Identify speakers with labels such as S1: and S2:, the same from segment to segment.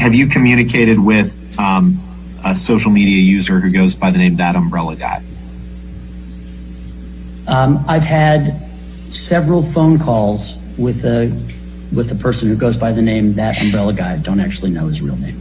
S1: Have you communicated with a social media user who goes by the name ThATuMBRELLAgUY?
S2: I've had several phone calls with the person who goes by the name ThATuMBRELLAgUY. I don't actually know his real name.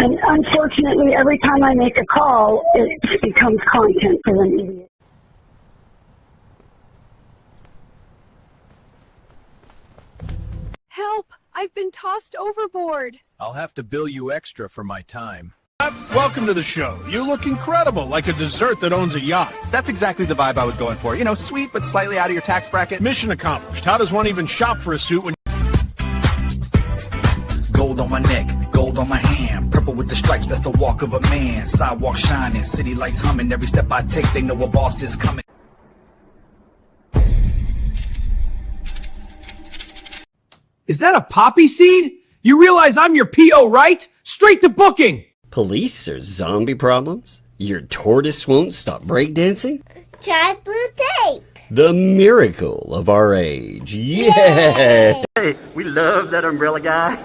S3: And unfortunately, every time I make a call, it becomes content for them idiot.
S4: Help! I've been tossed overboard.
S5: I'll have to bill you extra for my time.
S6: Welcome to the show. You look incredible, like a dessert that owns a yacht.
S7: That's exactly the vibe I was going for. You know, sweet but slightly out of your tax bracket.
S6: Mission accomplished. How does one even shop for a suit when...
S8: Gold on my neck, gold on my hand, purple with the stripes, that's the walk of a man. Sidewalk shining, city lights humming, every step I take, they know a boss is coming.
S5: Is that a poppy seed? You realize I'm your P.O., right? Straight to booking!
S9: Police or zombie problems? Your tortoise won't stop breakdancing?
S10: Try blue tape.
S9: The miracle of our age. Yeah!
S11: Hey, we love that umbrella guy.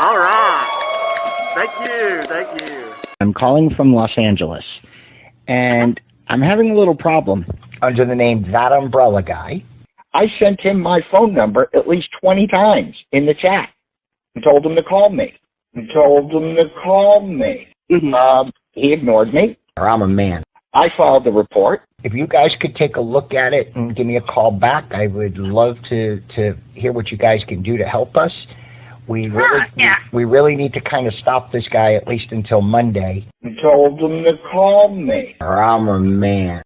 S11: All right. Thank you.
S12: I'm calling from Los Angeles, and I'm having a little problem under the name ThATuMBRELLAgUY. I sent him my phone number at least 20 times in the chat and told him to call me. He ignored me. I'm a man. I filed the report. If you guys could take a look at it and give me a call back, I would love to hear what you guys can do to help us. We really need to kind of stop this guy at least until Monday. I told him to call me. I'm a man.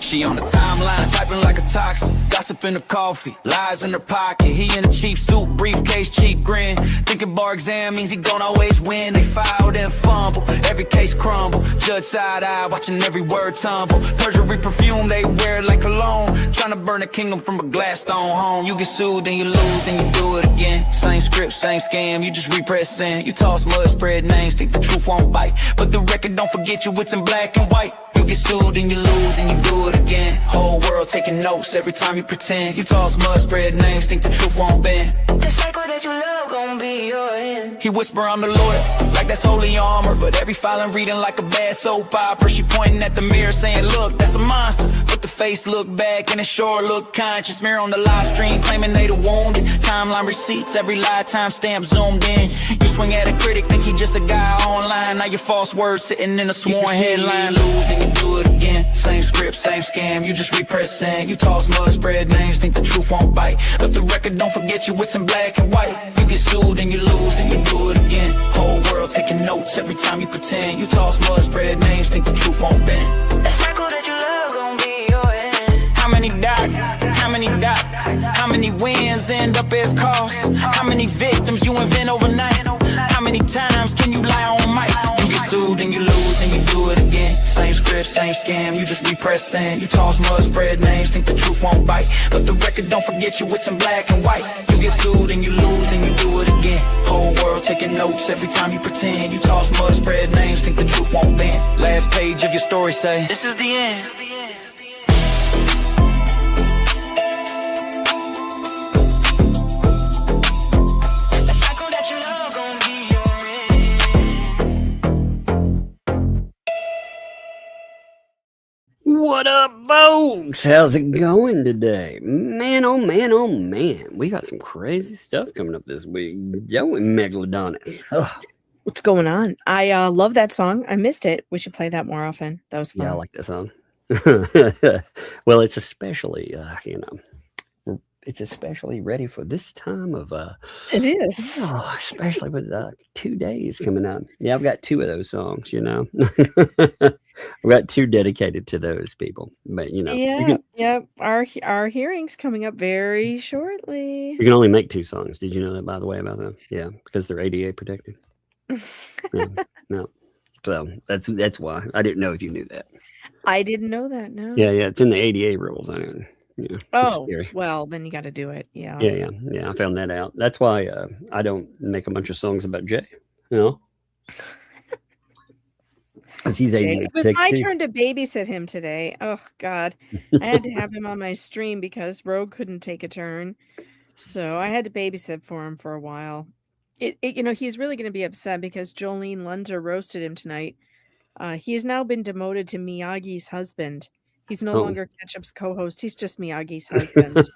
S8: She on the timeline, typing like a toxin. Gossip in her coffee, lies in her pocket. He in a cheap suit, briefcase, cheap grin. Thinking bar exam means he gon' always win. They filed and fumble, every case crumble. Judge side eye, watching every word tumble. Perjury perfume, they wear it like cologne. Trying to burn a kingdom from a glass stone home. You get sued, then you lose, then you do it again. Same script, same scam, you just repress in. You toss mud, spread names, think the truth won't bite. But the record don't forget you, it's in black and white. You get sued, then you lose, then you do it again. Whole world taking notes every time you pretend. You toss mud, spread names, think the truth won't bend.
S10: The cycle that you love gon' be your end.
S8: He whisper, I'm the lawyer, like that's holy armor. But every filing reading like a bad soap opera. She pointing at the mirror saying, look, that's a monster. But the face look back and it sure look conscious. Mirror on the live stream claiming they the wounded. Timeline receipts, every live time stamp zoomed in. You swing at a critic, think he just a guy online. Now your false words sitting in a sworn headline. Lose and you do it again. Same script, same scam, you just repress in. You toss mud, spread names, think the truth won't bite. But the record don't forget you, it's in black and white. You get sued and you lose, then you do it again. Whole world taking notes every time you pretend. You toss mud, spread names, think the truth won't bend.
S10: The cycle that you love gon' be your end.
S8: How many doctors? How many doctors? How many wins end up as costs? How many victims you invent overnight? How many times can you lie on mic? You get sued and then you lose, then you do it again. Same script, same scam, you just repress sand. You toss mud, spread names, think the truth won't bite. But the record don't forget you, it's in black and white. You get sued and you lose, then you do it again. Whole world taking notes every time you pretend. You toss mud, spread names, think the truth won't bend. Last page of your story say, this is the end.
S9: What up, folks? How's it going today? Man, oh man, oh man. We got some crazy stuff coming up this week. Yo, and Megalodonus.
S13: What's going on? I love that song. I missed it. We should play that more often. That was fun.
S9: Yeah, I like that song. Well, it's especially, it's especially ready for this time of
S13: it is.
S9: Oh, especially with 2 days coming up. Yeah, I've got 2 of those songs, you know. I've got 2 dedicated to those people. But you know,
S13: yeah. Our hearing's coming up very shortly.
S9: You can only make 2 songs. Did you know that, by the way, about them? Yeah, because they're ADA protected. Yeah, no. So that's why. I didn't know if you knew that.
S13: I didn't know that, no.
S9: Yeah, it's in the ADA rules. I know. Yeah.
S13: Oh, well, then you got to do it. Yeah.
S9: Yeah. I found that out. That's why I don't make a bunch of songs about Jay. You know, he's ADA.
S13: It was my turn to babysit him today. Oh God, I had to have him on my stream because Rogue couldn't take a turn, so I had to babysit for him for a while. He's really going to be upset because Jolene Lunzer roasted him tonight. He has now been demoted to Miyagi's husband. He's no longer Ketchup's co-host. He's just Miyagi's husband.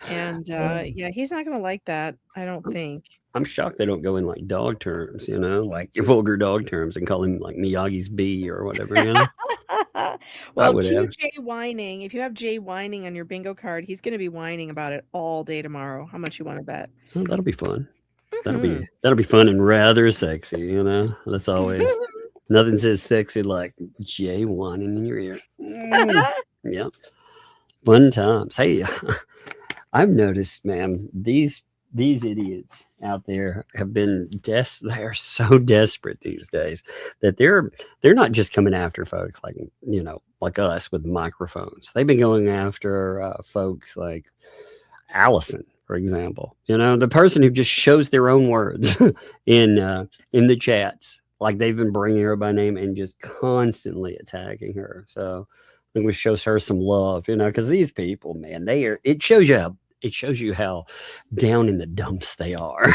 S13: And he's not going to like that, I don't think.
S9: I'm shocked they don't go in like dog terms, you know, like vulgar dog terms and call him like Miyagi's bee or whatever, you know?
S13: Well, Jay whining. If you have Jay whining on your bingo card, he's going to be whining about it all day tomorrow. How much you want to bet?
S9: Well, that'll be fun. That'll be fun and rather sexy, you know? That's always... Nothing says sexy like Jay whining in your ear. Yep. Fun times. Hey, I've noticed, man, these idiots out there have been they're so desperate these days that they're not just coming after folks like, you know, like us with microphones. They've been going after folks like Allison, for example. You know, the person who just shows their own words in the chats. Like they've been bringing her by name and just constantly attacking her. So I think we shows her some love, you know, because these people, man, it shows you how down in the dumps they are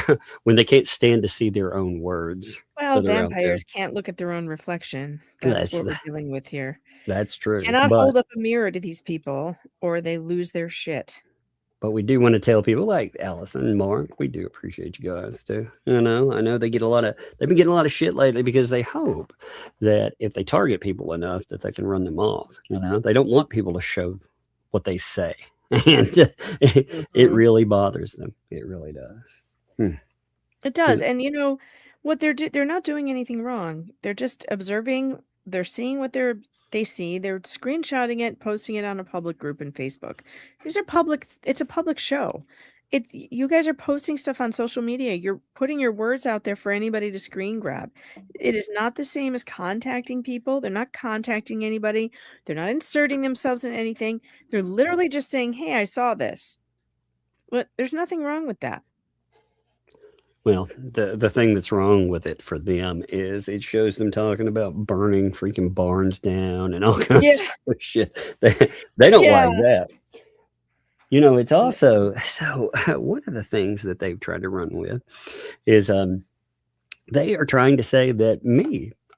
S9: when they can't stand to see their own words.
S13: Well, vampires can't look at their own reflection. That's what we're dealing with here.
S9: That's true.
S13: Cannot hold up a mirror to these people or they lose their shit.
S9: But we do want to tell people like Allison and Mark, we do appreciate you guys too. You know, I know they've been getting a lot of shit lately because they hope that if they target people enough that they can run them off. You know, they don't want people to show what they say. And it really bothers them. It really does.
S13: It does. And you know what they're not doing anything wrong. They're just observing, they're seeing what they see, they're screenshotting it, posting it on a public group in Facebook. These are public. It's a public show. You guys are posting stuff on social media. You're putting your words out there for anybody to screen grab. It is not the same as contacting people. They're not contacting anybody. They're not inserting themselves in anything. They're literally just saying, "Hey, I saw this." But there's nothing wrong with that.
S9: Well, the thing that's wrong with it for them is it shows them talking about burning freaking barns down and all kinds of shit. They don't like that. You know, it's also, so one of the things that they've tried to run with is they are trying to say that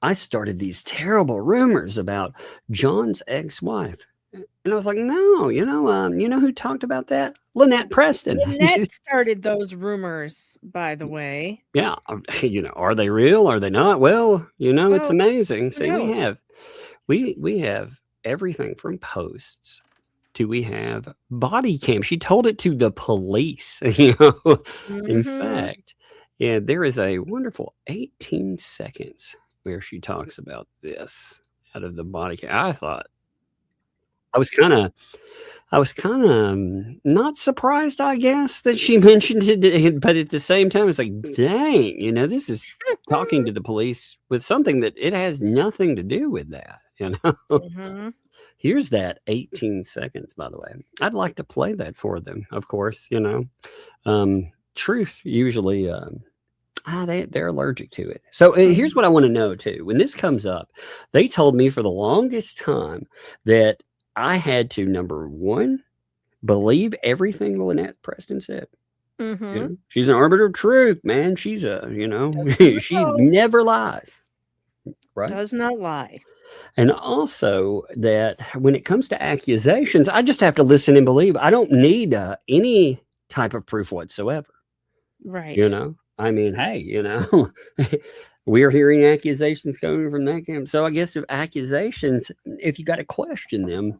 S9: I started these terrible rumors about John's ex-wife. And I was like, no, you know who talked about that? Lynette Preston.
S13: Lynette started those rumors, by the way.
S9: Yeah. You know, are they real? Are they not? Well, you know, it's amazing. See, we have everything from posts to we have body cam. She told it to the police, you know. In fact, there is a wonderful 18 seconds where she talks about this out of the body cam. I was kind of not surprised, I guess, that she mentioned it, but at the same time, it's like, dang, you know, this is talking to the police with something that it has nothing to do with that, you know.
S13: Mm-hmm.
S9: Here's that 18 seconds, by the way. I'd like to play that for them, of course, you know. Truth usually, they're allergic to it. So here's what I want to know, too. When this comes up, they told me for the longest time that I had to, number one, believe everything Lynette Preston said.
S13: Mm-hmm.
S9: You know, she's an arbiter of truth, man. She's she never lies. Right?
S13: Does not lie.
S9: And also that when it comes to accusations, I just have to listen and believe. I don't need any type of proof whatsoever.
S13: Right.
S9: You know, I mean, hey, you know, we're hearing accusations coming from that camp. So I guess if accusations, if you got to question them,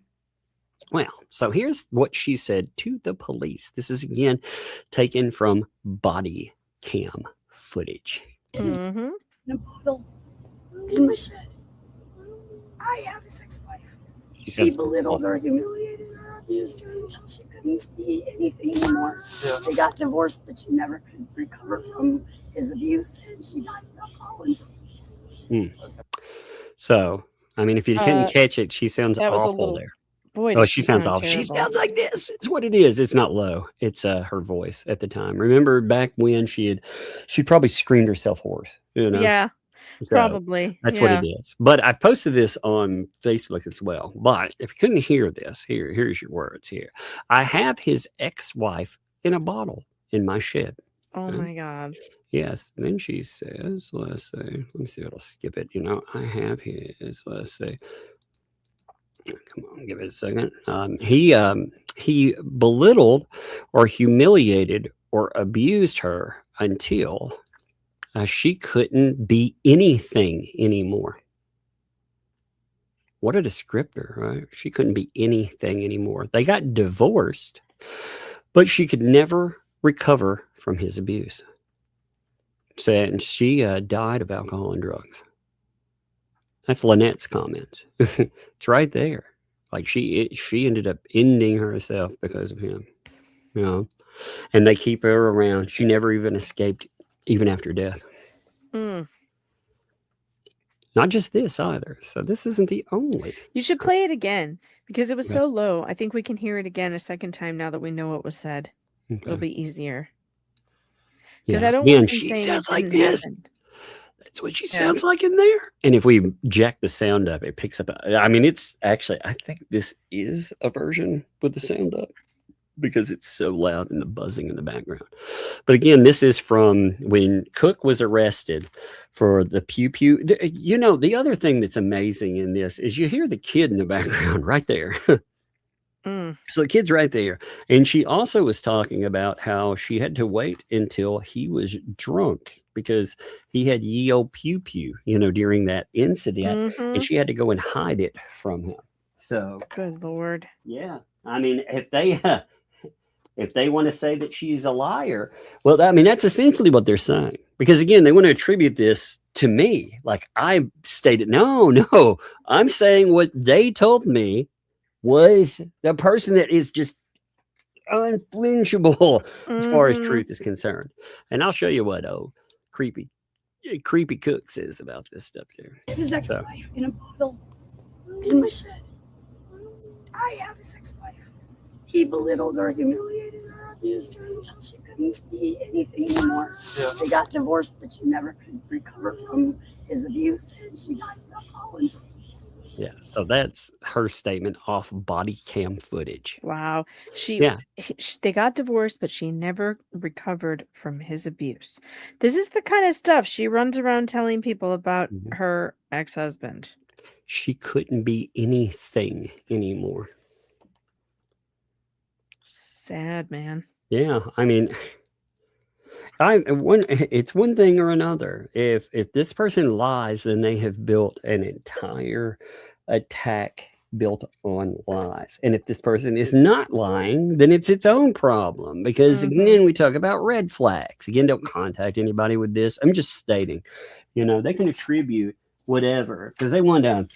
S9: well, so here's what she said to the police. This is again taken from body cam footage.
S13: Mm-hmm.
S3: In a bottle in my shed. I have his ex-wife. He belittled her, humiliated her, abused her until she couldn't see anything anymore. Yeah. They got divorced, but she never could recover from his abuse, and she died of alcohol and drugs.
S9: So, I mean, if you couldn't catch it, she sounds awful there.
S13: Boy,
S9: oh, she sounds awful. She sounds like this. It's what it is. It's not low. It's her voice at the time. Remember back when she'd probably screamed herself hoarse. You know?
S13: Yeah.
S9: So
S13: probably.
S9: That's what it is. But I've posted this on Facebook as well. But if you couldn't hear this, here's your words here. I have his ex-wife in a bottle in my shed.
S13: Oh my God.
S9: Yes. Then she says, let's see if I'll skip it. You know, I have his, let's say, come on, give it a second. He belittled or humiliated or abused her until she couldn't be anything anymore. What a descriptor, right? She couldn't be anything anymore. They got divorced, but she could never recover from his abuse. And she died of alcohol and drugs. That's Lynette's comments. It's right there. Like she ended up ending herself because of him, you know. And they keep her around. She never even escaped, even after death. Not just this either. So this isn't the only.
S13: You should play it again because it was so low. I think we can hear it again a second time now that we know what was said. Okay. It'll be easier. Because I don't want to say
S9: sounds like this. That's what she sounds like in there. And if we jack the sound up, it picks up. I mean, it's actually, I think this is a version with the sound up because it's so loud and the buzzing in the background. But again, this is from when Cook was arrested for the pew pew. You know, the other thing that's amazing in this is you hear the kid in the background right there. So the kid's right there. And she also was talking about how she had to wait until he was drunk because he had ye old pew pew, you know, during that incident. And she had to go and hide it from him. So
S13: good Lord.
S9: Yeah. I mean, if they want to say that she's a liar, well, I mean, that's essentially what they're saying. Because again, they want to attribute this to me. Like I stated, no, I'm saying what they told me was the person that is just unflinchable as far as truth is concerned. And I'll show you what creepy Cook says about this stuff there.
S3: His ex-wife in a bottle in my shed. I have his ex-wife. He belittled her, humiliated her, abused her until she couldn't see anything anymore. Yeah. They got divorced, but she never could recover from his abuse, and she died of alcohol and drugs.
S9: Yeah, so that's her statement off body cam footage.
S13: Wow. They got divorced, but she never recovered from his abuse. This is the kind of stuff she runs around telling people about her ex-husband.
S9: She couldn't be anything anymore.
S13: Sad, man.
S9: Yeah, I mean, it's one thing or another. If this person lies, then they have built an entire attack built on lies. And if this person is not lying, then it's its own problem. Because again, we talk about red flags. Again, don't contact anybody with this. I'm just stating, you know, they can attribute whatever because they want to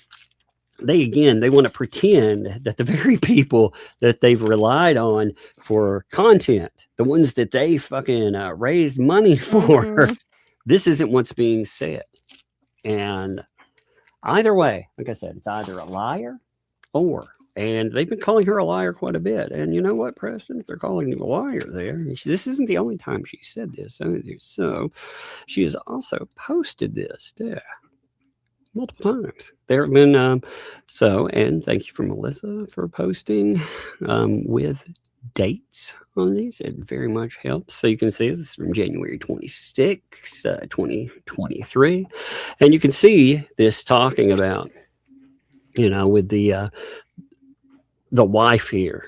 S9: they want to pretend that the very people that they've relied on for content, the ones that they fucking raised money for, this isn't what's being said. And either way, like I said, it's either a liar and they've been calling her a liar quite a bit. And you know what, Preston? If they're calling you a liar there, this isn't the only time she said this either. So she has also posted this there multiple times. There have been, and thank you for Melissa for posting with dates on these. It very much helps. So you can see this is from January 26, 2023. And you can see this talking about, with the wife here.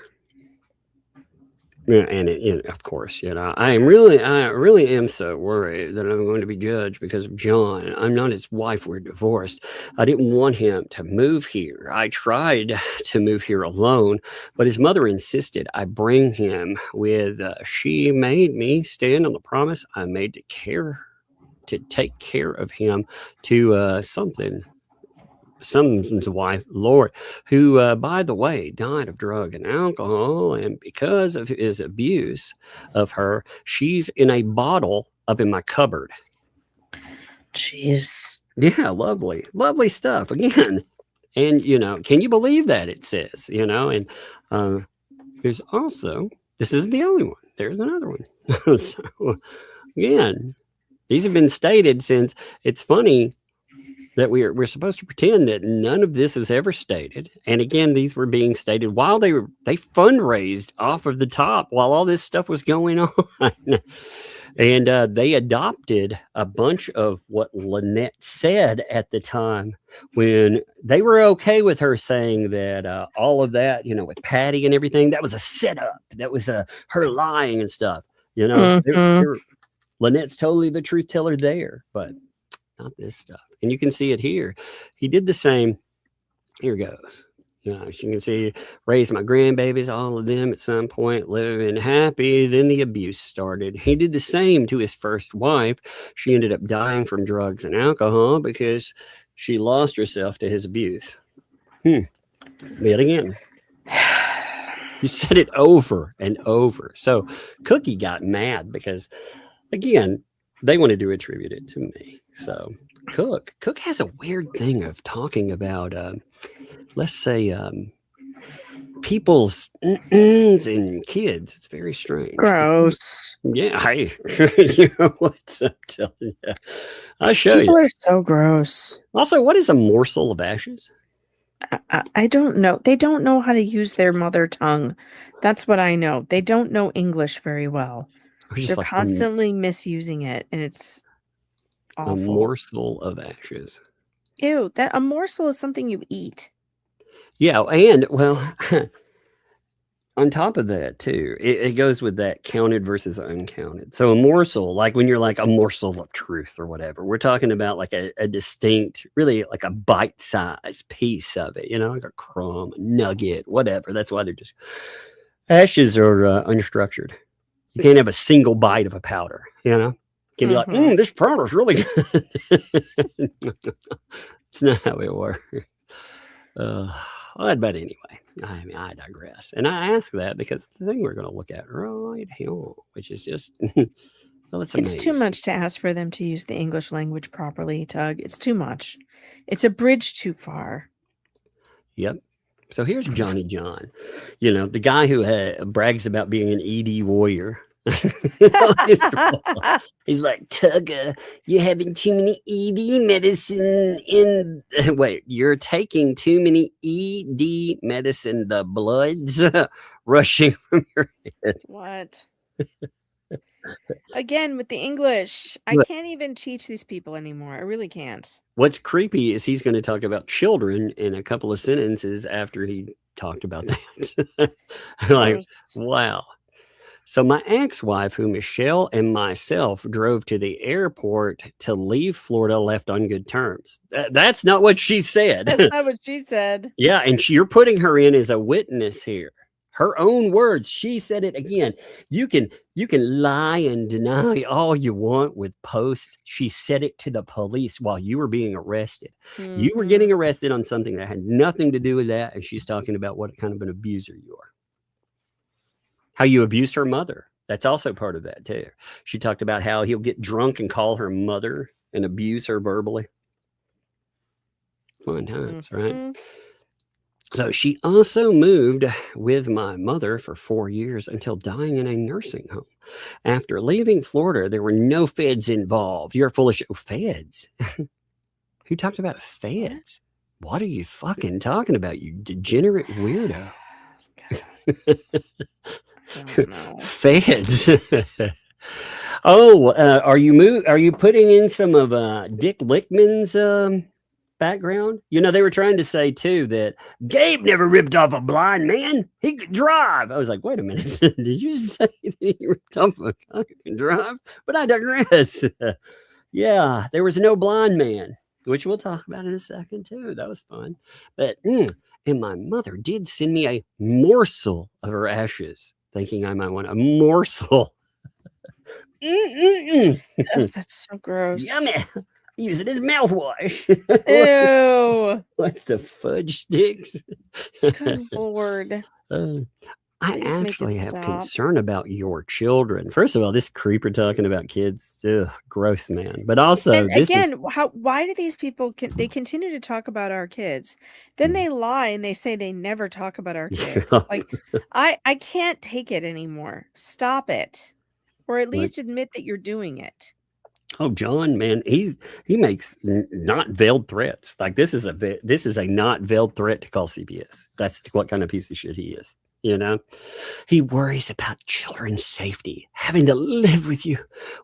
S9: And of course, I really am so worried that I'm going to be judged because of John. I'm not his wife. We're divorced. I didn't want him to move here. I tried to move here alone, but his mother insisted I bring him with. She made me stand on the promise I made to take care of him to someone's wife, Lord, who, by the way, died of drug and alcohol. And because of his abuse of her, she's in a bottle up in my cupboard.
S13: Jeez.
S9: Yeah, lovely stuff. Again, and, can you believe that it says, and there's also, this isn't the only one. There's another one. So, again, these have been stated since. It's funny that we're supposed to pretend that none of this is ever stated. And again, these were being stated while they fundraised off of the top while all this stuff was going on. And they adopted a bunch of what Lynette said at the time when they were okay with her saying that all of that, with Patty and everything, that was a setup. That was her lying and stuff. Lynette's totally the truth teller there, but not this stuff. And you can see it here. He did the same. Here goes. As you can see, raised my grandbabies, all of them at some point, living happy. Then the abuse started. He did the same to his first wife. She ended up dying from drugs and alcohol because she lost herself to his abuse. But again, you said it over and over. So Cookie got mad because, again, they wanted to attribute it to me. So Cook has a weird thing of talking about, let's say, people's and kids. It's very strange.
S13: Gross.
S9: Yeah, you know what's I'm telling you. I'll show you.
S13: People are so gross.
S9: Also, what is a morsel of ashes?
S13: I don't know. They don't know how to use their mother tongue. That's what I know. They don't know English very well. They're constantly misusing it, and it's awful.
S9: A morsel of ashes.
S13: Ew, a morsel is something you eat.
S9: Yeah, and well, on top of that too, it goes with that counted versus uncounted. So a morsel, like when you're like a morsel of truth or whatever, we're talking about like a distinct, really like a bite-sized piece of it, like a crumb, a nugget, whatever. That's why they're just ashes are unstructured. You can't have a single bite of a powder, You can be like, this powder's really good. It's not how it works. But anyway, I digress. And I ask that because the thing we're going to look at right here, which is just, well, it's
S13: too much to ask for them to use the English language properly, Tug. It's too much. It's a bridge too far. Yep.
S9: So here's Johnny John, the guy who brags about being an ED warrior. He's like, Tugger, you're having too many ED medicine wait, you're taking too many ED medicine, the blood's rushing from your head.
S13: What? Again, with the English, I can't even teach these people anymore. I really can't.
S9: What's creepy is he's going to talk about children in a couple of sentences after he talked about that. Like, wow. So my ex-wife, who Michelle and myself drove to the airport to leave Florida, left on good terms. That's not what she said.
S13: That's not what she said.
S9: Yeah, and you're putting her in as a witness here. Her own words. She said it again. You can lie and deny all you want with posts. She said it to the police while you were being arrested. You were getting arrested on something that had nothing to do with that, and she's talking about what kind of an abuser you are. How you abused her mother. That's also part of that too. She talked about how he'll get drunk and call her mother and abuse her verbally. Fun times, right? So she also moved with my mother for 4 years until dying in a nursing home. After leaving Florida, there were no feds involved. You're full of shit. Feds? Who talked about feds? What are you fucking talking about, you degenerate weirdo? Feds. Are you putting in some of Dick Lickman's background? You know, they were trying to say too that Gabe never ripped off a blind man. He could drive. I was like, wait a minute. Did you say that he ripped off a guy who can drive? But I digress. Yeah, there was no blind man, which we'll talk about in a second too. That was fun. But and my mother did send me a morsel of her ashes, thinking I might want a morsel.
S13: Oh, that's so gross.
S9: Yummy. Use it as mouthwash.
S13: Ew.
S9: Like the fudge sticks.
S13: Good Lord.
S9: I actually have concern about your children. First of all, this creeper talking about kids, ugh, gross, man. But also,
S13: and again, why do these people they continue to talk about our kids? Then they lie and they say they never talk about our kids. Like, I can't take it anymore. Stop it, or at least admit that you're doing it.
S9: Oh, John, man, he makes not veiled threats. Like this is a not veiled threat to call CPS. That's what kind of piece of shit he is. You know, he worries about children's safety, having to live with you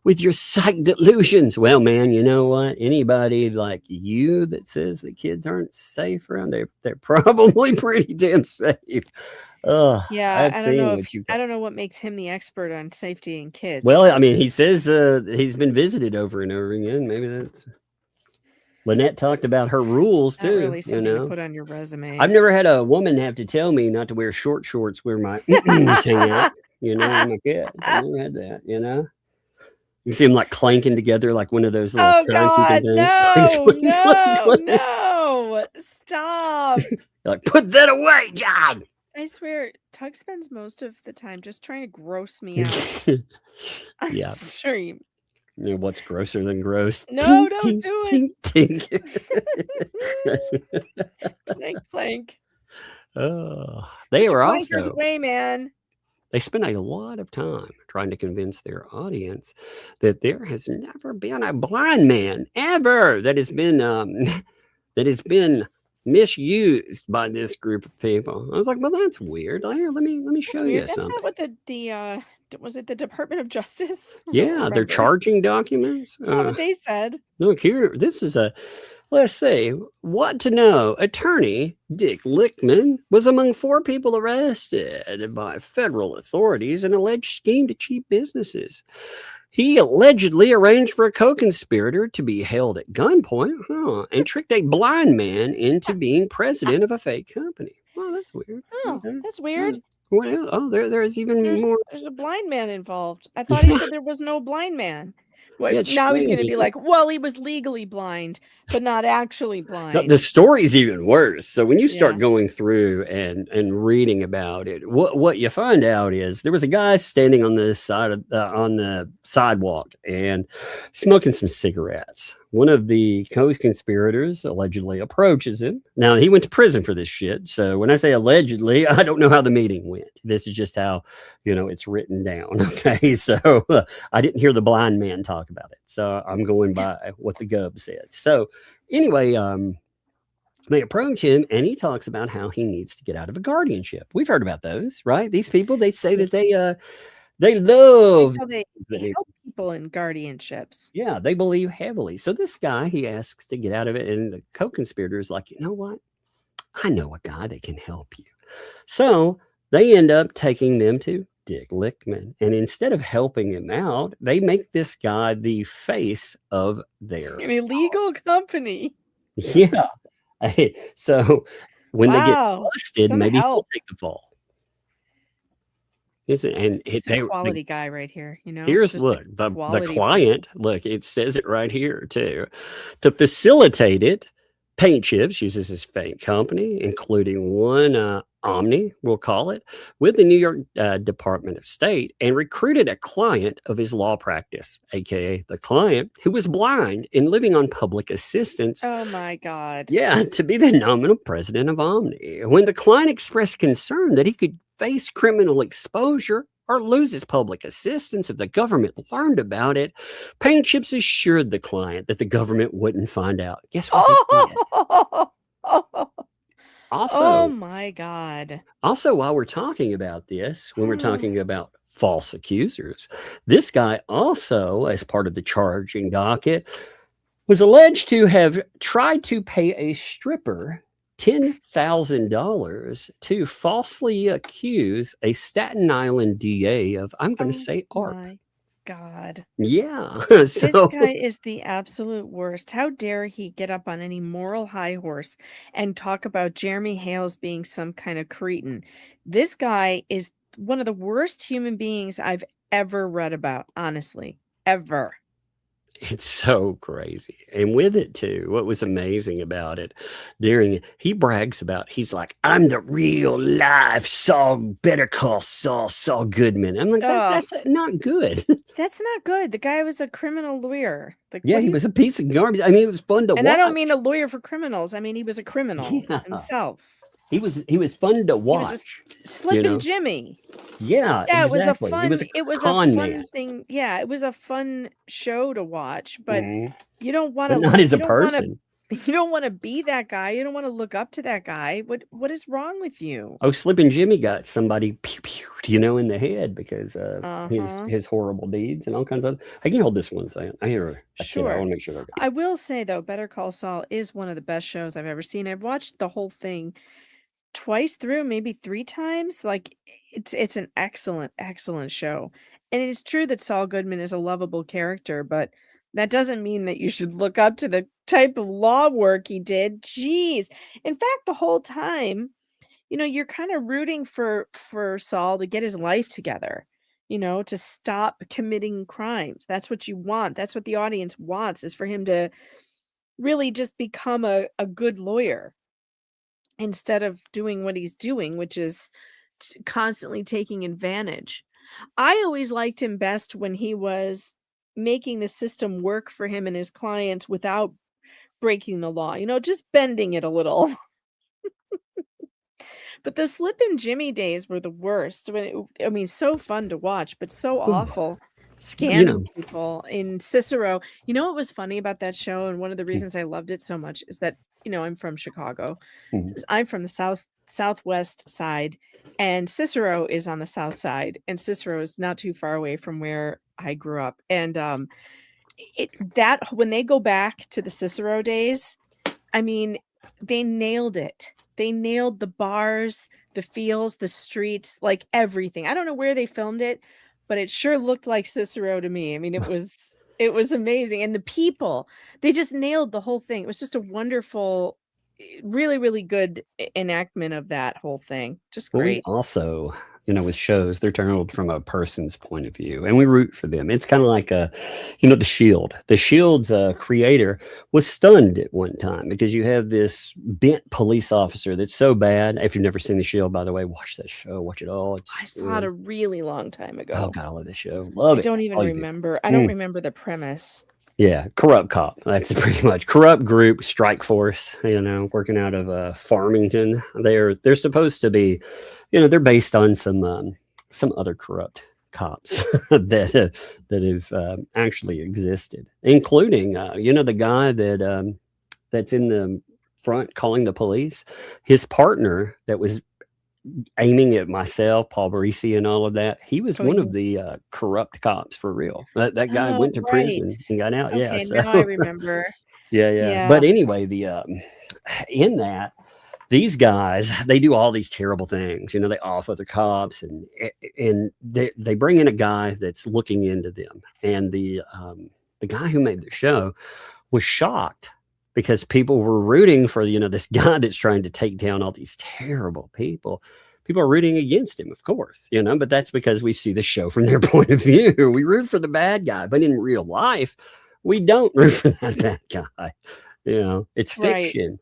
S9: with your psych delusions. Well, man, you know what? Anybody like you that says the kids aren't safe around, they're probably pretty damn safe.
S13: Yeah, I don't know what makes him the expert on safety in kids.
S9: Well, I mean, he says he's been visited over and over again. Maybe that's. Lynette talked about her rules too.
S13: Really something to put on your resume.
S9: I've never had a woman have to tell me not to wear short shorts where my hang out. You know, I'm a kid. I've never had that. You know, you see them like clanking together like one of those little.
S13: Oh God, no, no, stop!
S9: Like, put that away, John.
S13: I swear, Tug spends most of the time just trying to gross me out.
S9: Yeah.
S13: Stream.
S9: You know, what's grosser than gross?
S13: No, don't do it. Clank, clank.
S9: Oh, they were also
S13: away, man.
S9: They spend a lot of time trying to convince their audience that there has never been a blind man ever that has been misused by this group of people. I was like, well, that's weird. Here, let me show you
S13: That's
S9: something.
S13: not what the was it the Department of Justice?
S9: Yeah, they're charging documents.
S13: That's not what they said.
S9: Look here, this is let's see, what to know. Attorney Dick Lickman was among 4 people arrested by federal authorities in an alleged scheme to cheat businesses. He allegedly arranged for a co-conspirator to be held at gunpoint and tricked a blind man into being president of a fake company. Well, that's weird.
S13: Oh, that's weird.
S9: Well, there's even more.
S13: There's a blind man involved. I thought he said there was no blind man. Well,
S9: Yeah,
S13: now he's going to
S9: strange.
S13: be like, well, he was legally blind, but not actually blind.
S9: The story's even worse. So when you start going through and reading about it, what you find out is there was a guy standing on the side of on the sidewalk and smoking some cigarettes. One of the co-conspirators allegedly approaches him. Now, he went to prison for this shit. So when I say allegedly, I don't know how the meeting went. This is just how, it's written down. Okay. So I didn't hear the blind man talk about it. So I'm going by what the Gub said. So anyway, they approach him and he talks about how he needs to get out of a guardianship. We've heard about those, right? These people, they say that they love.
S13: That's how they help people in guardianships.
S9: Yeah, they believe heavily. So this guy, he asks to get out of it. And the co-conspirator is like, you know what? I know a guy that can help you. So they end up taking them to Dick Lickman. And instead of helping him out, they make this guy the face of their
S13: An illegal company.
S9: Yeah. So when they get busted,
S13: Some
S9: maybe he'll
S13: help.
S9: take the fall. And
S13: It's a quality guy right here.
S9: here's
S13: Just a
S9: look the
S13: quality
S9: client. Look, it says it right here too. To facilitate it, Paint Chips uses his fake company, including one Omni, we'll call it, with the New York Department of State, and recruited a client of his law practice, aka the client who was blind and living on public assistance.
S13: Oh my God.
S9: Yeah, to be the nominal president of Omni. When the client expressed concern that he could face criminal exposure or lose his public assistance if the government learned about it, Paint Chips assured the client that the government wouldn't find out. Guess what? Also,
S13: oh my God.
S9: Also, while we're talking about this, when we're talking about false accusers, this guy also, as part of the charging docket, was alleged to have tried to pay a stripper $10,000 to falsely accuse a Staten Island DA of, I'm going to say, ARP.
S13: My God.
S9: Yeah.
S13: This
S9: So
S13: guy is the absolute worst. How dare he get up on any moral high horse and talk about Jeremy Hales being some kind of cretin? This guy is one of the worst human beings I've ever read about, honestly, ever.
S9: it's so crazy. And with it too, what was amazing about it he brags about, he's like, I'm the real life Saul, Better Call Saul Goodman. I'm like, that's not good.
S13: That's not good. The guy was a criminal lawyer. Like,
S9: Yeah, he was a piece of garbage. I mean, it was fun to watch.
S13: And I don't mean a lawyer for criminals. I mean, he was a criminal himself.
S9: He was fun to watch.
S13: He was a slipping Jimmy.
S9: Yeah, exactly.
S13: It was a fun thing. Yeah, it was a fun show to watch, but you don't want to.
S9: Not as a person.
S13: You don't want to be that guy. You don't want to look up to that guy. What is wrong with you?
S9: Oh, Slippin' Jimmy got somebody in the head because of his horrible deeds and all kinds of. I can hold this one second. I hear her.
S13: Sure.
S9: I want to make sure.
S13: I will say though, Better Call Saul is one of the best shows I've ever seen. I've watched the whole thing twice through, maybe 3 times. Like it's an excellent show. And it is true that Saul Goodman is a lovable character, but that doesn't mean that you should look up to the type of law work he did. Jeez. In fact, the whole time, you're kind of rooting for Saul to get his life together, to stop committing crimes. That's what you want. That's what the audience wants, is for him to really just become a good lawyer instead of doing what he's doing, which is constantly taking advantage. I always liked him best when he was making the system work for him and his clients without breaking the law, just bending it a little. But the Slippin' Jimmy days were the worst. So fun to watch, but so awful. Scamming people in Cicero. What was funny about that show, and one of the reasons I loved it so much, is that I'm from Chicago. I'm from the southwest side, and Cicero is on the south side, and Cicero is not too far away from where I grew up. And when they go back to the Cicero days, I mean, they nailed it. They nailed the bars, the fields, the streets, like everything. I don't know where they filmed it, but it sure looked like Cicero to me. I mean, it was amazing. And the people, they just nailed the whole thing. It was just a wonderful, really, really good enactment of that whole thing. Just great.
S9: Also, with shows, they're told from a person's point of view, and we root for them. It's kind of like The Shield. The Shield's creator was stunned at one time because you have this bent police officer that's so bad. If you've never seen The Shield, by the way, watch that show. Watch it all.
S13: I saw it a really long time ago.
S9: Oh God, I love this show. Love it.
S13: I don't even remember. I don't remember the premise.
S9: Yeah, corrupt cop. That's pretty much corrupt group, strike force. Working out of Farmington. They're supposed to be, they're based on some other corrupt cops that have actually existed, including the guy that's in the front calling the police. His partner that was aiming at myself, Paul Barisi, and all of that. He was one of the corrupt cops for real. That guy went to prison and got out.
S13: Okay, now I remember.
S9: Yeah. But anyway, in that, these guys, they do all these terrible things. They off other cops, and they bring in a guy that's looking into them. And the guy who made the show was shocked because people were rooting for this guy that's trying to take down all these terrible people. people are rooting against him, of course, you know, but that's because we see the show from their point of view. We root for the bad guy, but in real life, we don't root for that bad guy. You know, it's fiction.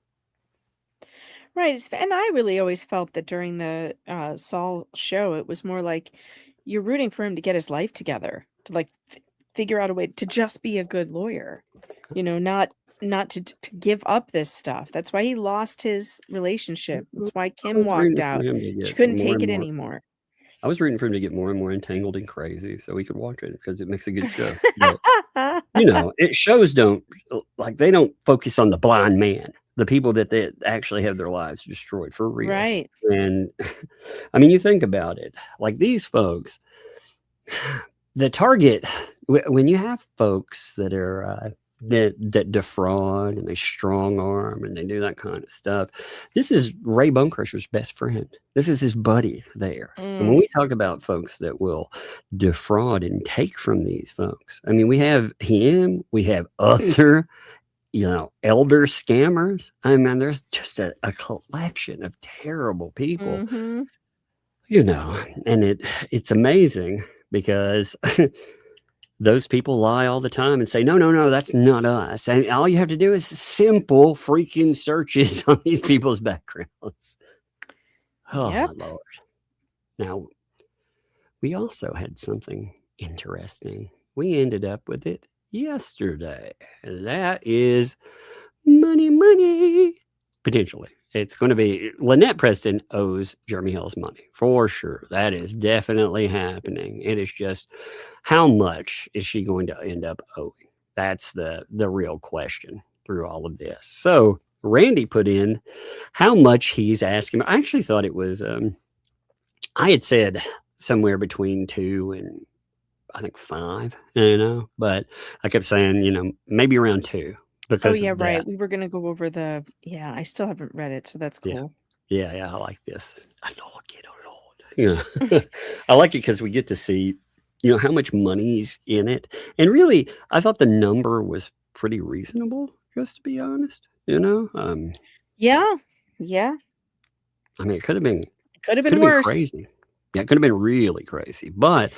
S13: Right. And I really always felt that during the Saul show, it was more like you're rooting for him to get his life together, to like figure out a way to just be a good lawyer, you know, not to give up this stuff. That's why he lost his relationship. That's why Kim walked out. She couldn't take it anymore.
S9: I was rooting for him to get more and more entangled and crazy so we could watch it because it makes a good show. But, you know, shows don't focus on the blind man, the people that they actually have their lives destroyed for real.
S13: Right.
S9: And I mean, you think about it, like these folks, the target, when you have folks that are, that defraud and they strong arm and they do that kind of stuff. This is Ray Bonecrusher's best friend. This is his buddy there. And when we talk about folks that will defraud and take from these folks, I mean, we have him, we have other, you know, elder scammers. I mean, there's just a collection of terrible people, you know, and it's amazing because those people lie all the time and say, no, that's not us. And all you have to do is simple freaking searches on these people's backgrounds. Oh, my Lord. Now, we also had something interesting. We ended up with it yesterday. And that is money. Potentially. It's going to be Lynette Preston owes Jeremy Hale's money for sure. That is definitely happening. It is just how much is she going to end up owing? That's the real question through all of this. So Randy put in how much he's asking. I actually thought it was, I had said somewhere between 2 and I think 5, you know, but I kept saying, you know, maybe around 2. Because
S13: right. We were going to go over I still haven't read it, so that's cool.
S9: Yeah, I like this. I like it a lot. Yeah. I like it because we get to see, you know, how much money's in it. And really, I thought the number was pretty reasonable, just to be honest, you know?
S13: Yeah.
S9: I mean, it could have been
S13: worse.
S9: Crazy. Yeah, it could have been really crazy. But,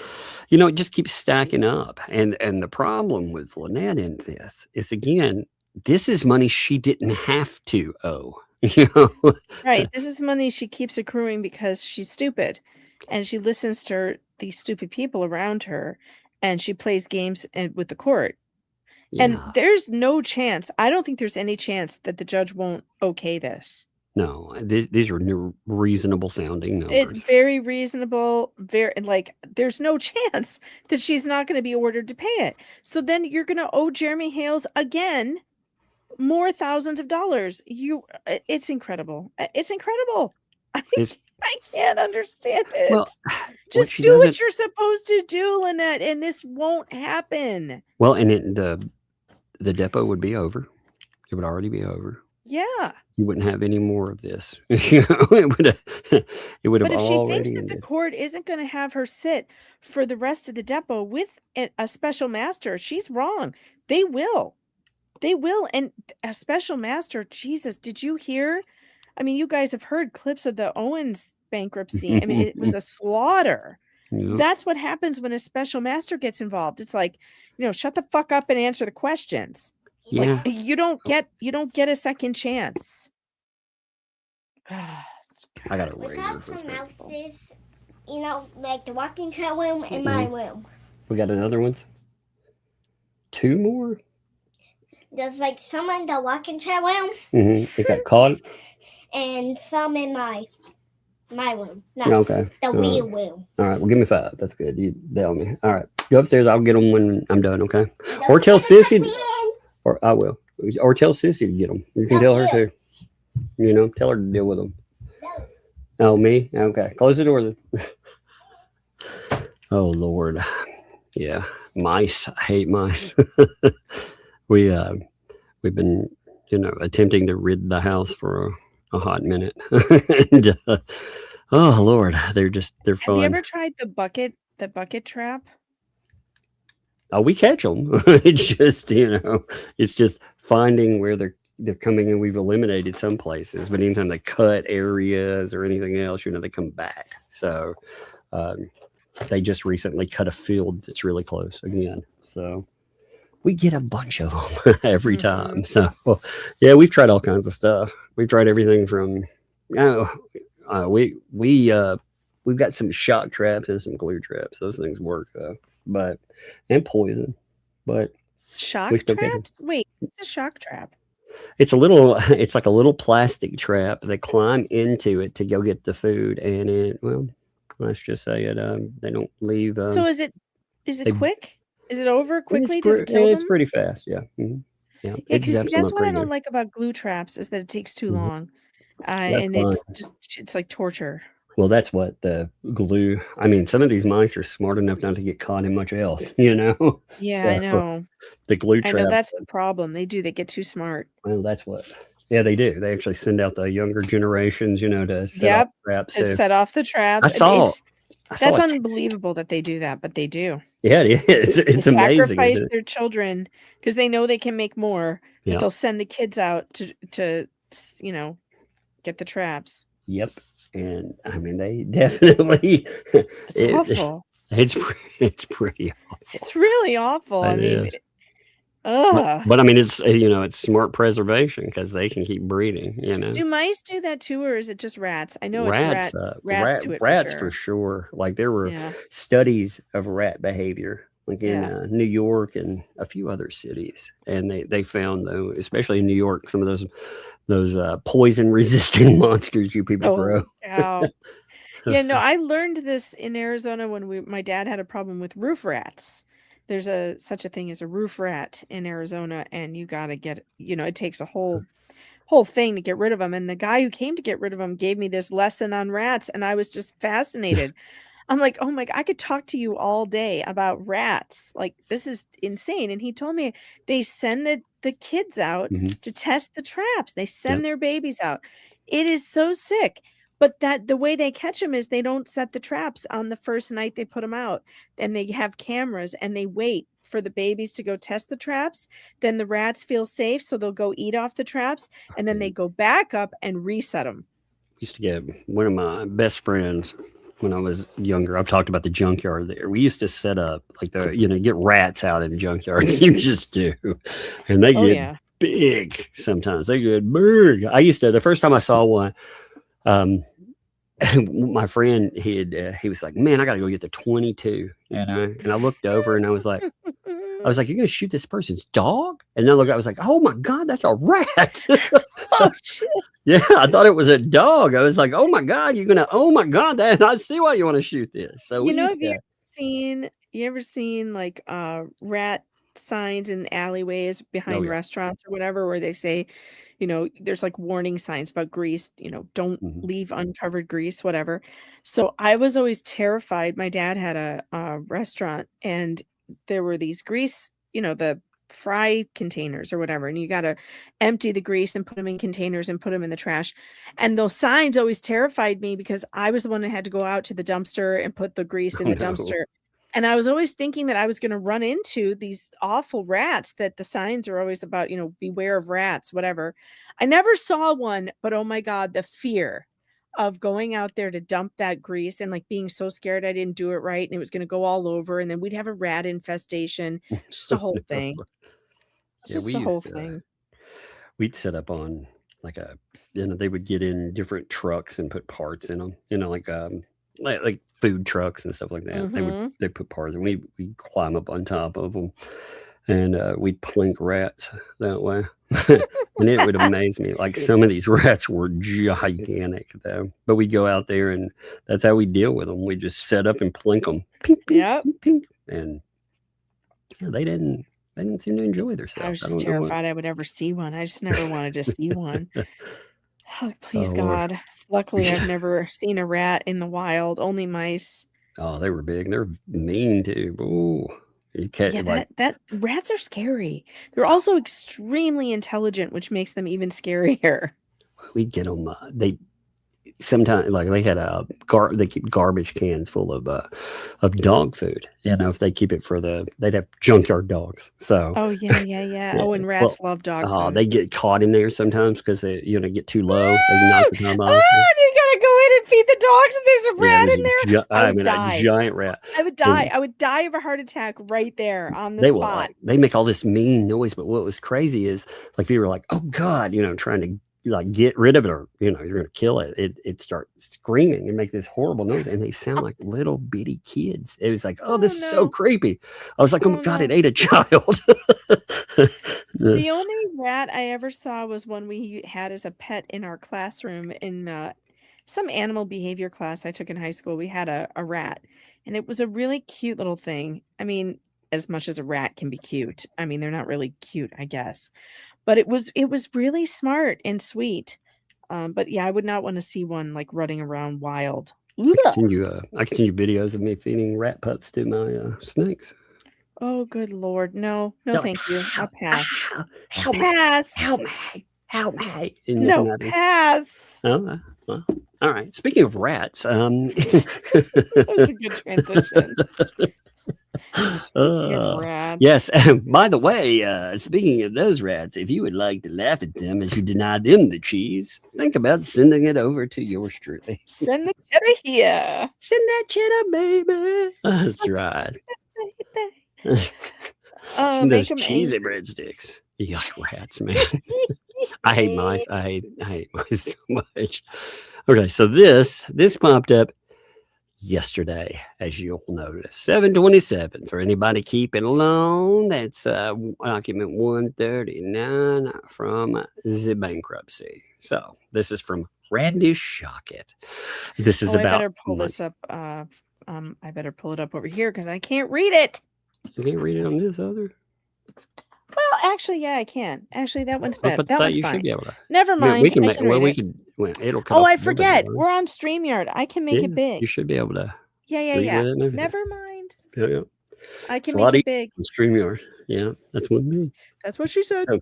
S9: you know, it just keeps stacking up. And the problem with Lynette in this is, again, this is money she didn't have to owe. You know?
S13: Right. This is money she keeps accruing because she's stupid. And she listens to these stupid people around her. And she plays games with the court. Yeah. And there's no chance. I don't think there's any chance that the judge won't okay this.
S9: No, these are reasonable sounding numbers.
S13: It's very reasonable. There's no chance that she's not going to be ordered to pay it. So then you're going to owe Jeremy Hale's again more thousands of dollars. It's incredible. It's incredible. I can't understand it.
S9: Well,
S13: just do what you're supposed to do, Lynette, and this won't happen.
S9: Well, and the DEPO would be over. It would already be over.
S13: Yeah.
S9: You wouldn't have any more of this. You know, it would have.
S13: But if she thinks that the court isn't going to have her sit for the rest of the DEPO with a special master, she's wrong. They will. And a special master, Jesus, did you hear? I mean, you guys have heard clips of the OWES bankruptcy. I mean, it was a slaughter. Yep. That's what happens when a special master gets involved. It's like, you know, shut the fuck up and answer the questions.
S9: Yeah.
S13: Like, you don't get a second chance.
S9: I gotta raise this.
S10: Houses, you know, like the walking chair room and my room.
S9: We got another one. 2 more.
S10: There's like some in the walking chair room.
S9: It got caught.
S10: And some in my room. No,
S9: okay.
S10: The real room.
S9: All right. Well, give me 5. That's good. You bail me. All right. Go upstairs. I'll get them when I'm done. Okay. Or tell Sissy. Or I will. Or tell Sissy to get them. You can tell her too. You know, tell her to deal with them. Oh, me? Okay. Close the door then. Oh, Lord. Yeah. Mice. I hate mice. We've been, you know, attempting to rid the house for a hot minute. And, oh, Lord. They're fun.
S13: Have you ever tried the bucket trap?
S9: Oh, we catch them. It's just, you know, it's just finding where they're they're coming in. We've eliminated some places, but anytime they cut areas or anything else, they come back. So they just recently cut a field that's really close again. So we get a bunch of them every time. So yeah, we've tried all kinds of stuff. We've tried everything from, we've got some shock traps and some glue traps. Those things work though, and poison, but
S13: shock traps? Wait, it's a shock trap.
S9: It's like a little plastic trap. They climb into it to go get the food, and let's just say it. They don't leave.
S13: So is it quick? Is it over quickly? Does it kill them?
S9: It's pretty fast. Yeah. Mm-hmm. Yeah.
S13: Because that's what I don't like about glue traps is that it takes too long, and it's like torture.
S9: Well, that's what the glue. I mean, some of these mice are smart enough not to get caught in much else, Yeah,
S13: so, I know.
S9: The glue trap.
S13: I know that's the problem. They get too smart.
S9: Well, that's what. Yeah, they do. They actually send out the younger generations, to set off traps.
S13: To set off the traps.
S9: I saw
S13: that's unbelievable that they do that, but they do.
S9: Yeah, it is. It's amazing.
S13: Sacrifice their children because they know they can make more. Yeah. But they'll send the kids out to get the traps.
S9: Yep. And I mean, they definitely.
S13: It's awful.
S9: It's pretty awful.
S13: It's really awful. I mean,
S9: but I mean, it's smart preservation because they can keep breeding.
S13: Do mice do that too, or is it just rats? I know
S9: rats.
S13: Rats do it.
S9: Rats for sure. Like there were studies of rat behavior, like in New York and a few other cities, and they found though, especially in New York, some of those poison resistant monsters you people grow.
S13: Wow. Yeah, no, I learned this in Arizona when my dad had a problem with roof rats. There's such a thing as a roof rat in Arizona, and you got to get, it takes a whole thing to get rid of them. And the guy who came to get rid of them gave me this lesson on rats, and I was just fascinated. I'm like, oh my God, I could talk to you all day about rats. Like, this is insane. And he told me they send the kids out to test the traps. They send their babies out. It is so sick. But the way they catch them is they don't set the traps on the first night they put them out. And they have cameras and they wait for the babies to go test the traps. Then the rats feel safe, so they'll go eat off the traps. And then they go back up and reset them.
S9: Used to get one of my best friends when I was younger. I've talked about the junkyard there. We used to set up like get rats out in the junkyard. You just do. And they get big sometimes. They get big. The first time I saw one, my friend, he was like, man, I got to go get the 22, and I looked over and I was like, you're going to shoot this person's dog? And then I was like, oh my God, that's a rat.
S13: Oh shit.
S9: Yeah, I thought it was a dog. I was like, oh my God, oh my God, I see why you want to shoot this. So
S13: have you ever seen like rat signs in alleyways behind restaurants or whatever, where they say, there's like warning signs about grease, don't leave uncovered grease, whatever. So I was always terrified. My dad had a restaurant, and there were these grease, the fry containers or whatever, and you got to empty the grease and put them in containers and put them in the trash. And those signs always terrified me because I was the one that had to go out to the dumpster and put the grease in the dumpster. And I was always thinking that I was going to run into these awful rats, that the signs are always about, beware of rats, whatever. I never saw one, but oh my God, the fear of going out there to dump that grease and like being so scared I didn't do it right and it was going to go all over, and then we'd have a rat infestation. Just a whole thing. Just a whole thing.
S9: We'd set up on like they would get in different trucks and put parts in them, like food trucks and stuff like that. They put parts, and we climb up on top of them, and we'd plink rats that way. And it would amaze me. Like some of these rats were gigantic though, but we go out there and that's how we deal with them. We just set up and plink them. Pink, pink, pink, pink. And they didn't seem to enjoy themselves.
S13: I was just terrified I would ever see one. I just never wanted to see one. Oh, please, God. Lord. Luckily, I've never seen a rat in the wild, only mice.
S9: Oh, they were big. They're mean too. Oh, you can't
S13: that rats are scary. They're also extremely intelligent, which makes them even scarier.
S9: We get them. sometimes like they had they keep garbage cans full of dog food. You know, if they keep it they'd have junkyard dogs. So
S13: Oh yeah. Oh, and rats love dog food.
S9: they get caught in there sometimes because they get too low. They knock the top off.
S13: You gotta go in and feed the dogs, and there's a rat in there. I would die.
S9: A giant rat.
S13: I would die. I would die of a heart attack right there on the spot.
S9: They make all this mean noise, but what was crazy is like we were like, oh God, trying to like get rid of it, or you're gonna kill it. It starts screaming and make this horrible noise, and they sound like little bitty kids. It was like, oh, this is so creepy. I was like, oh my God, it ate a child.
S13: The only rat I ever saw was one we had as a pet in our classroom in some animal behavior class I took in high school. We had a rat, and it was a really cute little thing. I mean, as much as a rat can be cute. I mean, they're not really cute, I guess. But it was really smart and sweet. But yeah, I would not want to see one like running around wild.
S9: I can send you videos of me feeding rat pups to my snakes.
S13: Oh, good Lord. No, thank you. I'll pass.
S9: Help me.
S13: No, pass.
S9: Oh, well, all right. Speaking of rats,
S13: that was a good transition.
S9: Yes. By the way, speaking of those rats, if you would like to laugh at them as you deny them the cheese, think about sending it over to yours truly.
S13: Send the cheddar here.
S9: Send that cheddar, baby. That's right. Send those cheesy breadsticks. Yuck, rats, man. I hate mice. I hate mice so much. Okay, so this popped up yesterday, as you'll notice. 727 for anybody keeping along. That's document 139 from the bankruptcy. So this is from Randy Shockett. This is about.
S13: I better pull this up. I better pull it up over here because I can't read it.
S9: You can't read it on this other.
S13: Well, actually, yeah, I can. Actually, that one's better. That one's fine.
S9: Should be able to.
S13: Never mind.
S9: We can make. Well, we can. Well, it'll come.
S13: Oh, I forget. We're on StreamYard. I can make it big.
S9: You should be able to.
S13: Yeah. Never mind.
S9: Yeah.
S13: I can make it big.
S9: StreamYard. Yeah, that's what me.
S13: That's what she said. Oh.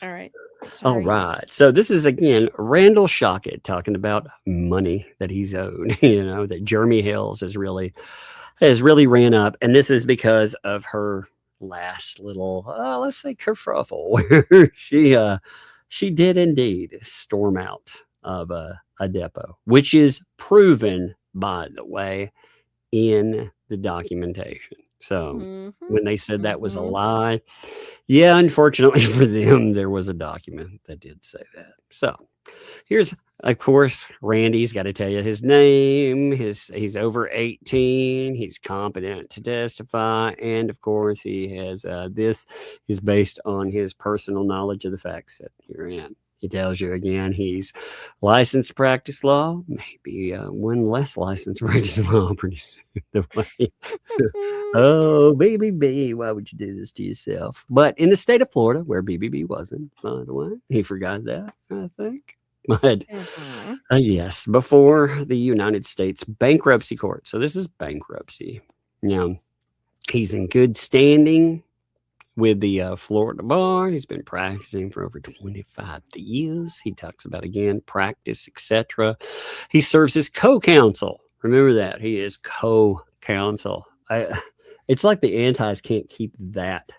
S13: All right. Sorry.
S9: All right. So this is again Randall Shockett talking about money that he's owed. That Jeremy Hales has really ran up, and this is because of her last little, let's say, kerfuffle, where she did indeed storm out of a depot, which is proven, by the way, in the documentation. So when they said that was a lie, yeah, unfortunately for them, there was a document that did say that. So here's, of course, Randy's got to tell you his name. He's over 18. He's competent to testify. And of course, he has this is based on his personal knowledge of the facts that you're in. He tells you again, he's licensed to practice law, maybe one less licensed to practice law pretty soon. Oh, BBB, why would you do this to yourself? But in the state of Florida, where BBB wasn't, by the way, he forgot that, I think. But yes, before the United States Bankruptcy Court. So this is bankruptcy. Now, he's in good standing with the Florida bar. He's been practicing for over 25 years. He talks about, again, practice, etc. He serves as co-counsel. Remember that. He is co-counsel. It's like the antis can't keep that.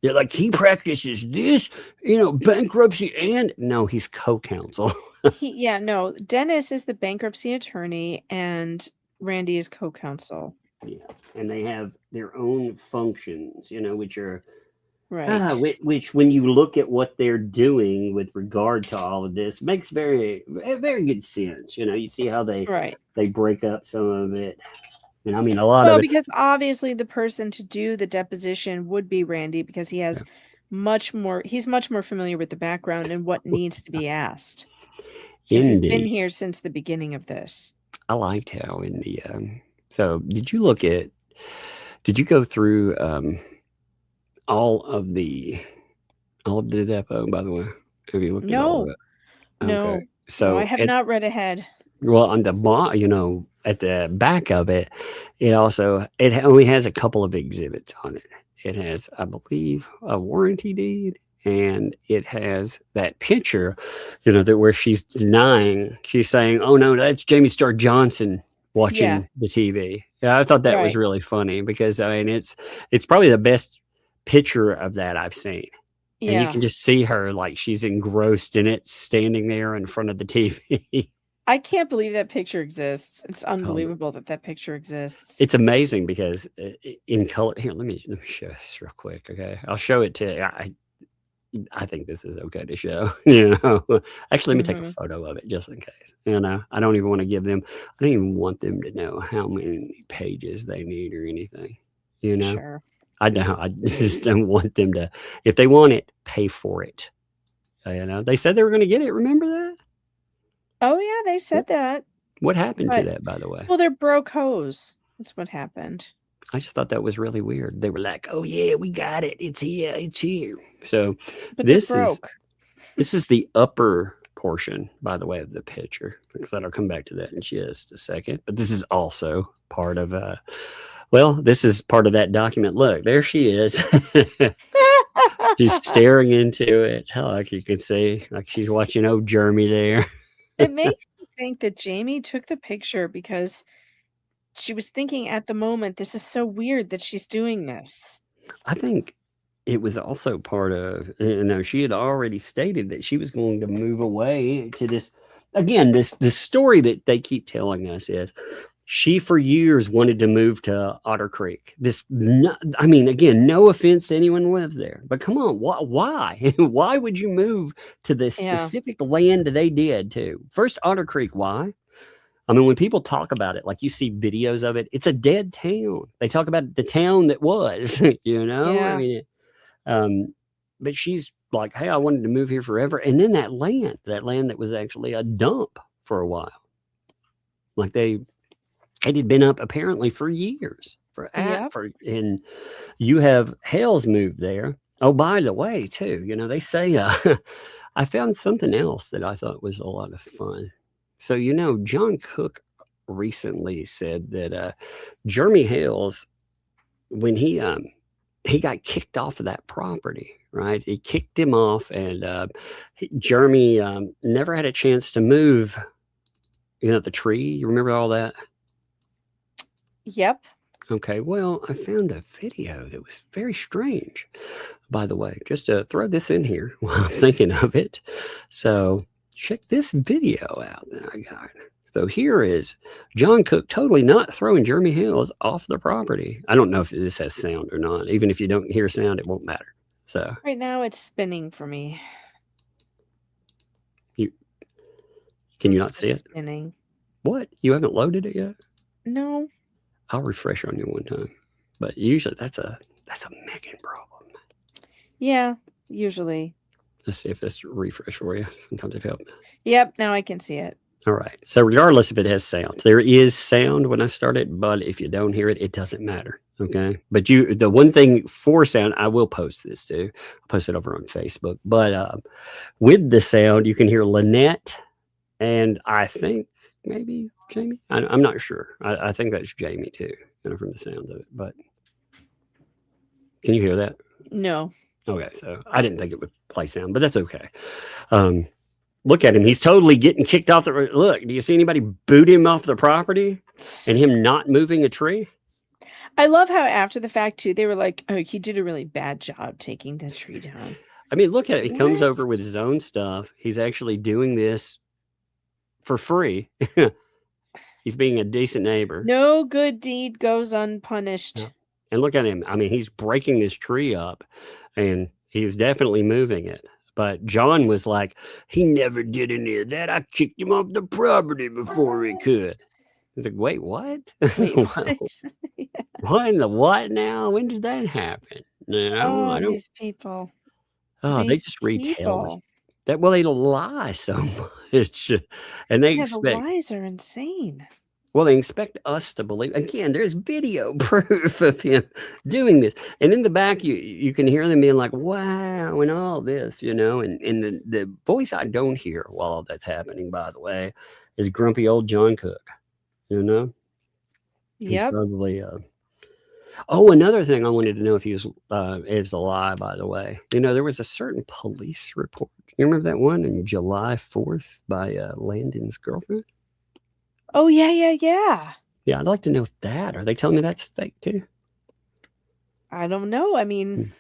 S9: They're like, he practices this, bankruptcy, and no, he's co-counsel.
S13: Dennis is the bankruptcy attorney and Randy is co-counsel.
S9: Yeah, and they have their own functions, which are
S13: right.
S9: Which, when you look at what they're doing with regard to all of this, makes very, very good sense. You see how they break up some of it. And I mean, a lot of it.
S13: Because obviously the person to do the deposition would be Randy, because he has he's much more familiar with the background and what needs to be asked. He's been here since the beginning of this.
S9: I liked how in the so did you go through all of the DEPO, by the way? Have you looked at all of it?
S13: No.
S9: Okay. So
S13: I have not read ahead.
S9: Well, on the at the back of it, it only has a couple of exhibits on it. It has, I believe, a warranty deed and it has that picture, that where she's denying, she's saying, "Oh no, that's Jamie Starr Johnson watching the TV." Yeah, I thought that was really funny because it's probably the best picture of that I've seen. And you can just see her like she's engrossed in it, standing there in front of the TV.
S13: I can't believe that picture exists. It's unbelievable that picture exists.
S9: It's amazing because in color. Here, let me show this real quick. Okay, I'll show it to you. I think this is okay to show. Actually, let me take a photo of it just in case. I don't even want to give them. I don't even want them to know how many pages they need or anything.
S13: Sure.
S9: I know. I just don't want them to. If they want it, pay for it. They said they were going to get it. Remember that?
S13: Oh yeah, they said that.
S9: What happened to that, by the way?
S13: Well, they're broke hoes. That's what happened.
S9: I just thought that was really weird. They were like, "Oh yeah, we got it. It's here. It's here." So
S13: but
S9: this is the upper portion, by the way, of the picture. Because I'll come back to that in just a second. But this is also part of this is part of that document. Look, there she is. She's staring into it. Like you can see, like she's watching old Jeremy there.
S13: It makes me think that Jamie took the picture because she was thinking at the moment, this is so weird that she's doing this.
S9: I think it was also part of, she had already stated that she was going to move away to this. Again, this story that they keep telling us is she for years wanted to move to Otter Creek. Again, no offense to anyone who lives there, but come on, why? Why would you move to the specific land they did too? First, Otter Creek, why? When people talk about it, like you see videos of it, it's a dead town. They talk about the town that was,
S13: Yeah.
S9: But she's like, "Hey, I wanted to move here forever." And then that land that was actually a dump for a while. Like it had been up apparently for years. And you have Hale's moved there. Oh, by the way, too, they say, I found something else that I thought was a lot of fun. So, John Cook recently said that Jeremy Hale's, when he got kicked off of that property, right? He kicked him off, and Jeremy never had a chance to move, the tree. You remember all that?
S13: Yep.
S9: Okay, well, I found a video that was very strange, by the way, just to throw this in here while I'm thinking of it. So check this video out that I got. So here is John Cook totally not throwing Jeremy Hales off the property. I don't know if this has sound or not. Even if you don't hear sound, it won't matter. So
S13: right now it's spinning for me.
S9: Can you not see it?
S13: Spinning.
S9: What? You haven't loaded it yet?
S13: No.
S9: I'll refresh on you one time. But usually that's a Megan problem.
S13: Yeah, usually.
S9: Let's see if this refresh for you. Sometimes it helps.
S13: Yep, now I can see it.
S9: All right. So regardless if it has sound, there is sound when I start it, but if you don't hear it, it doesn't matter. Okay. But the one thing for sound, I will post this too. I'll post it over on Facebook. But with the sound, you can hear Lynette and I think maybe Jamie. I'm not sure. I think that's Jamie too, from the sound of it. But can you hear that?
S13: No.
S9: Okay, so I didn't think it would play sound, but that's okay. Look at him. He's totally getting kicked off the... Look, do you see anybody boot him off the property and him not moving a tree?
S13: I love how after the fact, too, they were like, oh, he did a really bad job taking the tree down.
S9: Look at it. He comes over with his own stuff. He's actually doing this for free. He's being a decent neighbor.
S13: No good deed goes unpunished.
S9: Yeah. And look at him. He's breaking this tree up and he's definitely moving it. But John was like, he never did any of that. I kicked him off the property before he could. He's like, wait, what?
S13: Wait, what?
S9: Yeah. What in the what now? When did that happen? No, I don't.
S13: These people.
S9: Oh, they just retell that. Well, they lie so much. And they expect.
S13: The lies are insane.
S9: Well, they expect us to believe. Again, there's video proof of him doing this. And in the back, you can hear them being like, wow, and all this, and the voice I don't hear while all that's happening, by the way, is grumpy old John Cook,
S13: Yep.
S9: He's probably, Oh, another thing I wanted to know if he was is a lie, by the way. There was a certain police report. You remember that one in July 4th by Landon's girlfriend?
S13: Oh, yeah.
S9: Yeah, I'd like to know if are they telling me that's fake too?
S13: I don't know. I mean,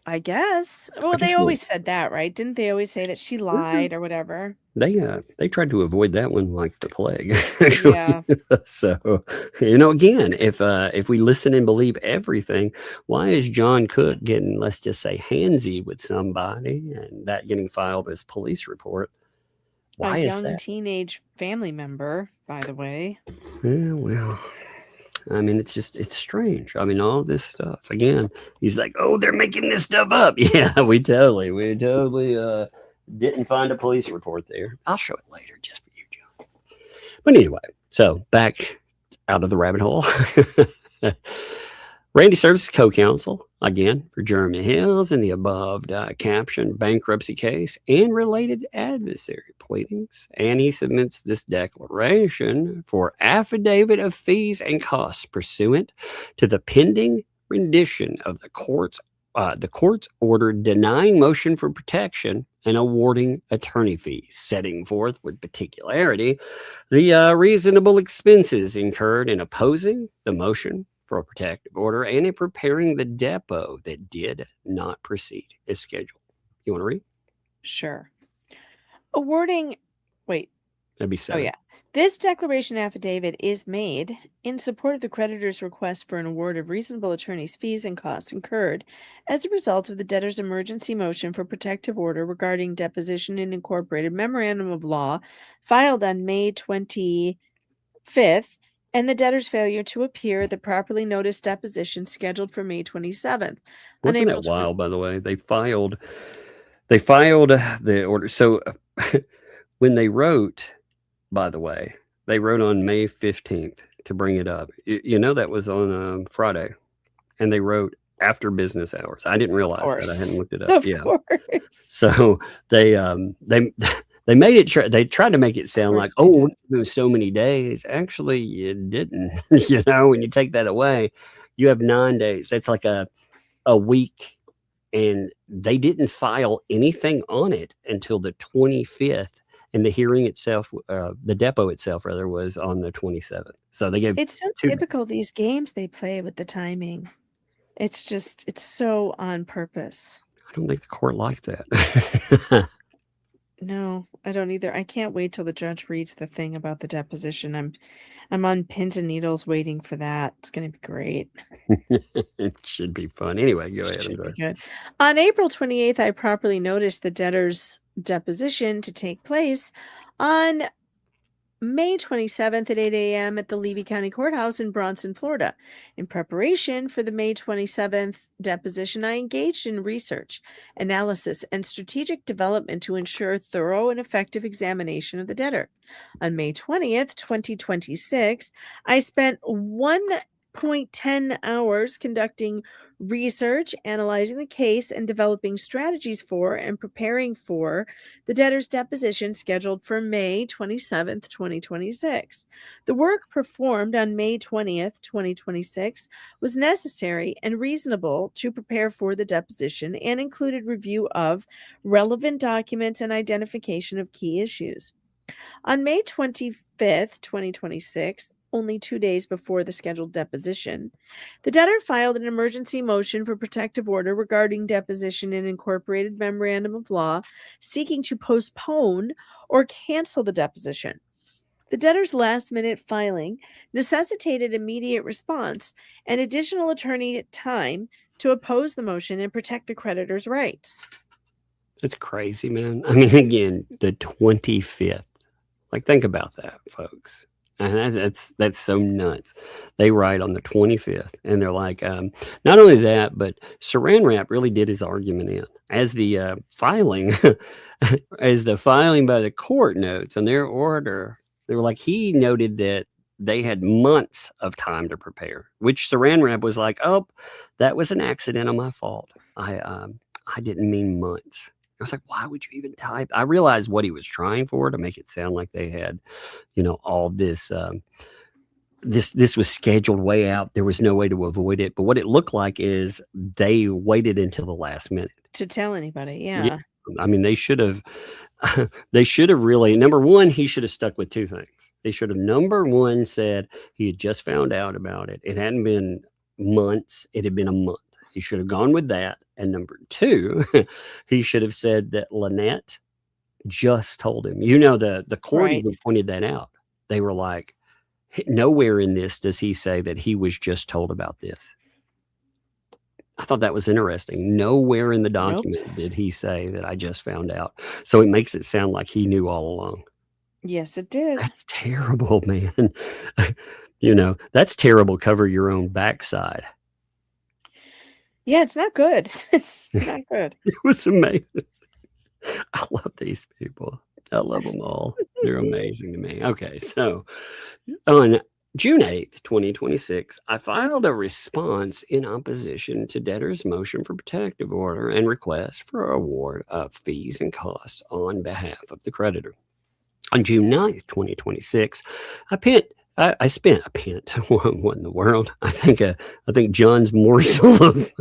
S13: I guess. Well, they always said that, right? Didn't they always say that she lied or whatever?
S9: They tried to avoid that one like the plague, actually.
S13: Yeah.
S9: So, again, if we listen and believe everything, why is John Cook getting, let's just say, handsy with somebody and that getting filed as police report? Why is that?
S13: A young teenage family member, by the way.
S9: Yeah, well, I mean, it's strange. I mean, all this stuff. Again, he's like, oh, they're making this stuff up. Yeah, we totally didn't find a police report there. I'll show it later just for you, John. But anyway, so back out of the rabbit hole. Randy serves as co-counsel, again, for Jeremy Hales in the above captioned bankruptcy case and related adversary pleadings. And he submits this declaration for affidavit of fees and costs pursuant to the pending rendition of the court's order denying motion for protection and awarding attorney fees, setting forth with particularity the reasonable expenses incurred in opposing the motion for a protective order and in preparing the depo that did not proceed as scheduled. You want to read?
S13: Sure. Awarding, wait.
S9: That'd be 7.
S13: Oh, yeah. This declaration affidavit is made in support of the creditor's request for an award of reasonable attorney's fees and costs incurred as a result of the debtor's emergency motion for protective order regarding deposition and incorporated memorandum of law filed on May 25th, and the debtor's failure to appear at the properly noticed deposition scheduled for May 27th.
S9: Wasn't that wild, by the way? They filed the order. So when they wrote, by the way, they wrote on May 15th to bring it up. That was on Friday. And they wrote after business hours. I didn't realize that. I hadn't looked it up.
S13: Of course.
S9: So they made it. They tried to make it sound like, oh, it was so many days. Actually, it didn't. When you take that away, you have 9 days. That's like a week, and they didn't file anything on it until the 25th, and the hearing itself, the depo itself, rather, was on the 27th. So they gave.
S13: It's so typical these games they play with the timing. It's so on purpose.
S9: I don't think the court liked that.
S13: No, I don't either. I can't wait till the judge reads the thing about the deposition. I'm on pins and needles waiting for that. It's going to be great.
S9: It should be fun. Anyway, go ahead.
S13: Should be good. On April 28th, I properly noticed the debtor's deposition to take place on May 27th at 8 a.m. at the Levy County Courthouse in Bronson, Florida. In preparation for the May 27th deposition, I engaged in research, analysis, and strategic development to ensure thorough and effective examination of the debtor. On May 20th, 2026, I spent 1.10 hours conducting research, analyzing the case, and developing strategies for and preparing for the debtor's deposition scheduled for May 27th, 2026. The work performed on May 20th, 2026 was necessary and reasonable to prepare for the deposition and included review of relevant documents and identification of key issues. On May 25th, 2026, only 2 days before the scheduled deposition, the debtor filed an emergency motion for protective order regarding deposition and incorporated memorandum of law, seeking to postpone or cancel the deposition. The debtor's last-minute filing necessitated immediate response and additional attorney time to oppose the motion and protect the creditor's rights.
S9: It's crazy, man. I mean, again, the 25th. Like, think about that, folks. And that's so nuts. They write on the 25th, and they're like, not only that, but Saran Wrap really did his argument in as the filing, as the filing by the court notes on their order. They were like, he noted that they had months of time to prepare, which Saran Wrap was like, oh, that was an accident on my fault. I didn't mean months. I was like, why would you even type? I realized what he was trying for, to make it sound like they had, all this this was scheduled way out. There was no way to avoid it. But what it looked like is they waited until the last minute
S13: to tell anybody.
S9: Yeah.
S13: Yeah.
S9: I mean, they should have really, number one, he should have stuck with two things. They should have, number one, said he had just found out about it. It hadn't been months. It had been a month. He should have gone with that. And number two, he should have said that Lynette just told him. You know, the court even pointed that out. They were like, nowhere in this does he say that he was just told about this. I thought that was interesting. Nowhere in the document did he say that I just found out. So it makes it sound like he knew all along.
S13: Yes, it did.
S9: That's terrible, man. You know, that's terrible. Cover your own backside.
S13: Yeah, it's not good. It's not good.
S9: It was amazing. I love these people. I love them all. They're amazing to me. Okay, so on June 8th, 2026, I filed a response in opposition to debtor's motion for protective order and request for award of fees and costs on behalf of the creditor. On June 9th, 2026, I spent a pent. What in the world? I think John's morsel of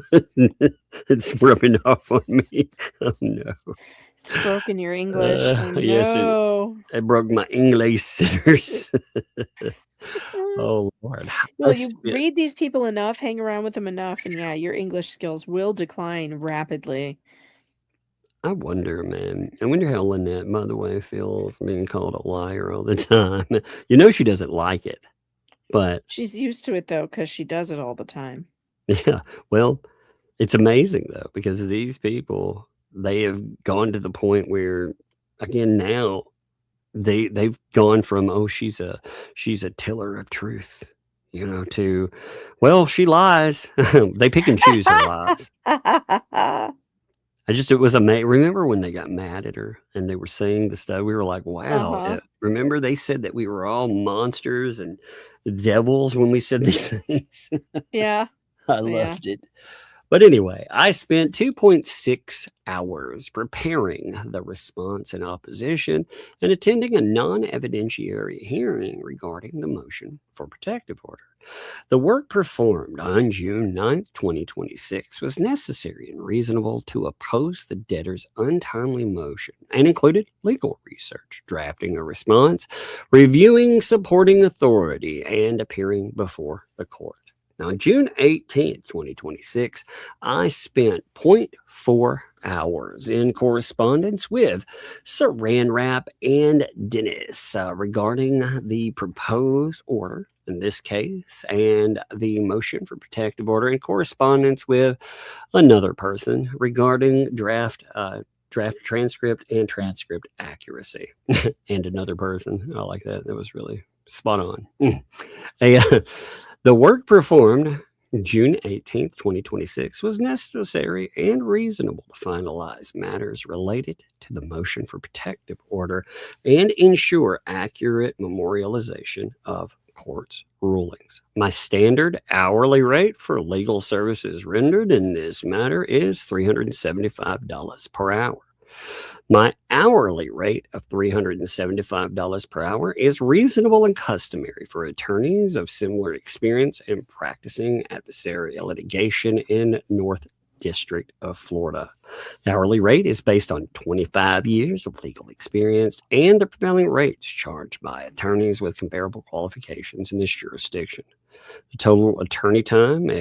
S9: it's rubbing off on me. Oh no.
S13: It's broken your English.
S9: Yes, it broke my English sitters. Oh Lord.
S13: Well, you read these people enough, hang around with them enough, and yeah, your English skills will decline rapidly.
S9: I wonder, man. I wonder how Lynette, by the way, feels being called a liar all the time. You know she doesn't like it, but
S13: she's used to it though, because she does it all the time.
S9: Yeah. Well, it's amazing though, because these people, they have gone to the point where, again, now they've gone from, oh, she's a tiller of truth, you know, to, well, she lies. They pick and choose her lies. It was amazing. Remember when they got mad at her and they were saying the stuff? We were like, wow. Remember they said that we were all monsters and devils when we said these things?
S13: Yeah.
S9: I loved it. But anyway, I spent 2.6 hours preparing the response in opposition and attending a non-evidentiary hearing regarding the motion for protective order. The work performed on June 9th, 2026 was necessary and reasonable to oppose the debtor's untimely motion and included legal research, drafting a response, reviewing supporting authority, and appearing before the court. Now, on June 18th, 2026, I spent 0.4 hours in correspondence with Saran Wrap and Dennis regarding the proposed order in this case and the motion for protective order, in correspondence with another person regarding draft transcript and transcript accuracy. And another person. I like that. That was really spot on. The work performed June 18th, 2026 was necessary and reasonable to finalize matters related to the motion for protective order and ensure accurate memorialization of court's rulings. My standard hourly rate for legal services rendered in this matter is $375 per hour. My hourly rate of $375 per hour is reasonable and customary for attorneys of similar experience in practicing adversarial litigation in North District of Florida. The hourly rate is based on 25 years of legal experience and the prevailing rates charged by attorneys with comparable qualifications in this jurisdiction. The total attorney time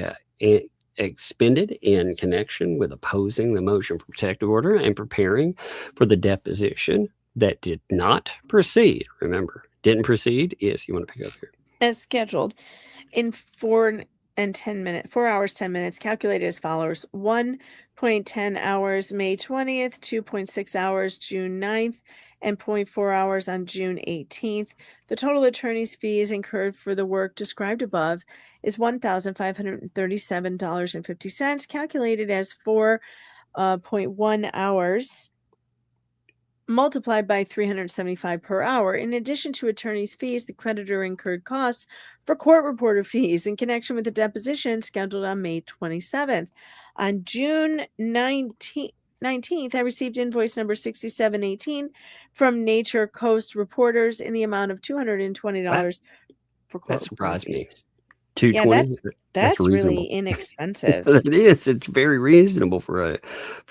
S9: expended in connection with opposing the motion for protective order and preparing for the deposition that did not proceed. Remember, didn't proceed is, you want to pick up here.
S13: As scheduled in 4 hours, 10 minutes, calculated as follows: 1.10 hours, May 20th, 2.6 hours, June 9th, and 0.4 hours on June 18th. The total attorney's fees incurred for the work described above is $1,537.50, calculated as 4.1 hours multiplied by 375 per hour. In addition to attorney's fees, the creditor incurred costs for court reporter fees in connection with the deposition scheduled on May 27th. On June 19th, I received invoice number 6718 from Nature Coast Reporters in the amount of $220 for court
S9: That surprised me.
S13: fees. Yeah,
S9: 220.
S13: that's really
S9: reasonable.
S13: inexpensive.
S9: It is. It's very reasonable for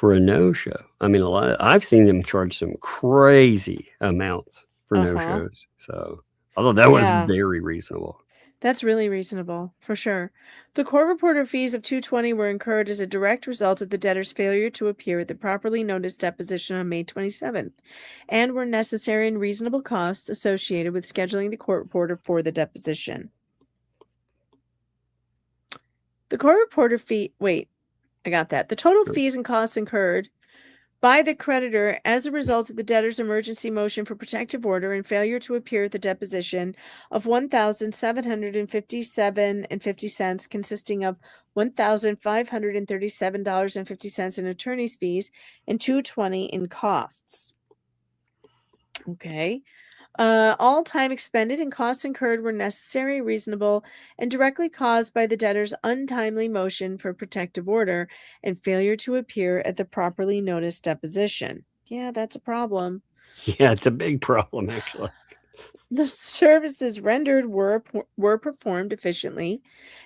S9: a no show. I mean, I've seen them charge some crazy amounts for no shows. So although that was very reasonable.
S13: That's really reasonable, for sure. The court reporter fees of $220 were incurred as a direct result of the debtor's failure to appear at the properly noticed deposition on May 27th, and were necessary and reasonable costs associated with scheduling the court reporter for the deposition. The court reporter fee, wait, I got that. The total fees and costs incurred by the creditor as a result of the debtor's emergency motion for protective order and failure to appear at the deposition of $1,757.50, consisting of $1,537.50 in attorney's fees and $220 in costs. Okay. All time expended and costs incurred were necessary, reasonable, and directly caused by the debtor's untimely motion for protective order and failure to appear at the properly noticed deposition. Yeah, that's a problem.
S9: Yeah, it's a big problem, actually.
S13: The services rendered were performed efficiently.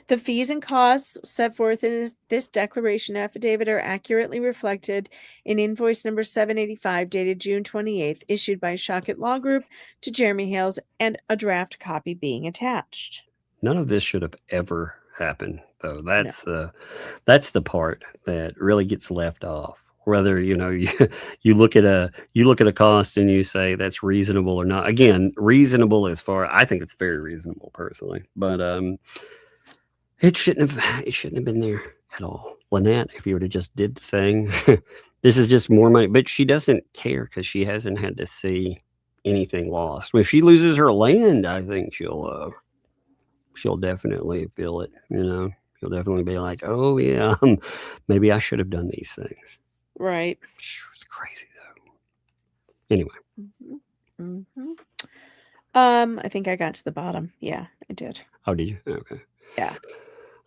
S13: The fees and costs set forth in this declaration affidavit are accurately reflected in invoice number 785 dated June 28th, issued by Shockett Law Group to Jeremy Hales, and a draft copy being attached.
S9: None of this should have ever happened, though. That's the part that really gets left off. Whether you look at a cost and you say that's reasonable or not. Again, reasonable as far, I think it's very reasonable personally, but it shouldn't have been there at all. Lynette, if you would have just did the thing, this is just more money. But she doesn't care because she hasn't had to see anything lost. If she loses her land, I think she'll definitely feel it. She'll definitely be like, oh yeah, maybe I should have done these things.
S13: Right.
S9: It's crazy though. Anyway.
S13: I think I got to the bottom. Yeah, I did.
S9: Oh, did you? Okay.
S13: Yeah.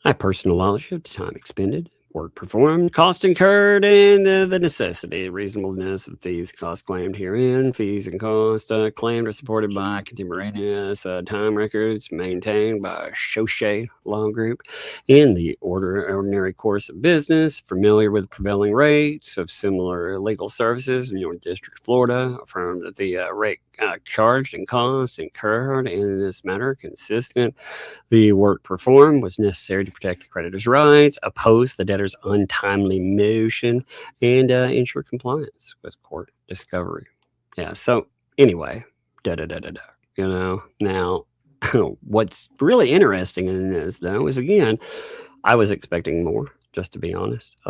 S9: I personal knowledge of time expended, work performed, cost incurred, and the necessity, reasonableness of fees, costs claimed herein. Fees and costs claimed are supported by contemporaneous time records maintained by Shockett Law Group in the ordinary course of business, familiar with prevailing rates of similar legal services in your district, Florida, affirmed that the rate charged and costs incurred in this matter consistent. The work performed was necessary to protect the creditor's rights, oppose the debtor's untimely motion, and ensure compliance with court discovery. Yeah. So anyway, Now, what's really interesting in this though is, again, I was expecting more. Just to be honest,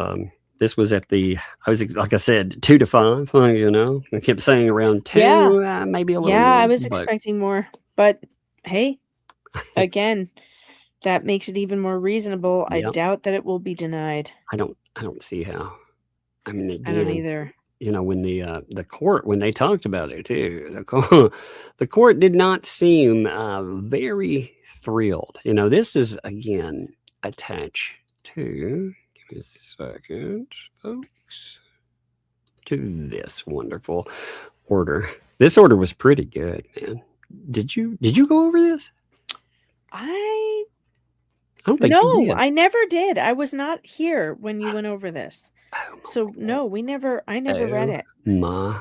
S9: this was like I said, 2 to 5. I kept saying around 2, maybe a little.
S13: Yeah,
S9: more,
S13: I was expecting more, but hey, again, that makes it even more reasonable. I doubt that it will be denied.
S9: I don't see how. I mean, again,
S13: I don't either.
S9: When the court, when they talked about it too, the court did not seem very thrilled. This is again attached to. Give me a second, folks. To this wonderful order. This order was pretty good, man. Did you go over this?
S13: I
S9: don't think you did.
S13: I never did. I was not here when you went over this. So no, I never read it.
S9: My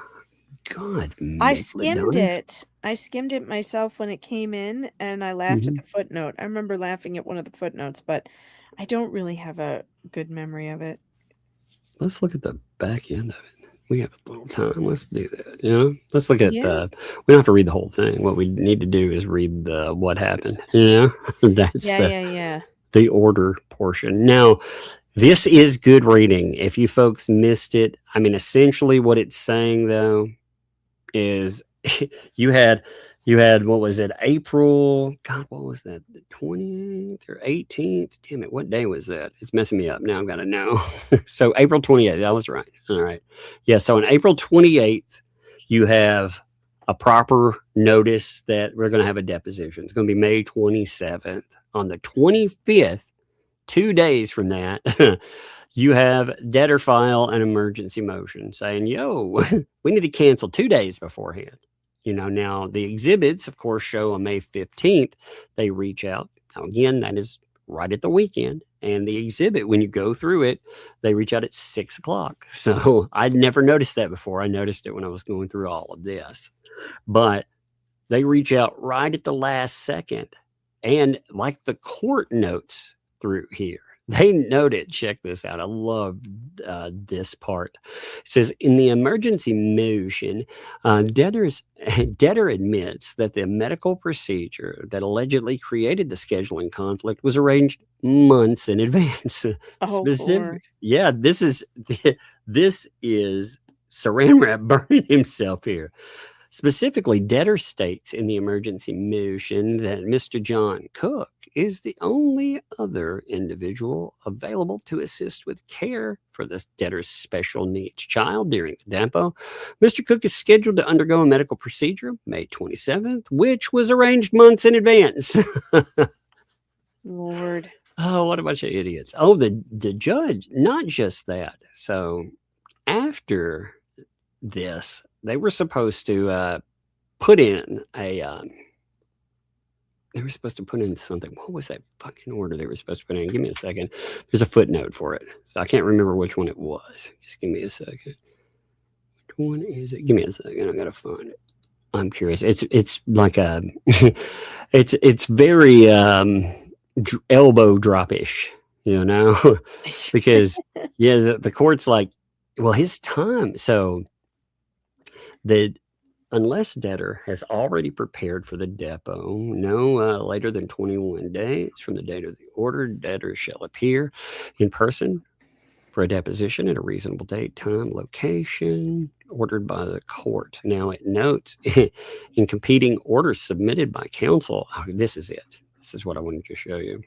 S9: God.
S13: I skimmed it. I skimmed it myself when it came in, and I laughed at the footnote. I remember laughing at one of the footnotes, but I don't really have a good memory of it.
S9: Let's look at the back end of it. We have a little time. Let's do that. Let's look at we don't have to read the whole thing. What we need to do is read the what happened. That's the order portion. Now, this is good reading. If you folks missed it, I mean, essentially what it's saying though is you had what was it, April, God, what was that, the 28th or 18th? Damn it, what day was that? It's messing me up now. I've got to know. So April 28th, I was right. All right. Yeah, so on April 28th, you have a proper notice that we're going to have a deposition. It's going to be May 27th. On the 25th, 2 days from that, you have debtor file an emergency motion saying, yo, we need to cancel 2 days beforehand. Now the exhibits, of course, show on May 15th, they reach out. Now, again, that is right at the weekend. And the exhibit, when you go through it, they reach out at 6 o'clock. So I'd never noticed that before. I noticed it when I was going through all of this. But they reach out right at the last second. And like the court notes through here, they noted, check this out. I love this part. It says, in the emergency motion, debtor admits that the medical procedure that allegedly created the scheduling conflict was arranged months in advance.
S13: Oh, Lord.
S9: Yeah, this is Saran Wrap burning himself here. Specifically, debtor states in the emergency motion that Mr. John Cook is the only other individual available to assist with care for the debtor's special needs child during the DEPO. Mr. Cook is scheduled to undergo a medical procedure May 27th, which was arranged months in advance.
S13: Lord.
S9: Oh, what a bunch of idiots. Oh, the judge, not just that. So after this, they were supposed to put in something. What was that fucking order they were supposed to put in? Give me a second. There's a footnote for it. So I can't remember which one it was. Just give me a second. Which one is it? Give me a second. I gotta find it. I'm curious. It's like a it's very elbow drop-ish, because the court's like, well, his time. So unless debtor has already prepared for the DEPO, no later than 21 days from the date of the order, debtor shall appear in person for a deposition at a reasonable date, time, location, ordered by the court. Now it notes in competing orders submitted by counsel, this is it. This is what I wanted to show you.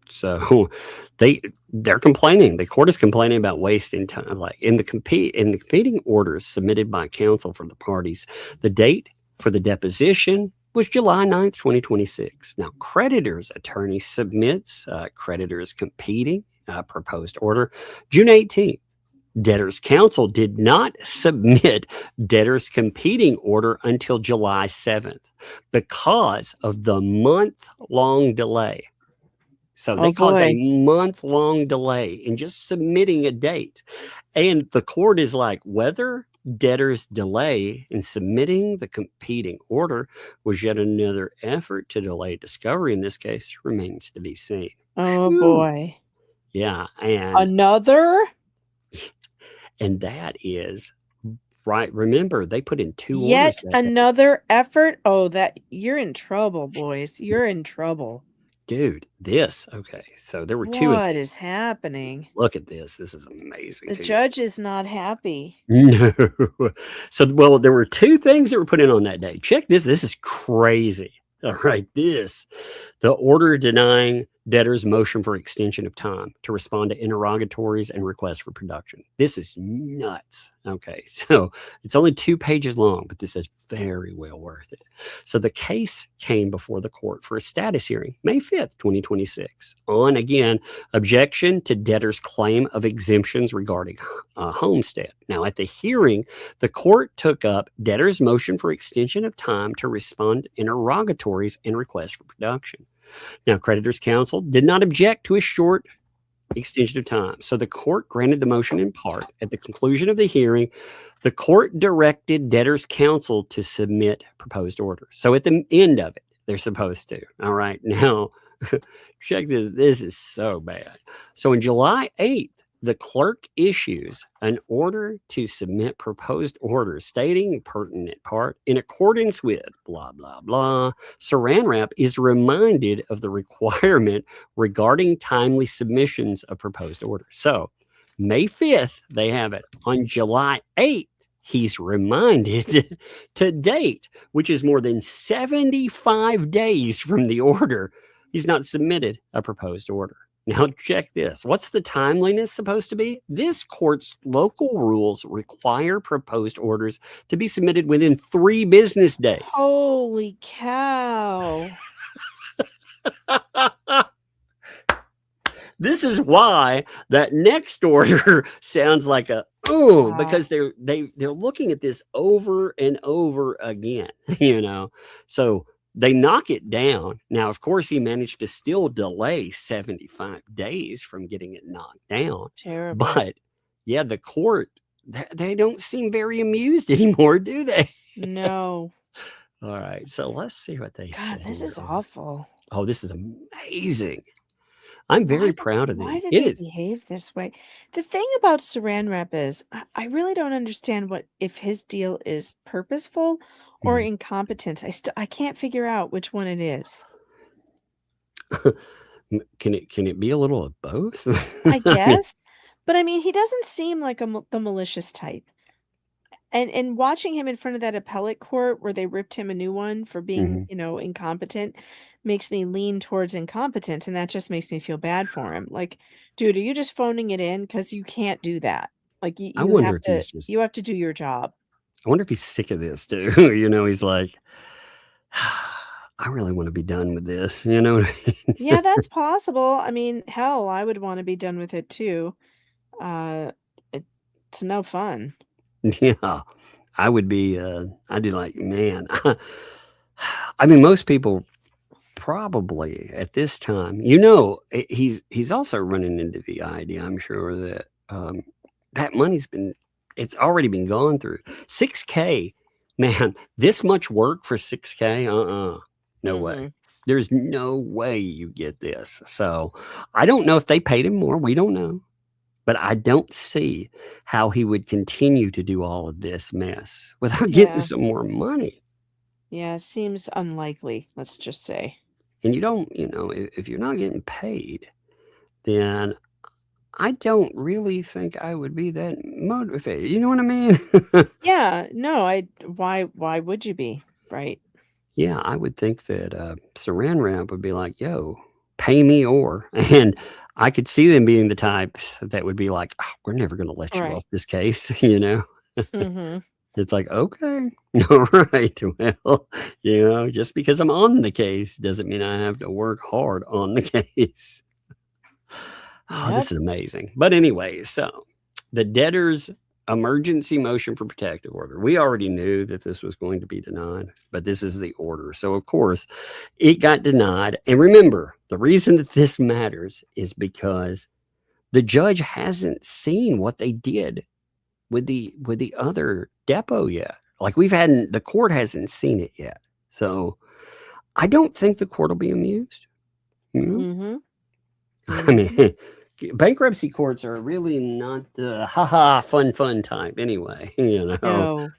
S9: So they're complaining. The court is complaining about wasting time. Like in the competing orders submitted by counsel for the parties, the date for the deposition was July 9th, 2026. Now, creditor's attorney submits creditor's competing proposed order June 18th. Debtor's counsel did not submit debtor's competing order until July 7th because of the month-long delay. So they caused a month-long delay in just submitting a date. And the court is like, whether debtor's delay in submitting the competing order was yet another effort to delay discovery in this case remains to be seen.
S13: Oh, boy.
S9: Yeah. And
S13: another?
S9: And that is right. Remember, they put in 2 orders.
S13: Yet another effort? Oh, you're in trouble, boys. You're in trouble.
S9: Dude, okay. So there were 2.
S13: What is happening?
S9: Look at this. This is amazing.
S13: The judge is not happy.
S9: No. So, there were 2 things that were put in on that day. Check this. This is crazy. All right. The order denying debtor's motion for extension of time to respond to interrogatories and requests for production. This is nuts. Okay, so it's only 2 pages long, but this is very well worth it. So the case came before the court for a status hearing, May 5th, 2026, on, again, objection to debtor's claim of exemptions regarding homestead. Now, at the hearing, the court took up debtor's motion for extension of time to respond to interrogatories and requests for production. Now, creditor's counsel did not object to a short extension of time, so the court granted the motion in part. At the conclusion of the hearing, the court directed debtor's counsel to submit proposed order. So at the end of it, they're supposed to. All right, now, check this. This is so bad. So on July 8th, the clerk issues an order to submit proposed orders stating pertinent part in accordance with blah, blah, blah. Saran Wrap is reminded of the requirement regarding timely submissions of proposed orders. So May 5th, they have it. On July 8th, he's reminded to date, which is more than 75 days from the order, he's not submitted a proposed order. Now, check this. What's the timeliness supposed to be? This court's local rules require proposed orders to be submitted within 3 business days.
S13: Holy cow.
S9: This is why that next order sounds like a Oh,
S13: Wow.
S9: because they're looking at this over and over again, So they knock it down. Now, of course, he managed to still delay 75 days from getting it knocked down.
S13: Terrible.
S9: But yeah, the court, they don't seem very amused anymore, do they?
S13: No.
S9: All right, so let's see what they say.
S13: God, this is
S9: here.
S13: awful.
S9: Oh, this is amazing. I'm very proud of them.
S13: Why did
S9: It
S13: they
S9: is.
S13: behave this way? The thing about Saran Wrap is, I really don't understand if his deal is purposeful or incompetence. I can't figure out which one it is.
S9: Can it be a little of both?
S13: I guess, but I mean, he doesn't seem like the malicious type. And watching him in front of that appellate court where they ripped him a new one for being, incompetent makes me lean towards incompetence, and that just makes me feel bad for him. Like, dude, are you just phoning it in? Because you can't do that. Like,
S9: I wonder if he's just.
S13: You have to do your job.
S9: I wonder if he's sick of this too. He's like, I really want to be done with this. You know what I mean?
S13: Yeah, that's possible. I mean, hell, I would want to be done with it too. It's no fun.
S9: Yeah, I would be. I'd be like, man. I mean, most people probably at this time, he's also running into the idea. I'm sure that that money's it's already been gone through. $6K, man. This much work for $6K? No way. There's no way you get this. So I don't know if they paid him more. We don't know. But I don't see how he would continue to do all of this mess without getting some more money.
S13: Yeah, it seems unlikely, let's just say.
S9: And you don't, if you're not getting paid, then I don't really think I would be that motivated. You know what I mean?
S13: Yeah, no, why would you be, right?
S9: Yeah, I would think that Saran Wrap would be like, yo, pay me or. And I could see them being the types that would be like, oh, we're never going to let you off this case, It's like, okay, all right. Well, just because I'm on the case doesn't mean I have to work hard on the case. Oh, this is amazing. But anyway, so the debtor's emergency motion for protective order. We already knew that this was going to be denied, but this is the order. So, of course, it got denied. And remember, the reason that this matters is because the judge hasn't seen what they did with the other DEPO yet. Like the court hasn't seen it yet. So I don't think the court will be amused. I mean, bankruptcy courts are really not the fun type anyway,
S13: No.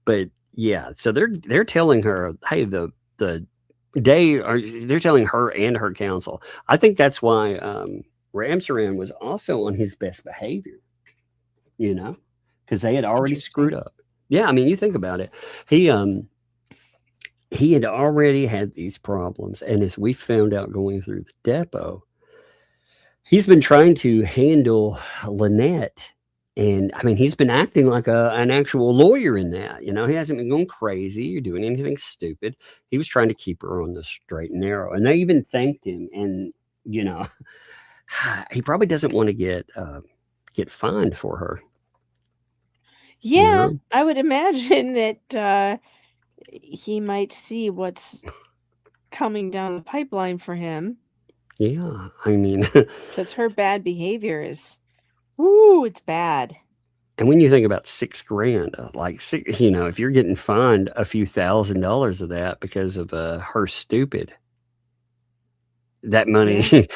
S9: But yeah, so they're telling her, hey, they're telling her and her counsel. I think that's why Ramsaran was also on his best behavior, because they had already screwed up. Yeah, I mean, you think about it. He had already had these problems, and as we found out going through the DEPO, he's been trying to handle Lynette, and I mean, he's been acting like an actual lawyer in that. He hasn't been going crazy or doing anything stupid. He was trying to keep her on the straight and narrow, and they even thanked him. And he probably doesn't want to get fined for her.
S13: Yeah, I would imagine that he might see what's coming down the pipeline for him.
S9: Yeah, I mean,
S13: because her bad behavior is, it's bad.
S9: And when you think about $6,000, like if you're getting fined a few $1,000s of that because of her stupid, that money,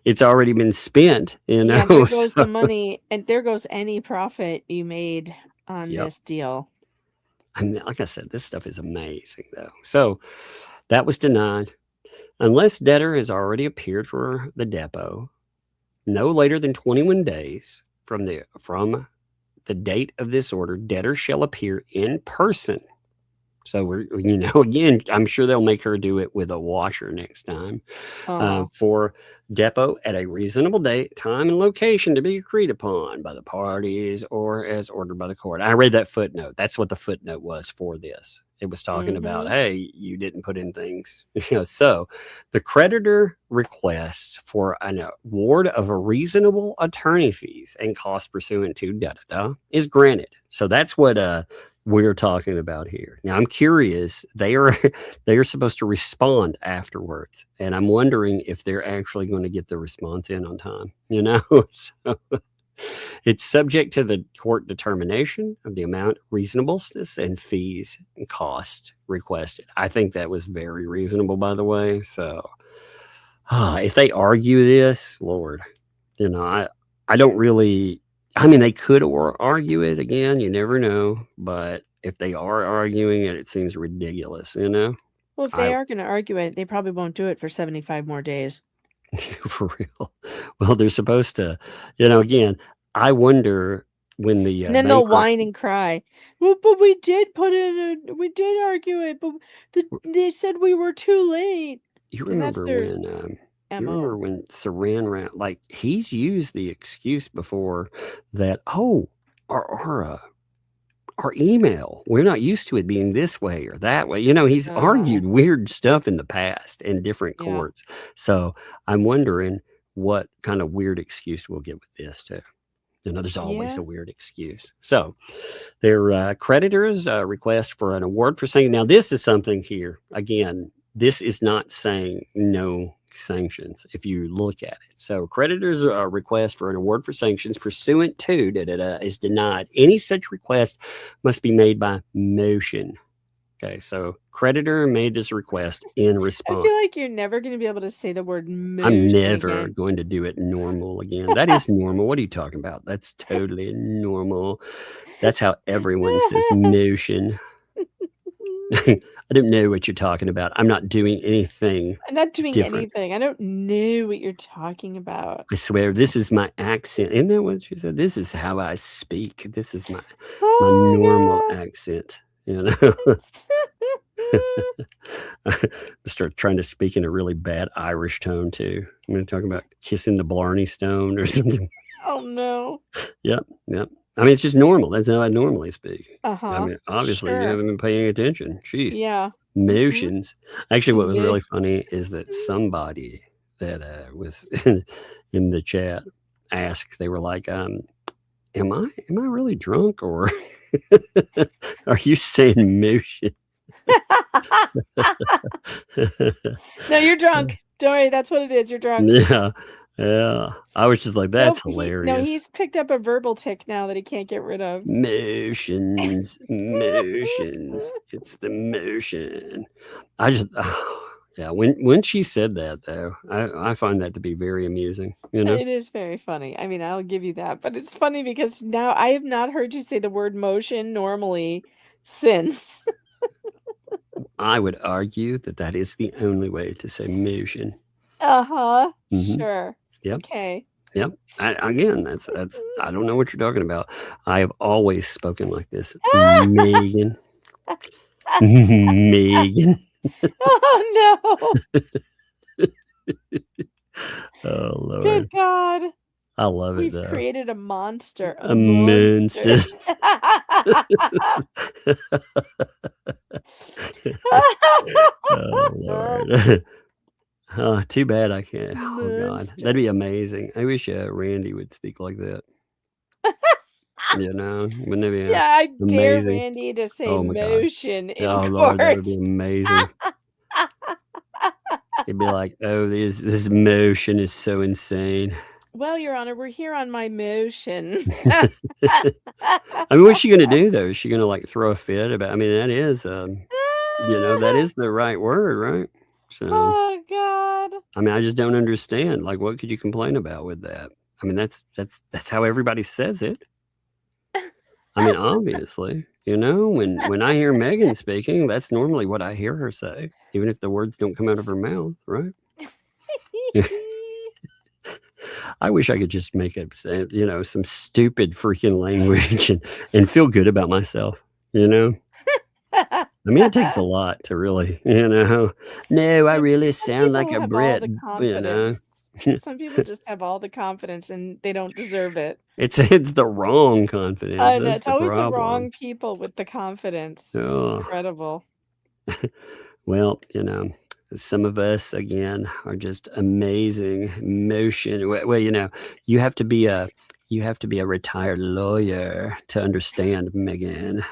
S9: it's already been spent.
S13: Yeah, there goes the money, and there goes any profit you made on this deal.
S9: I mean, like I said, this stuff is amazing, though. So that was denied. Unless debtor has already appeared for the DEPO, no later than 21 days from the date of this order, debtor shall appear in person. So again, I'm sure they'll make her do it with a washer next time for DEPO at a reasonable date, time, and location to be agreed upon by the parties or as ordered by the court. I read that footnote. That's what the footnote was for this. It was talking about, hey, you didn't put in things. So the creditor requests for an award of a reasonable attorney fees and costs pursuant to is granted. So that's what we're talking about here. Now I'm curious, they are supposed to respond afterwards, and I'm wondering if they're actually going to get the response in on time, So it's subject to the court determination of the amount, reasonableness, and fees and cost requested. I think that was very reasonable, by the way. So if they argue this, Lord, I don't really, they could argue it again. You never know. But if they are arguing it, it seems ridiculous,
S13: Well, if they are going to argue it, they probably won't do it for 75 more days.
S9: For real. Well, they're supposed to, again, I wonder when the
S13: and then they'll whine and cry. Well, but we did we did argue it, but they said we were too late.
S9: You remember when Saran Wrap, like he's used the excuse before that, our email, we're not used to it being this way or that way. He's argued weird stuff in the past in different courts. So I'm wondering what kind of weird excuse we'll get with this too. There's always a weird excuse. So their creditors request for an award for saying, now this is something here. Again, this is not saying no sanctions if you look at it. So creditors request for an award for sanctions pursuant to is denied. Any such request must be made by motion. Okay, so creditor made this request in response.
S13: I feel like you're never going to be able to say the word motion.
S9: I'm never going to do it normal again. That is normal. What are you talking about? That's totally normal. That's how everyone says motion. I don't know what you're talking about. I'm not doing anything.
S13: I'm not doing
S9: different.
S13: anything. I don't know what you're talking about.
S9: I swear, this is my accent. Isn't that what she said? This is how I speak. This is my normal accent. Start trying to speak in a really bad Irish tone too. I'm going to talk about kissing the Blarney Stone or something.
S13: Oh no.
S9: Yep. It's just normal. That's how I normally speak.
S13: Uh-huh.
S9: Obviously you haven't been paying attention. Jeez.
S13: Yeah.
S9: Motions. Actually, what was really funny is that somebody that was in the chat asked, they were like, am I really drunk, or are you saying motion?
S13: No, you're drunk. Don't worry, that's what it is. You're drunk.
S9: Yeah. I was just like, that's hilarious.
S13: He's picked up a verbal tick now that he can't get rid of.
S9: Motions. It's the motion. I just, when she said that though, I find that to be very amusing.
S13: It is very funny. I'll give you that, but it's funny because now I have not heard you say the word motion normally since.
S9: I would argue that is the only way to say motion.
S13: Sure.
S9: Yep.
S13: Okay.
S9: Yep. Again, that's I don't know what you're talking about. I have always spoken like this. Megan. Megan.
S13: Oh no.
S9: Oh Lord.
S13: Good God.
S9: I love it though.
S13: We've created a monster.
S9: A monster. Oh Lord. Too bad I can't. Oh God, that'd be amazing. I wish Randy would speak like that. Wouldn't that be
S13: I
S9: amazing?
S13: dare Randy to say motion in court.
S9: Lord, that would be amazing. He'd be like, "Oh, this motion is so insane."
S13: Well, Your Honor, we're here on my motion.
S9: What's she gonna do though? Is she gonna like throw a fit about? That is, that is the right word, right? So,
S13: oh God.
S9: I just don't understand. Like, what could you complain about with that? That's how everybody says it. Obviously, when I hear Megan speaking, that's normally what I hear her say, even if the words don't come out of her mouth, right? I wish I could just make up, some stupid freaking language and feel good about myself, it takes a lot to really, no, I really sound like a Brit,
S13: Some people just have all the confidence and they don't deserve it.
S9: It's the wrong confidence.
S13: I know, it's always the wrong people with the confidence. It's incredible.
S9: Well, some of us again are just amazing motion. Well, you have to be a retired lawyer to understand, Megan.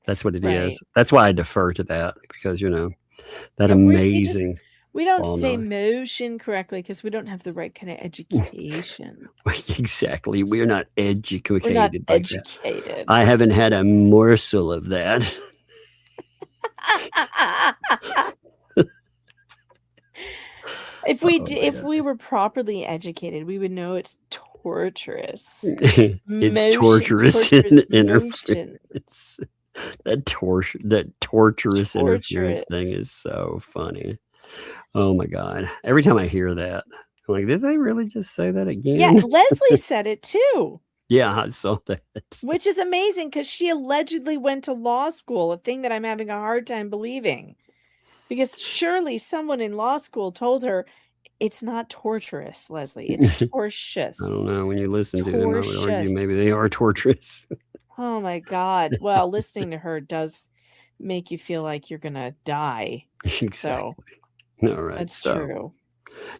S9: That's what it is. That's why I defer to that, because that amazing.
S13: We don't say motion correctly because we don't have the right kind of education.
S9: Exactly. We're not educated.
S13: We're not
S9: like
S13: educated.
S9: that. I haven't had a morsel of that.
S13: If we were properly educated, we would know it's torturous.
S9: It's torturous interference. That torturous interference thing is so funny. Oh my God. Every time I hear that, I'm like, did they really just say that again?
S13: Yeah, Leslie said it too.
S9: Yeah, I saw that.
S13: Which is amazing because she allegedly went to law school, a thing that I'm having a hard time believing. Because surely someone in law school told her it's not torturous, Leslie. It's tortious.
S9: I don't know. When you listen to them, I would argue maybe they are torturous.
S13: Oh my God. Well, listening to her does make you feel like you're going to die.
S9: Exactly.
S13: So,
S9: all right.
S13: That's true.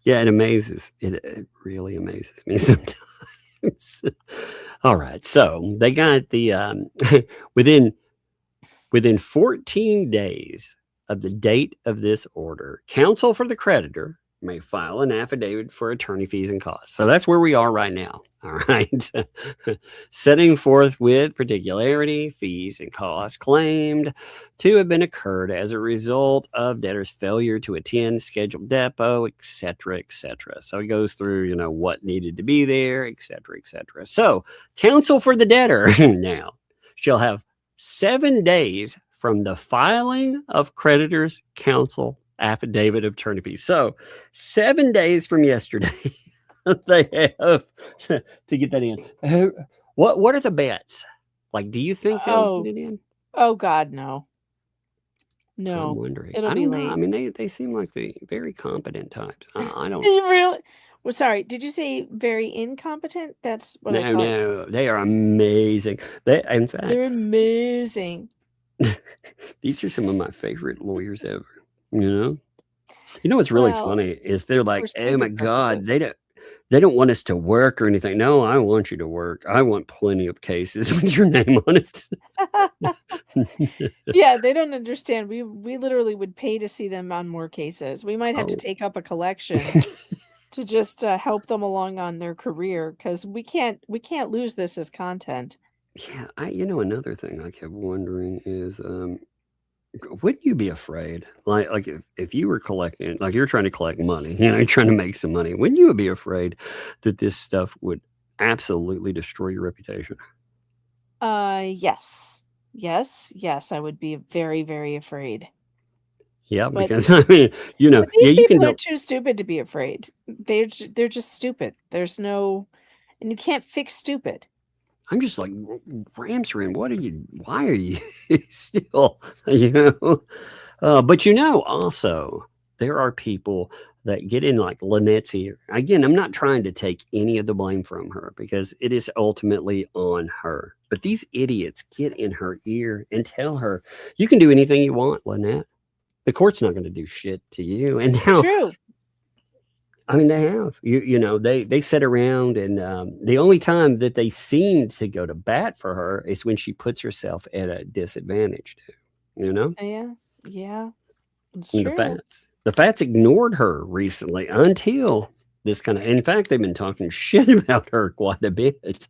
S9: Yeah, it amazes. It really amazes me sometimes. All right. So they got the within 14 days of the date of this order, counsel for the creditor may file an affidavit for attorney fees and costs. So that's where we are right now. All right. Setting forth with particularity fees and costs claimed to have been incurred as a result of debtor's failure to attend scheduled DEPO, et cetera, et cetera. So it goes through, what needed to be there, et cetera, et cetera. So counsel for the debtor now shall have 7 days from the filing of creditor's counsel affidavit of attorney fees. So 7 days from yesterday, they have to get that in. What are the bets? Like, do you think they'll get it in?
S13: Oh God, no. No,
S9: I'm wondering.
S13: it'll
S9: I
S13: be
S9: don't know.
S13: late.
S9: I mean, they seem like the very competent types. I don't.
S13: Really? Well, sorry. Did you say very incompetent? That's what I thought.
S9: No, they are amazing. In fact,
S13: They're amazing.
S9: These are some of my favorite lawyers ever. What's really funny is they're like, oh my God, they don't want us to work or anything. No, I want you to work. I want plenty of cases with your name on it.
S13: Yeah, they don't understand. We literally would pay to see them on more cases. We might have to take up a collection to just help them along on their career because we can't lose this as content.
S9: Yeah, another thing I kept wondering is, wouldn't you be afraid, like if you were collecting, like you're trying to collect money, you're trying to make some money, wouldn't you be afraid that this stuff would absolutely destroy your reputation?
S13: Yes, I would be very, very afraid.
S9: Yeah,
S13: But
S9: because I mean,
S13: But these
S9: you can
S13: people are
S9: build.
S13: too stupid to be afraid. They're just stupid. There's no, and you can't fix stupid.
S9: I'm just like, Ramsrin, why are you still, but also there are people that get in like Lynette's ear. Again, I'm not trying to take any of the blame from her because it is ultimately on her. But these idiots get in her ear and tell her, you can do anything you want, Lynette. The court's not going to do shit to you. And now,
S13: True.
S9: I mean, they have, they sit around and the only time that they seem to go to bat for her is when she puts herself at a disadvantage,
S13: Yeah. It's
S9: And
S13: true.
S9: the Fats ignored her recently until this in fact, they've been talking shit about her quite a bit.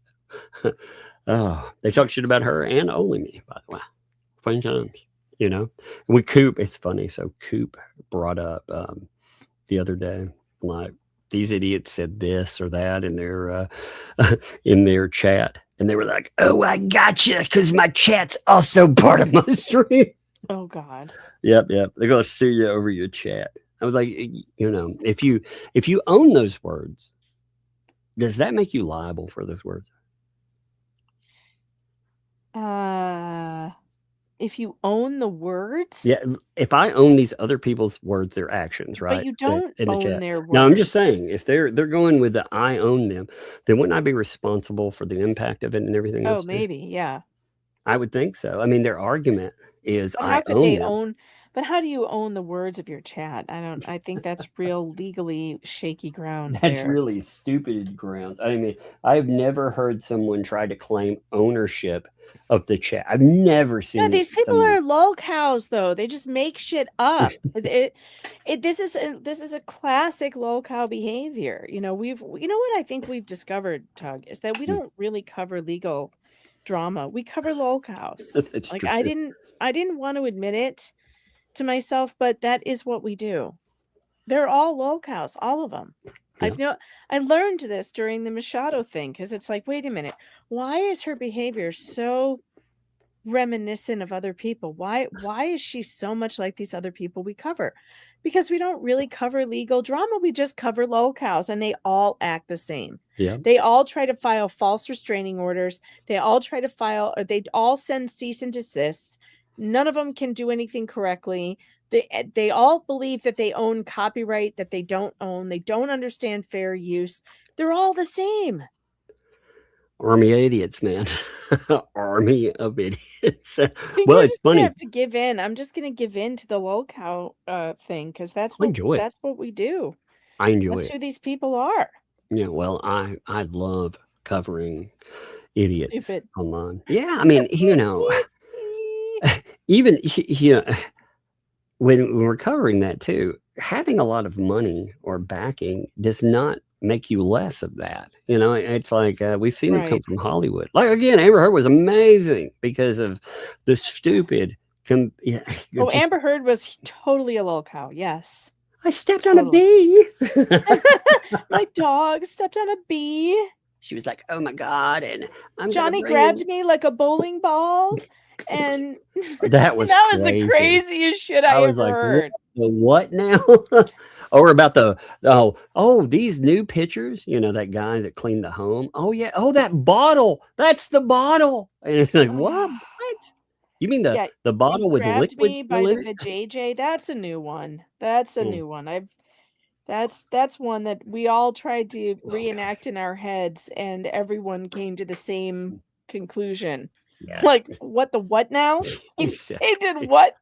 S9: They talk shit about her and only me, by the way. Fun times, with Coop, it's funny. So Coop brought up the other day, like, these idiots said this or that in their chat, and they were like, "Oh, I gotcha, because my chat's also part of my stream."
S13: Oh God.
S9: Yep. They're gonna sue you over your chat. I was like, if you own those words, does that make you liable for those words?
S13: If you own the words,
S9: Yeah, if I own these other people's words, their actions, right?
S13: but you don't
S9: in the
S13: own
S9: chat.
S13: their
S9: No, I'm
S13: words.
S9: just saying, if they're going with the I own them, then wouldn't I be responsible for the impact of it and everything
S13: Oh,
S9: else too?
S13: maybe, yeah.
S9: I would think so. I mean, their argument is
S13: But
S9: I
S13: how could
S9: own
S13: they
S9: them.
S13: But how do you own the words of your chat? I think that's real legally shaky grounds
S9: That's
S13: there.
S9: really stupid grounds. I mean, I've never heard someone try to claim ownership of the chat. I've never seen
S13: Yeah, these people
S9: someone-
S13: are lol cows, though. They just make shit up. This is a classic lol cow behavior. You know what I think we've discovered, Tug, is that we don't really cover legal drama. We cover lol cows.
S9: That's
S13: Like
S9: true.
S13: I didn't want to admit it to myself, but that is what we do. They're all lol cows, all of them.
S9: Yeah.
S13: I learned this during the Machado thing, because it's like, wait a minute, why is her behavior so reminiscent of other people? Why is she so much like these other people we cover? Because we don't really cover legal drama. We just cover lol cows, and they all act the same.
S9: Yeah.
S13: They all try to file false restraining orders. They all try to file, or they all send cease and desists. None of them can do anything correctly. They all believe that they own copyright that they don't own. They don't understand fair use. They're all the same.
S9: Army of idiots, man. Army of idiots.
S13: Well,
S9: it's funny.
S13: I have to give in. I'm just going to give in to the lol cow thing, because that's
S9: enjoy it.
S13: That's what we do.
S9: I enjoy
S13: That's
S9: it.
S13: who these people are.
S9: Yeah, well, I love covering idiots
S13: Stupid.
S9: online. Yeah, I mean, even when we're covering that too, having a lot of money or backing does not make you less of that. It's like we've seen it come
S13: Right.
S9: from Hollywood. Like again, Amber Heard was amazing because of the stupid.
S13: Amber Heard was totally a lol cow. Yes.
S9: I stepped on a bee.
S13: My dog stepped on a bee.
S9: She was like, "Oh my god!" And
S13: Johnny grabbed me like a bowling ball, and
S9: That was
S13: the
S9: crazy.
S13: craziest shit I
S9: was
S13: ever
S9: like,
S13: heard.
S9: What now? Or about these new pictures, that guy that cleaned the home. Oh yeah, that bottle. That's the bottle. And it's like, what? You mean the bottle with
S13: Grabbed
S9: liquid
S13: me by
S9: still
S13: the
S9: in it?
S13: vajayjay. That's a new one. That's a new one. That's one that we all tried to reenact in our heads, and everyone came to the same conclusion.
S9: Yeah.
S13: Like, what now?
S9: Exactly.
S13: He did what?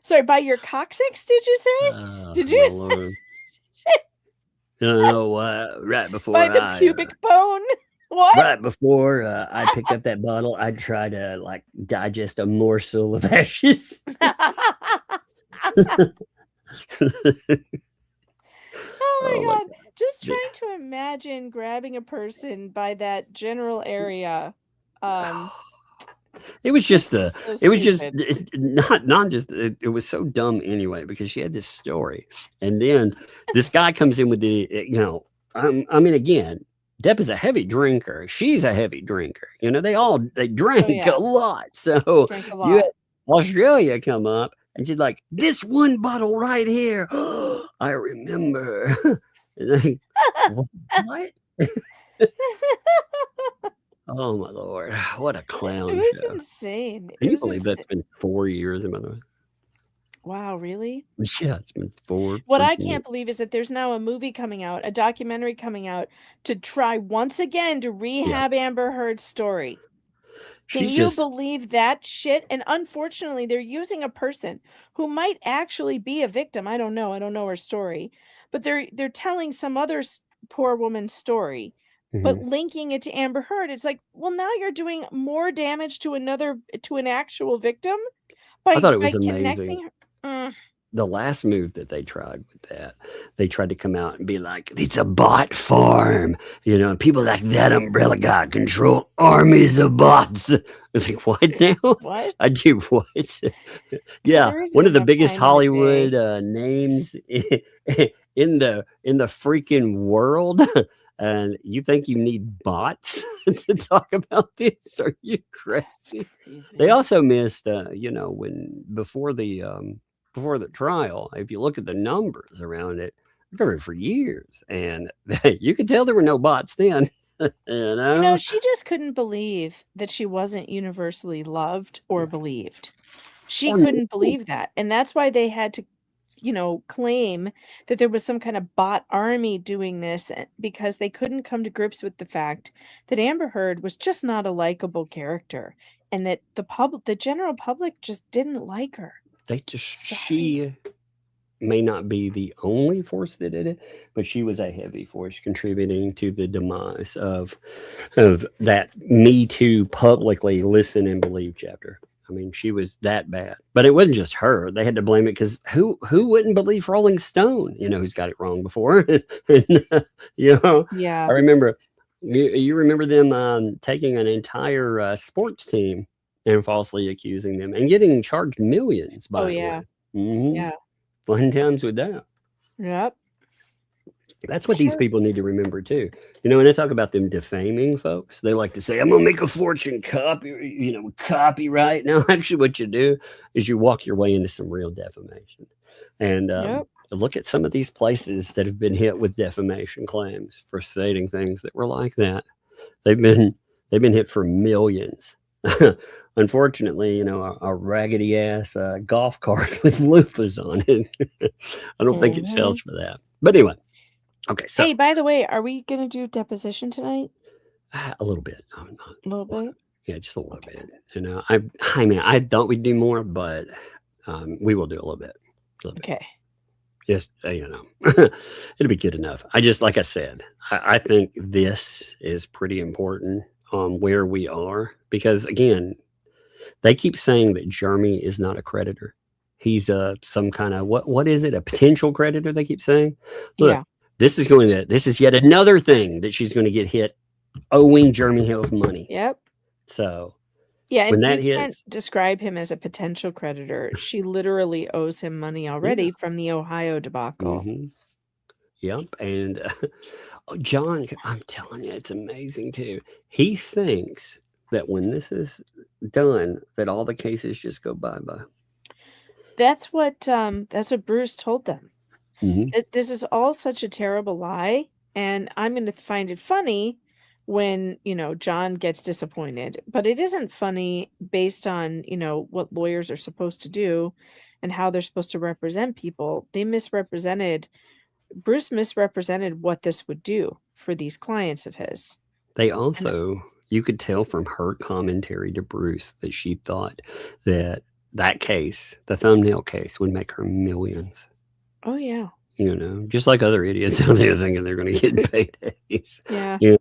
S13: Sorry, by your coccyx, did you say? Did you
S9: Lord. Right before
S13: by the pubic bone? What?
S9: Right before I picked up that bottle, I tried to digest a morsel of ashes.
S13: Oh my
S9: my
S13: god. Just trying to imagine grabbing a person by that general area.
S9: It was just
S13: so
S9: it was just
S13: stupid.
S9: not just it was so dumb anyway, because she had this story, and then this guy comes in with I mean again, Depp is a heavy drinker, she's a heavy drinker, they drank a lot, so
S13: Drank a
S9: you
S13: lot.
S9: had Australia come up and she's like, this one bottle right here, I remember. And like, what? Oh my Lord, what a clown
S13: It was
S9: show.
S13: insane.
S9: Can
S13: It
S9: you
S13: was
S9: believe that's been 4 years, by the way?
S13: Wow, really?
S9: Yeah, it's been 4.
S13: What I
S9: freaking
S13: can't believe is that there's now a movie coming out, a documentary coming out, to try once again to rehab Amber Heard's story. Can
S9: She's
S13: you
S9: just-
S13: believe that shit? And unfortunately, they're using a person who might actually be a victim. I don't know her story, but they're telling some other poor woman's story, but linking it to Amber Heard. It's like, well, now you're doing more damage to an actual victim by
S9: I thought it was
S13: connecting
S9: amazing.
S13: her.
S9: The last move that they tried with that, they tried to come out and be like, it's a bot farm. People like that umbrella guy control armies of bots. I was like, what now?
S13: What?
S9: I do what? Yeah,
S13: There isn't
S9: one of the
S13: enough
S9: biggest
S13: time in a
S9: Hollywood names in the freaking world. And you think you need bots to talk about this? Are you crazy? They also missed, when before the trial, if you look at the numbers around it, they covered for years, and you could tell there were no bots then.
S13: She just couldn't believe that she wasn't universally loved or believed. She couldn't believe that, and that's why they had to claim that there was some kind of bot army doing this, because they couldn't come to grips with the fact that Amber Heard was just not a likable character, and that the general public just didn't like her.
S9: She may not be the only force that did it, but she was a heavy force contributing to the demise of that Me Too publicly listen and believe chapter. I mean, she was that bad. But it wasn't just her. They had to blame it because who wouldn't believe Rolling Stone? You know, who's got it wrong before. You know,
S13: Yeah.
S9: I remember. You remember them taking an entire sports team and falsely accusing them and getting charged millions. By the way. Mm-hmm.
S13: Yeah.
S9: Fun times with that.
S13: Yep.
S9: That's what these people need to remember too. You know, when they talk about them defaming folks, they like to say, "I'm gonna make a fortune copyright." Now, actually, what you do is you walk your way into some real defamation. And look at some of these places that have been hit with defamation claims for stating things that were like that. They've been hit for millions. Unfortunately, you know, a raggedy ass golf cart with loofahs on it. I don't think it sells for that. But anyway, okay. So,
S13: hey, by the way, are we gonna do deposition tonight?
S9: A little bit.
S13: A little bit.
S9: Yeah, just a little bit. You know, I thought we'd do more, but we will do a little bit.
S13: Okay.
S9: Just you know, it'll be good enough. Like I said, I think this is pretty important on where we are because again, they keep saying that Jeremy is not a creditor. He's some kind of what is it? A potential creditor? They keep saying. Look, this is yet another thing that she's going to get hit owing Jeremy Hale's money.
S13: Yep.
S9: So
S13: yeah,
S9: when
S13: and
S9: that
S13: you
S9: hits,
S13: can't describe him as a potential creditor. She literally owes him money already from the Ohio debacle.
S9: Mm-hmm. Yep, and John, I'm telling you, it's amazing too. He thinks that when this is done, that all the cases just go bye-bye.
S13: That's what Bruce told them.
S9: Mm-hmm.
S13: This is all such a terrible lie, and I'm going to find it funny when, you know, John gets disappointed. But it isn't funny based on, you know, what lawyers are supposed to do and how they're supposed to represent people. Bruce misrepresented what this would do for these clients of his.
S9: They also, you could tell from her commentary to Bruce that she thought that case, the thumbnail case, would make her millions.
S13: Oh, yeah.
S9: You know, just like other idiots out there thinking they're going to get paydays.
S13: Yeah.
S9: You know,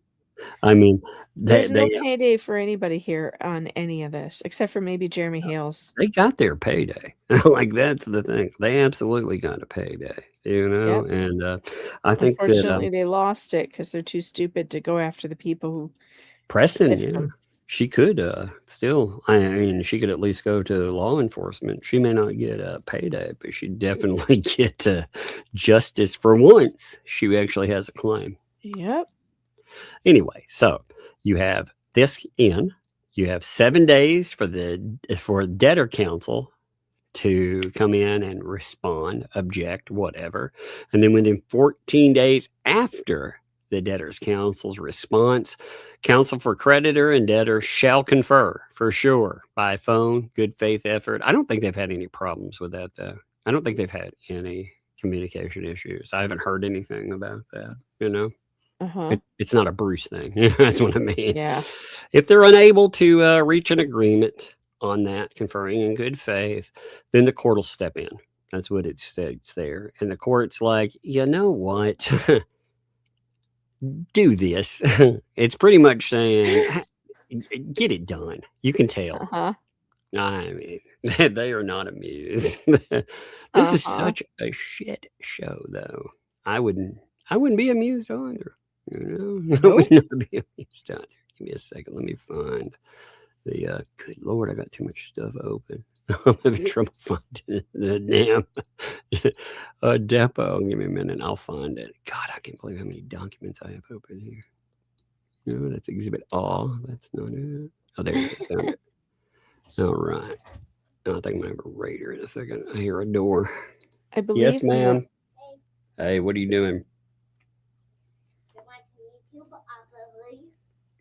S9: I mean,
S13: there's no payday for anybody here on any of this, except for maybe Jeremy Hale's.
S9: They got their payday. Like, that's the thing. They absolutely got a payday, you know? Yep. And I think
S13: unfortunately, they lost it because they're too stupid to go after the people who.
S9: Preston, she could still, I mean, she could at least go to law enforcement. She may not get a payday, but she'd definitely get justice for once. She actually has a claim.
S13: Yep.
S9: Anyway, so you have this in. You have 7 days for debtor counsel to come in and respond, object, whatever. And then within 14 days after the debtor's counsel's response, counsel for creditor and debtor shall confer for sure by phone, good faith effort. I don't think they've had any problems with that, though. I don't think they've had any communication issues. I haven't heard anything about that, you know? It's not a Bruce thing. That's what I mean.
S13: Yeah.
S9: If they're unable to reach an agreement on that, conferring in good faith, then the court will step in. That's what it states there. And the court's like, you know what? Do this. It's pretty much saying, get it done. You can tell. I mean, they are not amused. This is such a shit show, though. I wouldn't be amused either. You know, I would not be amused either. Give me a second. Let me find the. Good Lord, I got too much stuff open. I'm having trouble finding the damn DEPO. Give me a minute. I'll find it. God, I can't believe how many documents I have open here. No, that's Exhibit A. That's not it. Oh, there it is. Found it. All right. I think I'm going to have a raider in a second. I hear a door.
S13: I believe.
S9: Yes, ma'am. Hey, what are you doing?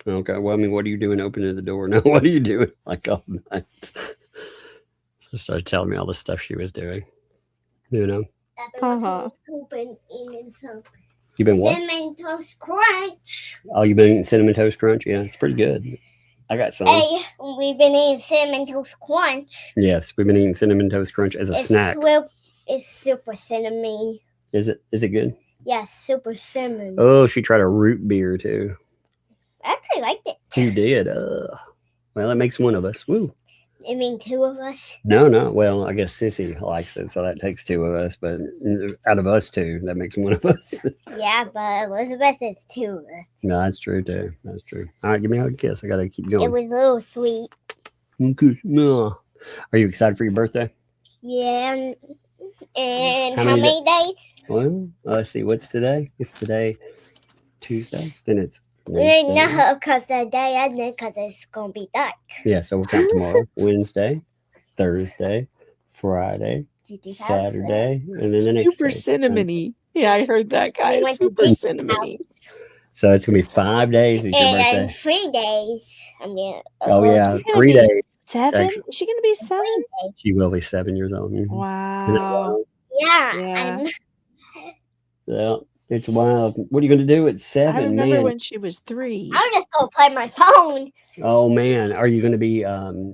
S9: Okay, well, I mean, what are you doing opening the door? No, what are you doing? Like all night. She started telling me all the stuff she was doing. You know? You've been what?
S10: Cinnamon Toast Crunch.
S9: Oh, you've been eating Cinnamon Toast Crunch? Yeah, it's pretty good. I got some.
S10: Hey, we've been eating Cinnamon Toast Crunch.
S9: Yes, we've been eating Cinnamon Toast Crunch as a snack.
S10: It's super cinnamon.
S9: Is it good?
S10: Yes, super cinnamon.
S9: Oh, she tried a root beer too.
S10: I actually liked it.
S9: You did. Well, that makes one of us. Woo.
S10: You mean two of us?
S9: No. Well, I guess Sissy likes it, so that takes two of us. But out of us two, that makes one of us.
S10: Yeah, but Elizabeth is two of us.
S9: No, that's true too. That's true. All right, give me a hug kiss. I gotta keep going.
S10: It was a little sweet.
S9: No. Are you excited for your birthday?
S10: Yeah. And how many days?
S9: Well, let's see. What's today? It's today Tuesday. Then it's Wednesday.
S10: No, because the day ended because it's going to be dark.
S9: Yeah, so we'll count tomorrow. Wednesday, Thursday, Friday, Saturday, and then the next
S13: Super
S9: day.
S13: cinnamony. Yeah, I heard that, guy. Super cinnamony.
S9: So it's going to be 5 days. Is your
S10: And
S9: birthday.
S10: 3 days. I mean,
S9: Oh, yeah.
S13: She's gonna
S9: 3
S13: be
S9: days.
S13: 7?
S9: Actually.
S13: Is she going to be 7?
S9: She will be 7 years old. Mhm.
S13: Wow.
S10: Yeah.
S9: Yeah, it's wild. What are you going to do at 7,
S13: I remember
S9: man?
S13: when she was 3.
S10: I'm just going to play my phone.
S9: Oh, man. Are you going to be,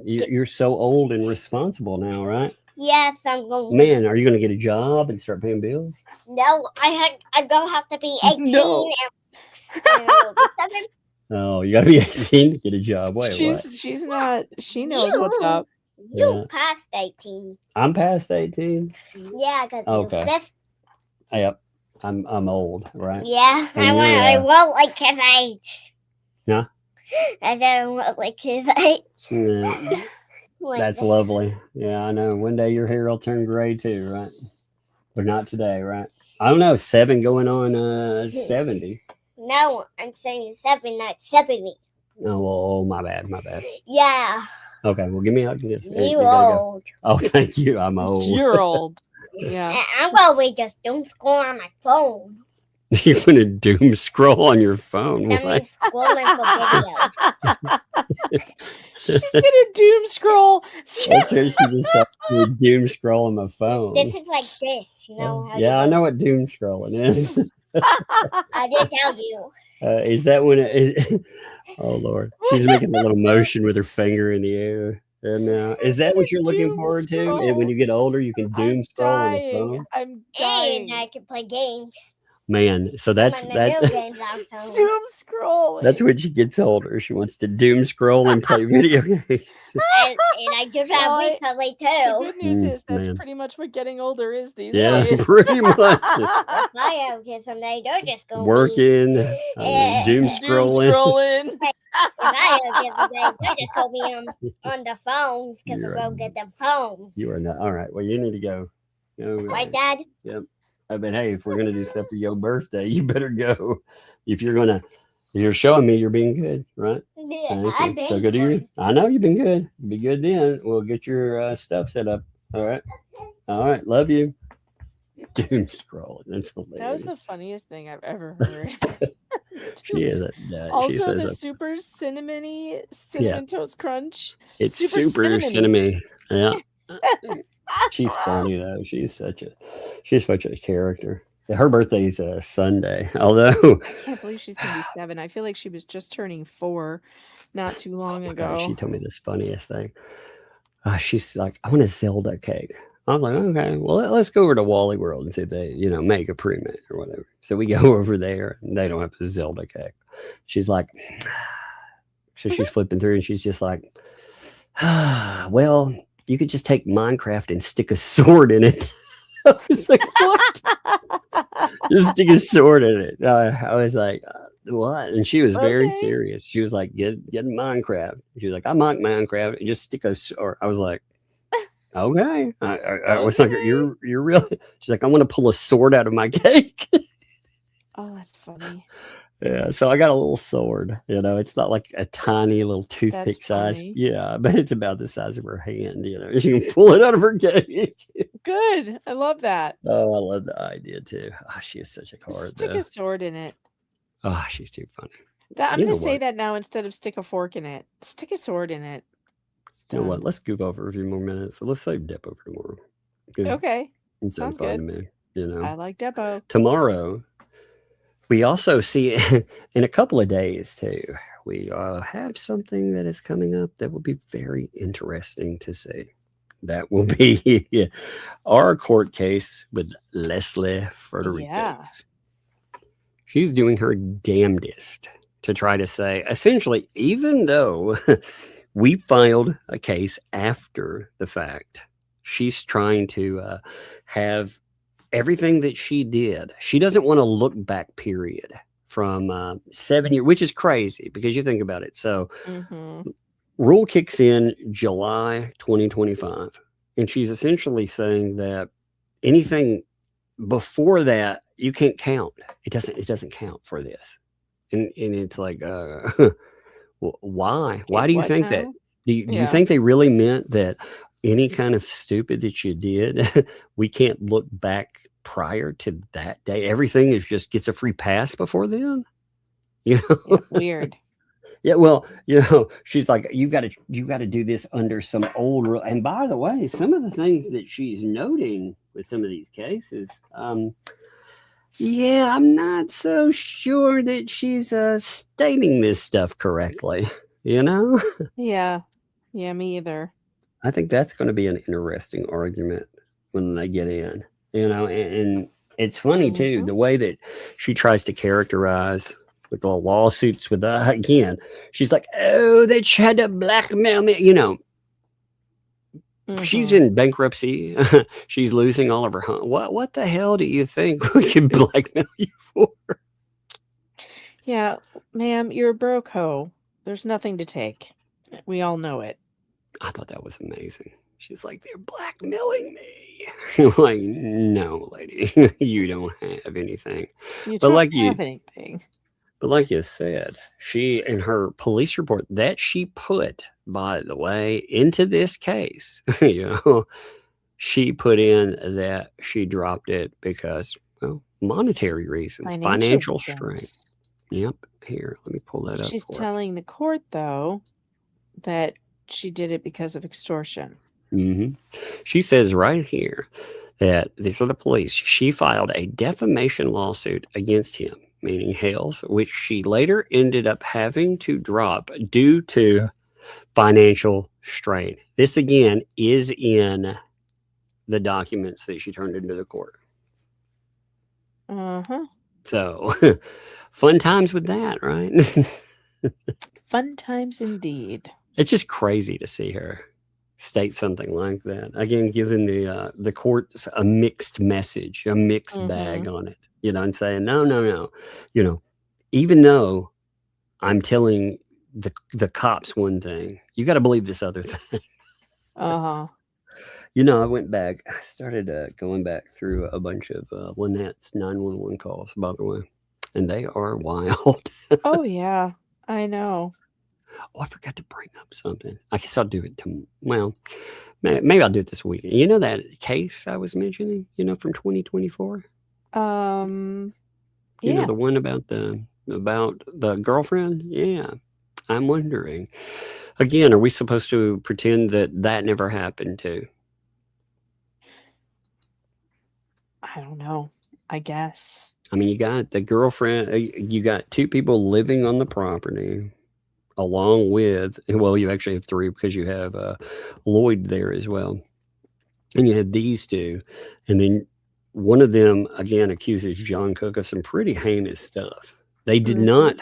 S9: you're so old and responsible now, right?
S10: Yes, I'm going to.
S9: Man, are you going to get a job and start paying bills?
S10: No, I'm going to have to be 18
S9: No.
S10: and 7.
S9: Oh, you got to be 18 to get a job. Wait, what?
S13: She's not. She knows what's up.
S10: You
S9: Yeah.
S10: passed 18.
S9: I'm past 18.
S10: Yeah, because
S9: Okay.
S10: that's
S9: Yep. I'm old, right?
S10: yeah.
S9: And
S10: I
S9: you're,
S10: won't like his age.
S9: Yeah.
S10: I don't want like his age.
S9: Yeah.
S10: Like
S9: That's
S10: that.
S9: lovely. Yeah, I know. One day your hair will turn gray too, right? But not today, right? I don't know. 7 going on 70.
S10: No, I'm saying 7, not 70.
S9: Oh, my bad.
S10: Yeah,
S9: Okay, well, give me a hug. Yes.
S10: you
S9: gotta go.
S10: old.
S9: Oh, thank you. I'm old.
S13: You're old. Yeah.
S10: And I'm gonna be just doom score on my phone.
S9: You're going to doom scroll on your phone.
S10: That
S9: What?
S10: means scrolling for videos.
S13: She's gonna doom scroll.
S9: That's her. She just started to doom scroll on my phone.
S10: This is like this, you know? How
S9: Yeah, I
S10: you
S9: know what doom scrolling is.
S10: I did tell you.
S9: Is that when it is? Oh, Lord. She's making a little motion with her finger in the air. And is that what you're looking
S13: Doom
S9: forward to?
S13: scroll.
S9: And when you get older, you can doom scroll on the
S13: Dying.
S9: phone?
S13: I'm dying.
S10: And I can play games.
S9: Man, so that's
S10: Some of the new
S9: that.
S10: games on phone.
S13: Doom scroll.
S9: That's when she gets older. She wants to doom scroll and play video games.
S10: And I just
S13: Well,
S10: have recently
S13: The
S10: too.
S13: good news is that's
S9: man.
S13: pretty much what getting older is these
S9: Yeah,
S13: days.
S9: pretty much.
S10: If I have kids someday, they're just going to
S9: Working, doom
S13: Doom
S9: scrolling.
S13: scrolling.
S10: If I have kids someday, they're just going to be on the phones because
S9: You're
S10: we'll go get them phones.
S9: You are not. All right. Well, you need to go. Go.
S10: Right, Dad?
S9: Yep. I mean, hey, if we're gonna do stuff for your birthday, you better go. If you're showing me you're being good, right?
S10: Yeah,
S9: Thank
S10: I've
S9: you.
S10: been
S9: So good to you.
S10: good.
S9: I know you've been good. Be good then. We'll get your stuff set up. All right. All right. Love you. Doom scrolling. That's hilarious.
S13: That was the funniest thing I've ever heard.
S9: She is a. She
S13: Also,
S9: says
S13: the
S9: a,
S13: super cinnamon toast crunch.
S9: it's super cinnamony. Yeah. She's funny though. She's such a character. Her birthday's a Sunday. Although
S13: I can't believe she's gonna be 7. I feel like she was just turning 4 not too long ago.
S9: she told me this funniest thing. She's like, I want a Zelda cake. I was like, okay, well, let's go over to Wally World and see if they, make a pre-mint or whatever. So we go over there and they don't have a Zelda cake. She's like, so she's flipping through and she's just like, well, you could just take Minecraft and stick a sword in it. I was like, what? Just stick a sword in it. I was like, what? And she was very serious. She was like, get Minecraft. She was like, I like Minecraft and just stick a sword. I was like, okay. I was like, you're really. She's like, I want to pull a sword out of my cake.
S13: Oh, that's funny.
S9: Yeah, so I got a little sword. It's not like a tiny little toothpick size.
S13: funny.
S9: Yeah, but it's about the size of her hand. She can pull it out of her cake.
S13: Good. I love that.
S9: Oh, I love the idea too. Oh, she is such a card.
S13: Stick
S9: Though.
S13: a sword in it.
S9: Oh, she's too funny.
S13: I'm
S9: You
S13: gonna
S9: know
S13: say
S9: what?
S13: that now instead of stick a fork in it. Stick a sword in it. It's
S9: You know what?
S13: done.
S9: Let's goof over a few more minutes. So let's save DEPO for tomorrow. Good.
S13: Okay.
S9: It's so
S13: Sounds
S9: fun
S13: good.
S9: to me.
S13: I like Depo.
S9: Tomorrow, we also see in a couple of days too. we have something that is coming up that will be very interesting to see. That will be our court case with Leslie Federico.
S13: Yeah.
S9: She's doing her damnedest to try to say, essentially, even though we filed a case after the fact, she's trying to have everything that she did. She doesn't want to look back, period, from 7 years, which is crazy because you think about it. So rule kicks in July 2025. And she's essentially saying that anything before that, you can't count. It doesn't count for this. And it's like, why? Why do you think that? Do you think they really meant that any kind of stupid that you did, we can't look back prior to that day? Everything is just gets a free pass before then? You know?
S13: Yeah, weird.
S9: Yeah, well, you know, she's like, you got to do this under some old rule. And by the way, some of the things that she's noting with some of these cases, yeah, I'm not so sure that she's stating this stuff correctly, you know?
S13: Yeah. Yeah, me either.
S9: I think that's going to be an interesting argument when they get in, you know, and it's funny too, the way that she tries to characterize with the lawsuits with again, she's like, oh, they tried to blackmail me, you know. She's in bankruptcy. She's losing all of her home. What the hell do you think we can blackmail you for?
S13: Yeah, ma'am, you're a broke hoe. There's nothing to take. We all know it.
S9: I thought that was amazing. She's like, they're blackmailing me. I'm like, no, lady, you don't have anything.
S13: You don't have anything.
S9: But like you said, she, in her police report that she put, by the way, into this case, you know, she put in that she dropped it because, well, monetary reasons, financial strain. Yep. Here, let me pull that up.
S13: She's telling the court, though, that she did it because of extortion.
S9: She says right here that these are the police. She filed a defamation lawsuit against him, meaning Hale's, which she later ended up having to drop due to financial strain. This, again, is in the documents that she turned into the court. So, fun times with that, right?
S13: Fun times indeed.
S9: It's just crazy to see her state something like that. Again, giving the courts a mixed message, a mixed bag on it. You know, and saying, no. You know, even though I'm telling the cops one thing, you got to believe this other thing. You know, I went back. I started going back through a bunch of Lynette's 911 calls, by the way, and they are wild.
S13: Oh, yeah, I know.
S9: Oh, I forgot to bring up something. I guess I'll do it well, maybe I'll do it this weekend. You know that case I was mentioning, you know, from 2024? You know, the one about the girlfriend? Yeah. I'm wondering. Again, are we supposed to pretend that never happened too?
S13: I don't know. I guess.
S9: I mean, you got the girlfriend, you got two people living on the property along with, well, you actually have three because you have Lloyd there as well. And you have these two. And then one of them, again, accuses John Cook of some pretty heinous stuff. They did not,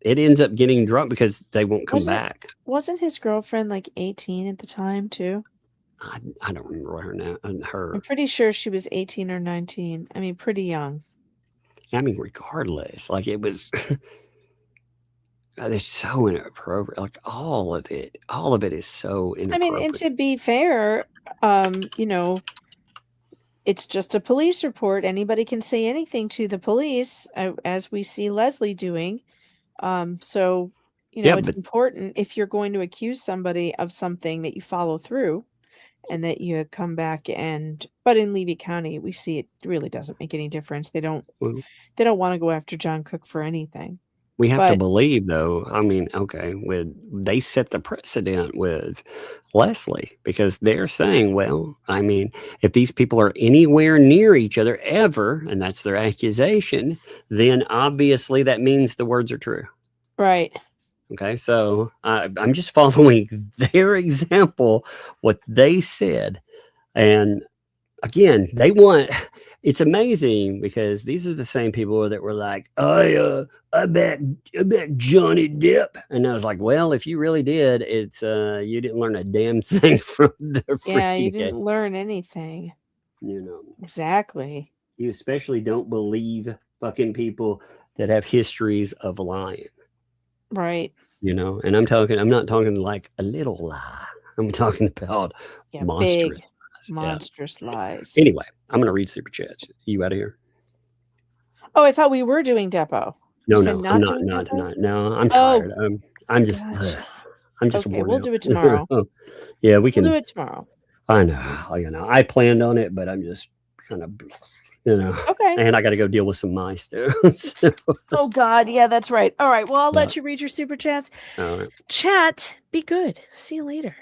S9: it ends up getting dropped because they won't come back.
S13: Wasn't his girlfriend like 18 at the time too?
S9: I don't remember what her now.
S13: I'm pretty sure she was 18 or 19. I mean, pretty young.
S9: I mean, regardless, like it was, they're so inappropriate. Like all of it is so inappropriate.
S13: I mean, and to be fair, you know, it's just a police report. Anybody can say anything to the police, as we see Leslie doing. So, you know, it's important if you're going to accuse somebody of something that you follow through and that you come back but in Levy County, we see it really doesn't make any difference. They don't want to go after John Cook for anything.
S9: We have to believe, though. I mean, okay, they set the precedent with Leslie because they're saying, well, I mean, if these people are anywhere near each other ever, and that's their accusation, then obviously that means the words are true.
S13: Right.
S9: Okay, so I'm just following their example, what they said. And again, it's amazing because these are the same people that were like, I bet Johnny Depp. And I was like, well, if you really did, it's you didn't learn a damn thing from the
S13: Yeah, you
S9: freaking
S13: didn't learn anything.
S9: You know,
S13: exactly.
S9: You especially don't believe fucking people that have histories of lying.
S13: Right.
S9: You know, and I'm not talking like a little lie. I'm talking about monstrous
S13: big, monstrous lies.
S9: Anyway, I'm going to read super chats. You out of here?
S13: Oh, I thought we were doing Depo.
S9: No,
S13: You said
S9: I'm not.
S13: doing
S9: Not
S13: Depo?
S9: tonight. No, I'm
S13: Oh,
S9: tired. I'm just.
S13: gotcha.
S9: I'm just
S13: Okay,
S9: worn
S13: we'll
S9: out.
S13: do it tomorrow.
S9: Yeah, we can
S13: We'll do it tomorrow.
S9: I know. You know, I planned on it, but I'm just kind of, you know.
S13: Okay.
S9: And I got to go deal with some mice too. So,
S13: Oh God, yeah, that's right. All right, well, I'll let you read your super chats.
S9: all right.
S13: Chat, be good. See you later.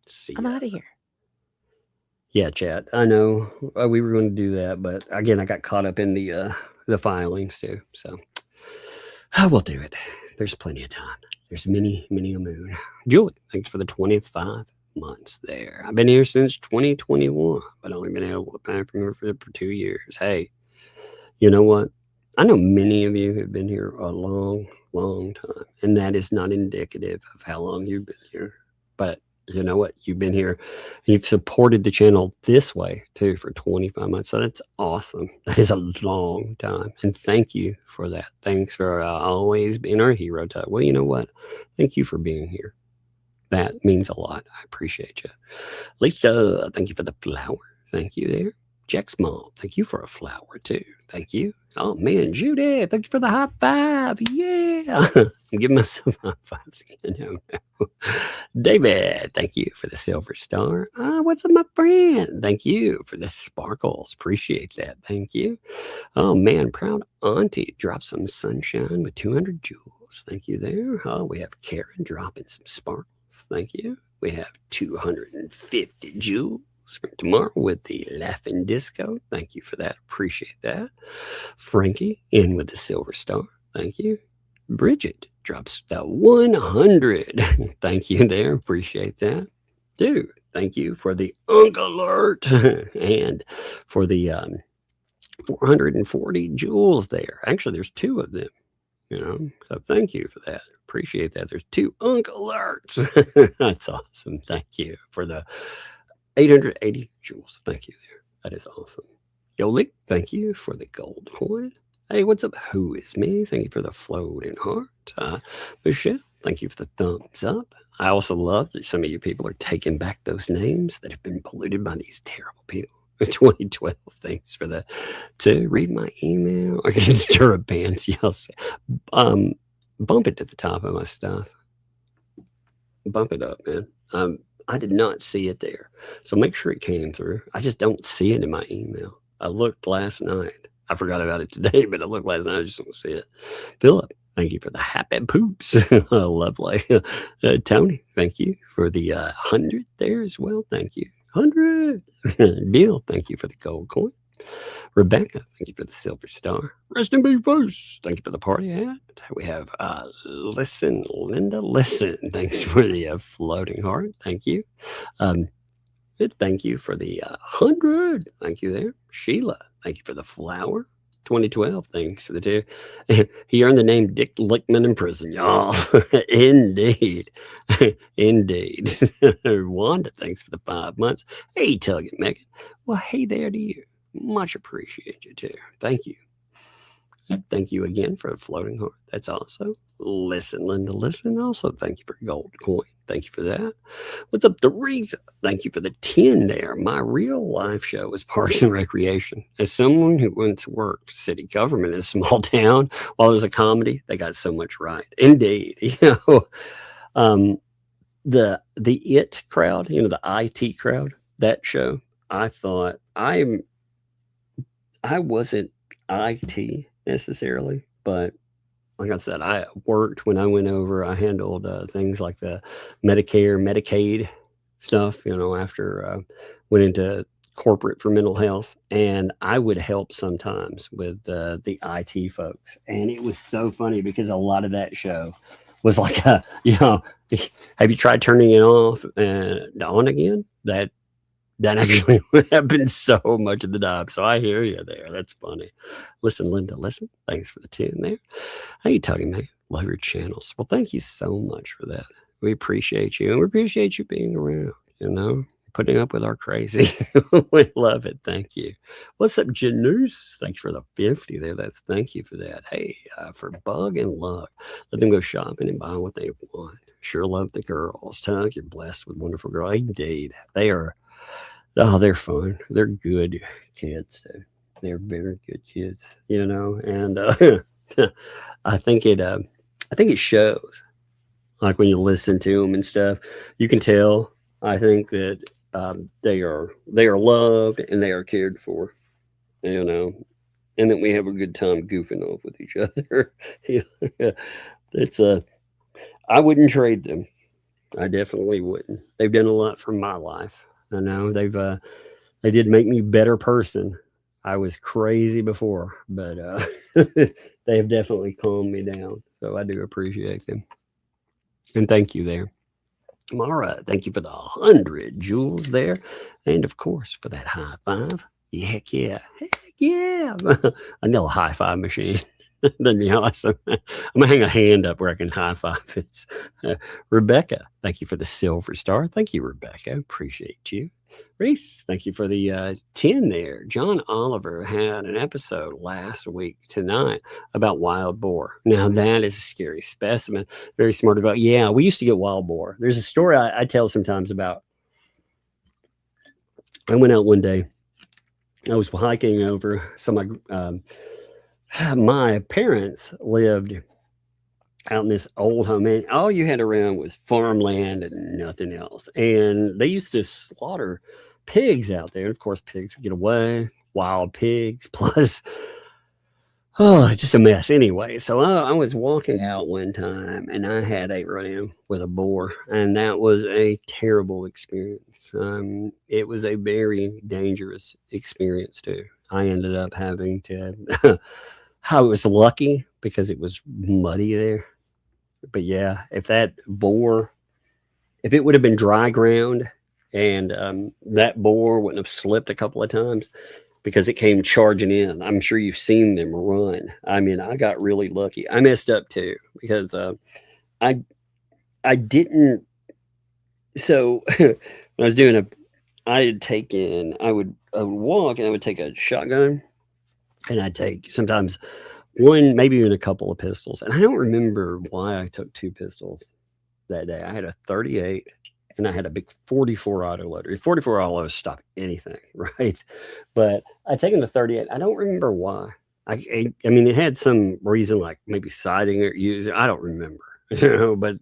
S9: See
S13: I'm
S9: ya.
S13: out of here.
S9: Yeah, chat. I know we were going to do that, but again, I got caught up in the filings too. So I will do it. There's plenty of time. There's many a moon. Julie, thanks for the 25 months there. I've been here since 2021, but only been able to pay for 2 years. Hey, you know what? I know many of you have been here a long time, and that is not indicative of how long you've been here. But you know what? You've been here. You've supported the channel this way too for 25 months. So that's awesome. That is a long time. And thank you for that. Thanks for always being our hero type. Well, you know what? Thank you for being here. That means a lot. I appreciate you. Lisa, thank you for the flower. Thank you there. Jack Small, thank you for a flower too. Thank you. Oh man, Judy, thank you for the high five. Yeah. I'm giving myself high fives again. No. David, thank you for the silver star. What's up, my friend? Thank you for the sparkles. Appreciate that. Thank you. Oh man, proud auntie dropped some sunshine with 200 jewels. Thank you there. Oh, we have Karen dropping some sparkles. Thank you. We have 250 jewels for tomorrow with the laughing disco. Thank you for that. Appreciate that. Frankie in with the silver star. Thank you. Bridget drops the 100. Thank you there. Appreciate that. Dude, thank you for the Uncle Alert and for the 440 jewels there. Actually, there's 2 of them, you know, so thank you for that. Appreciate that. There's 2 Uncle Alerts. That's awesome. Thank you for the 880 jewels. Thank you there. That is awesome. Yolik, thank you for the gold coin. Hey, what's up? Who is me? Thank you for the floating heart. Michelle, thank you for the thumbs up. I also love that some of you people are taking back those names that have been polluted by these terrible people. 2012, thanks for that. To read my email against her bands, yes. Bump it to the top of my stuff. Bump it up, man. I did not see it there. So make sure it came through. I just don't see it in my email. I looked last night. I forgot about it today, but I looked last night. I just don't see it. Philip, thank you for the happy poops. Lovely. Tony, thank you for the 100 there as well. Thank you. 100. Bill, thank you for the gold coin. Rebecca, thank you for the silver star. Rest in peace. Thank you for the party hat. We have Linda, listen. Thanks for the floating heart. Thank you. Thank you for the 100. Thank you there. Sheila, thank you for the flower. 2012, thanks for the 2. He earned the name Dick Lickman in prison, y'all. Indeed. Indeed. Wanda, thanks for the 5 months. Hey, Tug and Megan. Well, hey there to you. Much appreciate you too. Thank you. Thank you again for a floating heart. That's also listen, Linda. Listen. Also, thank you for gold coin. Thank you for that. What's up, Teresa? Thank you for the 10 there. My real life show is Parks and Recreation. As someone who once worked for city government in a small town, while it was a comedy, they got so much right. Indeed, you know, the IT crowd, you know, the IT crowd. That show, I thought I wasn't IT necessarily, but like I said, I worked when I went over. I handled things like the Medicare, Medicaid stuff, you know, after went into corporate for mental health. And I would help sometimes with the IT folks. And it was so funny because a lot of that show was like, have you tried turning it off and on again? That actually happens so much of the time. So I hear you there. That's funny. Listen, Linda, listen. Thanks for the tune there. How you talking, man? Love your channels. Well, thank you so much for that. We appreciate you, and we appreciate you being around, putting up with our crazy. We love it. Thank you. What's up, Janus? Thanks for the 50 there. Thank you for that. Hey, for Bug and Luck, let them go shopping and buy what they want. Sure love the girls. Tug, you're blessed with wonderful girls. Indeed. They are, they're fun. They're good kids. They're very good kids, and I think it shows. Like when you listen to them and stuff, you can tell. I think that they are loved and they are cared for, and that we have a good time goofing off with each other. It's I wouldn't trade them. I definitely wouldn't. They've done a lot for my life. I know they did make me a better person. I was crazy before, but they have definitely calmed me down. So I do appreciate them. And thank you there. All right. Thank you for the 100 jewels there. And of course, for that high five. Heck yeah. Heck yeah. I know a high five machine. That'd be awesome. I'm going to hang a hand up where I can high five. It's Rebecca. Thank you for the silver star. Thank you, Rebecca. Appreciate you. Reese, thank you for the 10 there. John Oliver had an episode last week tonight about wild boar. Now that is a scary specimen. Very smart about. Yeah, we used to get wild boar. There's a story I tell sometimes about. I went out one day. I was hiking over. So my parents lived out in this old home, and all you had around was farmland and nothing else. And they used to slaughter pigs out there. And of course, pigs would get away, wild pigs, plus, just a mess anyway. So I was walking out one time and I had a run-in with a boar, and that was a terrible experience. It was a very dangerous experience too. I ended up having to, I was lucky because it was muddy there. But yeah, if that boar, if it would have been dry ground and that boar wouldn't have slipped a couple of times because it came charging in. I'm sure you've seen them run. I mean, I got really lucky. I messed up too because I didn't. So when I was doing I would walk and I would take a shotgun and I'd take sometimes one, maybe even a couple of pistols. And I don't remember why I took 2 pistols that day. I had a 38 and I had a big 44 autoloader. 44 autos stop anything, right? But I'd taken the 38. I don't remember why. I mean, it had some reason, like maybe sighting or using. I don't remember, but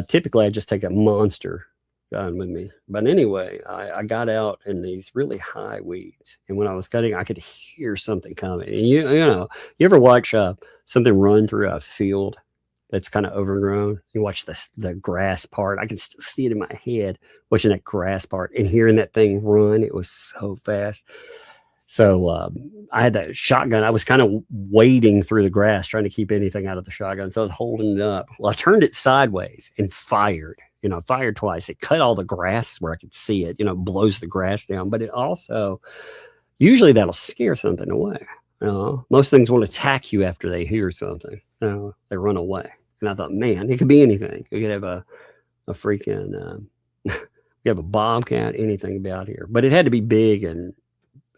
S9: typically I just take a monster gun with me. But anyway, I got out in these really high weeds, and when I was cutting, I could hear something coming. And you ever watch something run through a field that's kind of overgrown? You watch the grass part. I can still see it in my head, watching that grass part and hearing that thing run. It was so fast. So I had that shotgun. I was kind of wading through the grass, trying to keep anything out of the shotgun. So I was holding it up. Well, I turned it sideways and fired. Fired twice. It cut all the grass where I could see it, blows the grass down. But it also, usually that'll scare something away. Most things won't attack you after they hear something. They run away. And I thought, man, it could be anything. You could have a freaking, you have a bobcat, anything about here. But it had to be big and,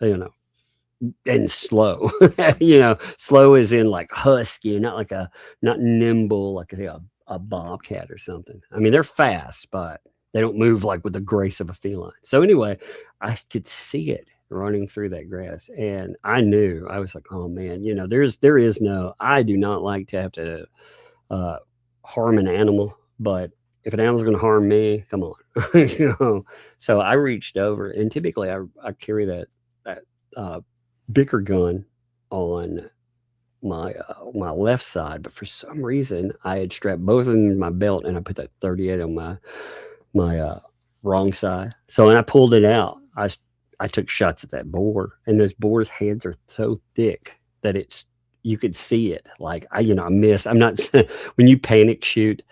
S9: and slow. Slow as in like husky, not nimble, like a bobcat or something. I mean, they're fast, but they don't move like with the grace of a feline. So anyway, I could see it running through that grass, and I knew. I was like, oh man, there is no. I do not like to have to harm an animal, but if an animal's going to harm me, come on, So I reached over, and typically I carry that bicker gun on my left side, but for some reason I had strapped both of them in my belt, and I put that 38 on my wrong side. So when I pulled it out, I took shots at that boar, and those boars' heads are so thick that you could see it. Like I missed. I'm not when you panic shoot,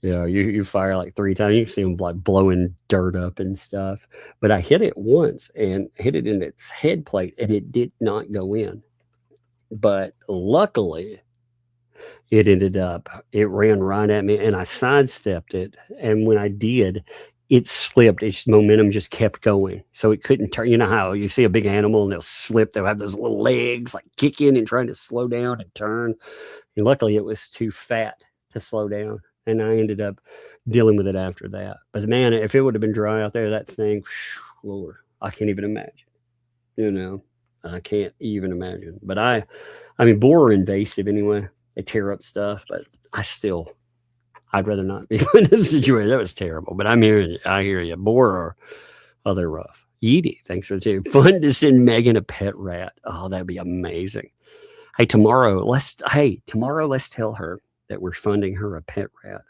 S9: you fire like 3 times. You can see them like blowing dirt up and stuff. But I hit it once and hit it in its head plate, and it did not go in. But luckily, it ran right at me, and I sidestepped it. And when I did, it slipped. Its momentum just kept going. So it couldn't turn. You know how you see a big animal and they'll slip. They'll have those little legs like kicking and trying to slow down and turn. And luckily, it was too fat to slow down. And I ended up dealing with it after that. But man, if it would have been dry out there, that thing, Lord, I can't even imagine. I can't even imagine. But I mean, boar are invasive anyway. They tear up stuff, but I'd rather not be in this situation. That was terrible. But I hear you. Boar they're rough. Edie, thanks for the tip. Fun to send Megan a pet rat. Oh, that'd be amazing. Hey, tomorrow let's tell her that we're funding her a pet rat.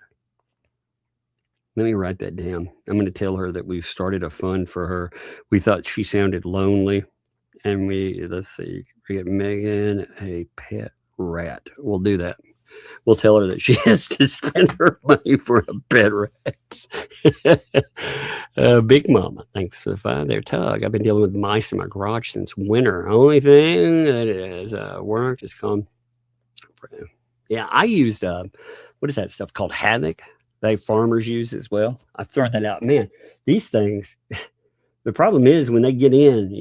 S9: Let me write that down. I'm going to tell her that we've started a fund for her. We thought she sounded lonely, and let's see, we get Megan a pet rat. We'll do that. We'll tell her that she has to spend her money for a pet rat. Big Mama, thanks for the 5 there, Tug. I've been dealing with mice in my garage since winter. Only thing that has worked is come. Yeah, I used what is that stuff called? Havoc. They farmers use as well. I've thrown that out. Man, these things. The problem is when they get in,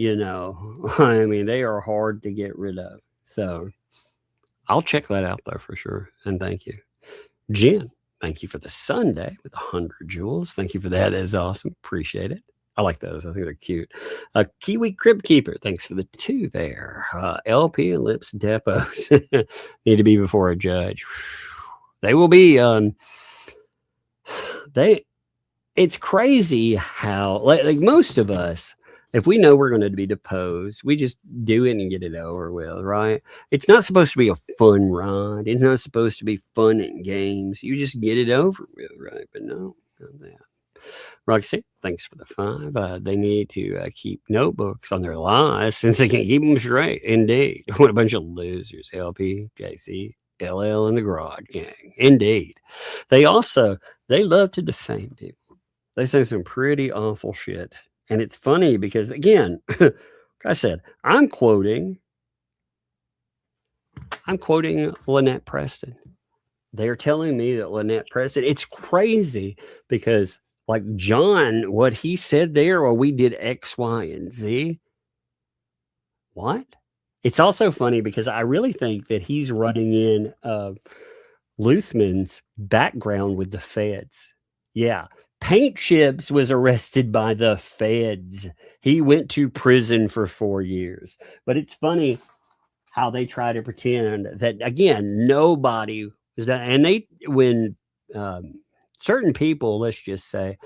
S9: I mean, they are hard to get rid of. So I'll check that out though for sure. And thank you. Jen, thank you for the Sunday with 100 jewels. Thank you for that. That is awesome. Appreciate it. I like those. I think they're cute. Kiwi Crib Keeper, thanks for the 2 there. LP and Lips Depots need to be before a judge. They will be. It's crazy how like most of us, if we know we're going to be deposed, we just do it and get it over with, right? It's not supposed to be a fun ride. It's not supposed to be fun and games. You just get it over with, right? But no, not that. Roxy, thanks for the 5. They need to keep notebooks on their lies since they can't keep them straight. Indeed. What a bunch of losers. LP, JC, LL, and the Garage Gang. Indeed. They love to defame people. They say some pretty awful shit. And it's funny because, again, like I said, I'm quoting Lynette Preston. They're telling me that Lynette Preston, it's crazy because like John, what he said there, well, we did X, Y, and Z. What? It's also funny because I really think that he's running in Luthman's background with the feds. Yeah. Paint Chips was arrested by the feds. He went to prison for 4 years. But it's funny how they try to pretend that, again, nobody was that. And when certain people, let's just say,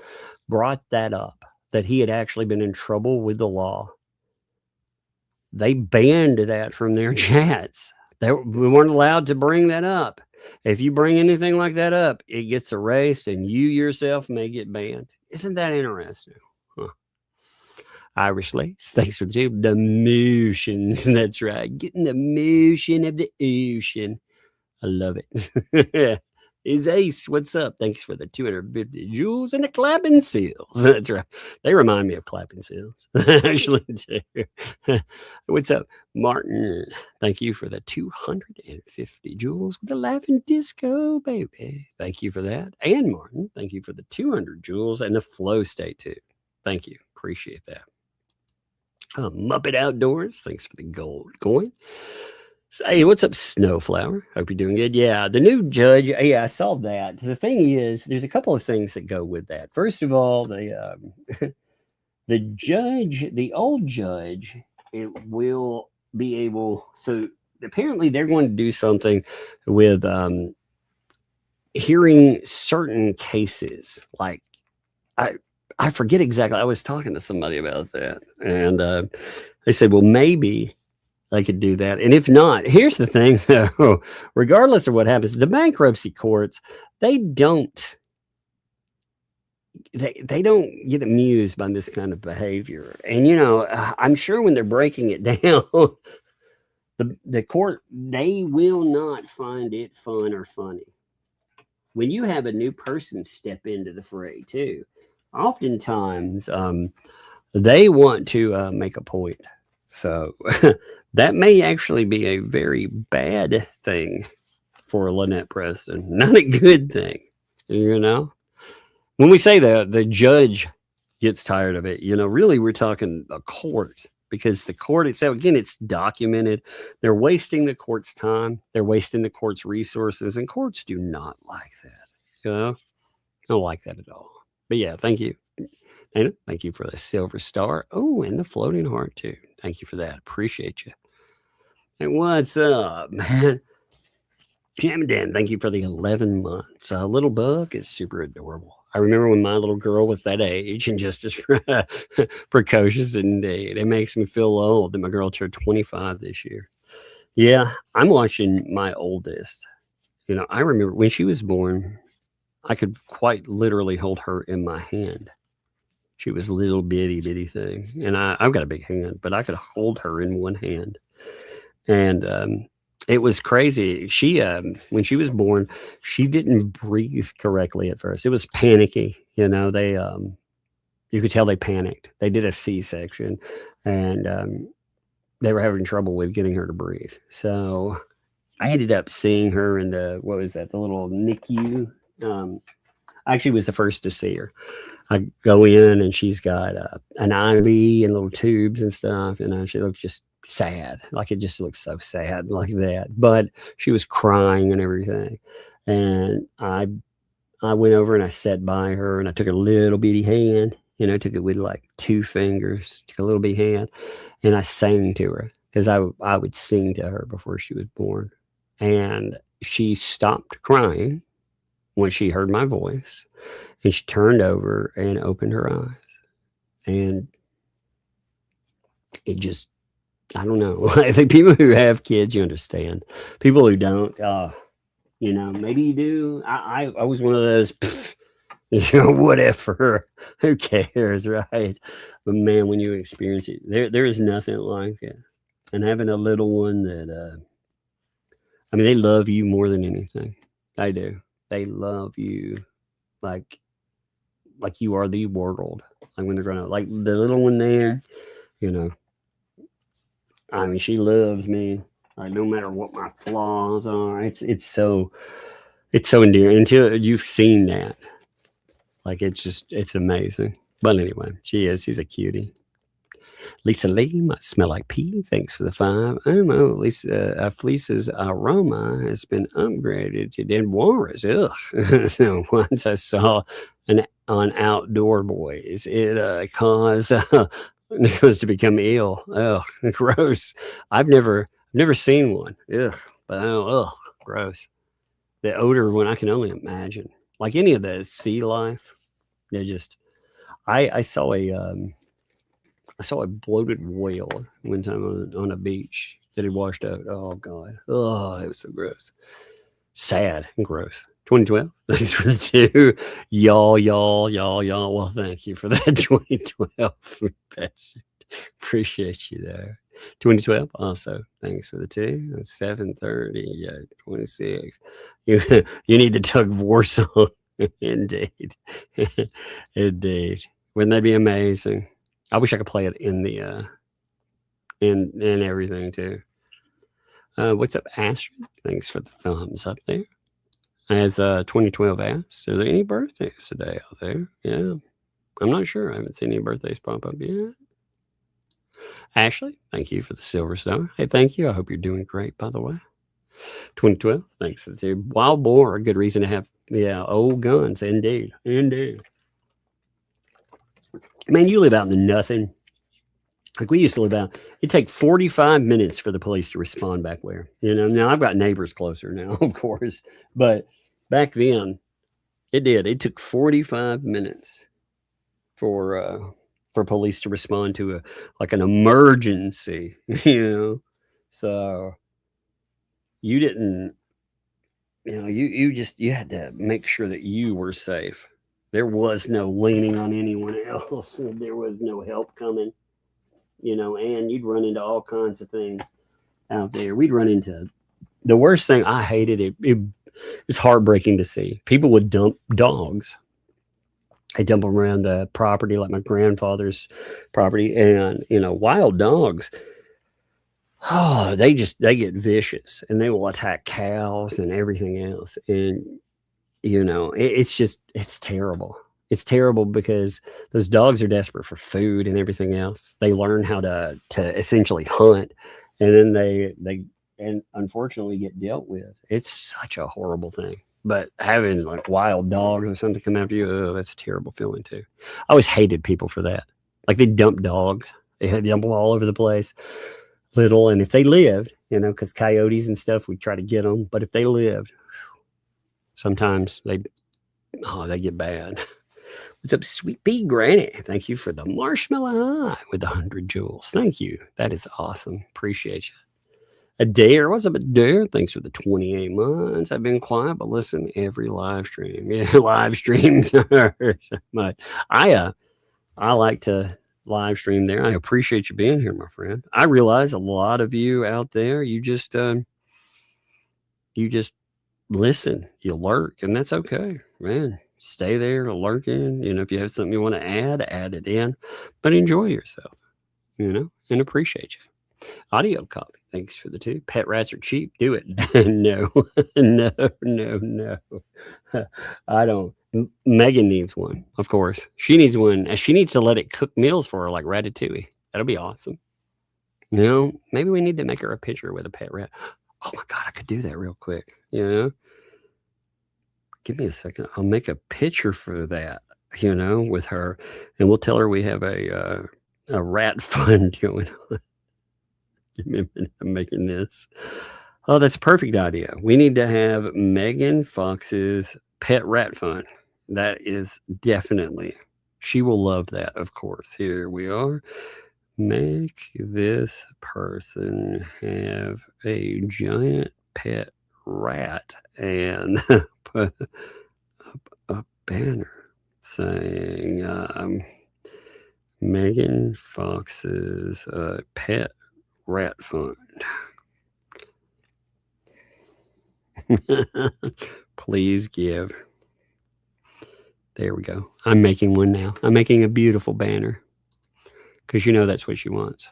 S9: brought that up, that he had actually been in trouble with the law, they banned that from their chats. We weren't allowed to bring that up. If you bring anything like that up, it gets erased and you yourself may get banned. Isn't that interesting? Huh. Irish Lace, thanks for the motions. That's right. Getting the motion of the ocean. I love it. Is Ace, what's up? Thanks for the 250 jewels and the clapping seals. That's right. They remind me of clapping seals. Actually, too. What's up, Martin? Thank you for the 250 jewels with the laughing disco, baby. Thank you for that. And Martin, thank you for the 200 jewels and the flow state, too. Thank you. Appreciate that. Muppet Outdoors, thanks for the gold coin. Hey, what's up, Snowflower? Hope you're doing good. Yeah, the new judge. Yeah, I saw that. The thing is, there's a couple of things that go with that. First of all, the judge, the old judge, it will be able. So apparently, they're going to do something with hearing certain cases. Like I forget exactly. I was talking to somebody about that, and they said, well, maybe they could do that. And if not, here's the thing, though, regardless of what happens, the bankruptcy courts, they don't get amused by this kind of behavior. And, I'm sure when they're breaking it down, The court, they will not find it fun or funny. When you have a new person step into the fray too, oftentimes they want to make a point. So that may actually be a very bad thing for Lynette Preston. Not a good thing, you know? When we say that, the judge gets tired of it. You know, really, we're talking a court, because the court itself, again, it's documented. They're wasting the court's time. They're wasting the court's resources, and courts do not like that. You know, I don't like that at all. But yeah, thank you. Anna, thank you for the silver star. Oh, and the floating heart too. Thank you for that. Appreciate you. And what's up, man? Jam and Dan, thank you for the 11 months. Little Bug is super adorable. I remember when my little girl was that age and just as precocious, indeed. It makes me feel old that my girl turned 25 this year. Yeah, I'm watching my oldest. You know, I remember when she was born, I could quite literally hold her in my hand. She was a little bitty thing. And I've got a big hand, but I could hold her in one hand. And it was crazy. She, when she was born, she didn't breathe correctly at first. It was panicky. You know, they, you could tell they panicked. They did a C-section and they were having trouble with getting her to breathe. So I ended up seeing her in the, what was that? The little NICU. I actually was the first to see her. I go in and she's got an IV and little tubes and stuff. And she looked just sad. Like it just looked so sad like that. But she was crying and everything. And I went over and I sat by her and I took a little bitty hand. You know, took it with like 2 fingers, took a little bitty hand. And I sang to her because I would sing to her before she was born. And she stopped crying when she heard my voice, and she turned over and opened her eyes. And it just, I don't know. I think people who have kids, you understand. People who don't, you know, maybe you do. I was one of those, you know, whatever. Who cares, right? But man, when you experience it, there is nothing like it. And having a little one that, I mean, they love you more than anything. They do. They love you like you are the world. Like when they're growing up, like the little one there, you know, I mean, she loves me. Like no matter what my flaws are, it's so endearing until you've seen that. Like it's amazing. But anyway, she's a cutie. Lisa Lee might smell like pee. Thanks for the 5. I don't know. Lisa Fleece's aroma has been upgraded to dead walrus. Ugh. So once I saw on Outdoor Boys, it caused Nicholas to become ill. Ugh, gross. I've never seen one. Ugh, but ugh, gross. The odor one I can only imagine. Like any of the sea life, they just. I saw a bloated whale one time on a beach that had washed out. Oh, God. Oh, it was so gross. Sad and gross. 2012. Thanks for the 2. Y'all. Well, thank you for that 2012. Bastard. Appreciate you there. 2012. Also, thanks for the 2. That's 7:30. Yeah, 26. You need the tug of war song. Indeed. Indeed. Wouldn't that be amazing? I wish I could play it in the in everything too. What's up, Astrid? Thanks for the thumbs up there. As 2012 asks, are there any birthdays today out there? Yeah, I'm not sure. I haven't seen any birthdays pop up yet. Ashley, thank you for the silver star. Hey, thank you. I hope you're doing great, by the way. 2012, thanks for the 2. Wild boar, a good reason to have, old guns. Indeed. Man, you live out in the nothing. Like we used to live out. It'd take 45 minutes for the police to respond back where. You know, now I've got neighbors closer now, of course. But back then, it did. It took 45 minutes for police to respond to an emergency, you know. So you didn't, you know, you had to make sure that you were safe. There was no leaning on anyone else. There was no help coming, you know, and you'd run into all kinds of things. out there. We'd run into the worst thing. I hated it. It was heartbreaking to see. People would dump dogs. They dump them around the property, like my grandfather's property, and wild dogs. Oh, they get vicious, and they will attack cows and everything else. And it's terrible. It's terrible because those dogs are desperate for food and everything else. They learn how to essentially hunt, and then they unfortunately get dealt with. It's such a horrible thing. But having like wild dogs or something come after you, that's a terrible feeling too. I always hated people for that. Like they dump dogs. They dump them all over the place. Little, and if they lived, because coyotes and stuff, we try to get them. But if they lived, sometimes they get bad. What's up, Sweet Pea Granny? Thank you for the marshmallow eye with 100 jewels. Thank you. That is awesome. Appreciate you. Adair, what's up, Adair? Thanks for the 28 months. I've been quiet, but listen every live stream. Yeah, live stream. I like to live stream there. I appreciate you being here, my friend. I realize a lot of you out there, you just listen, you lurk, and that's okay, man. Stay there lurking. If you have something you want to add it in, but enjoy yourself, and appreciate you. Audio copy. Thanks for the 2. Pet rats are cheap. Do it. No. I don't. Megan needs one, of course. She needs one. She needs to let it cook meals for her, like Ratatouille. That'll be awesome. Maybe we need to make her a picture with a pet rat. Oh my God, I could do that real quick. Give me a second. I'll make a picture for that, with her, and we'll tell her we have a rat fund going on. Give me a minute. I'm making this. Oh, that's a perfect idea. We need to have Megan Fox's pet rat fund. That is definitely. She will love that, of course. Here we are. Make this person have a giant pet rat and put up a banner saying Megan Fox's pet rat fund. Please give. There we go. I'm making one now. I'm making a beautiful banner because that's what she wants.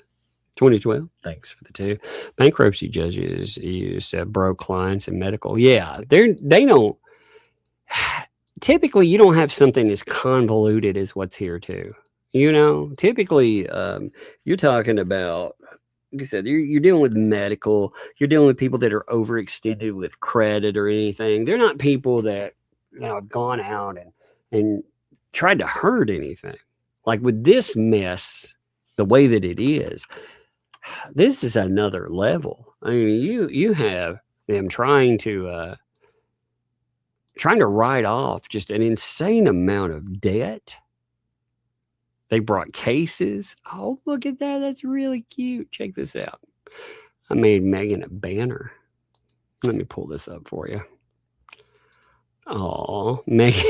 S9: 2012. Thanks for the 2. Bankruptcy judges use broke clients in medical. Yeah, they don't. Typically, you don't have something as convoluted as what's here too. Typically, you're talking about. Like I said, you're dealing with medical. You're dealing with people that are overextended with credit or anything. They're not people that have gone out and tried to hurt anything. Like with this mess, the way that it is, this is another level. I mean, you have them trying to write off just an insane amount of debt. They brought cases. Oh, look at that. That's really cute. Check this out. I made Megan a banner. Let me pull this up for you. Oh, Megan.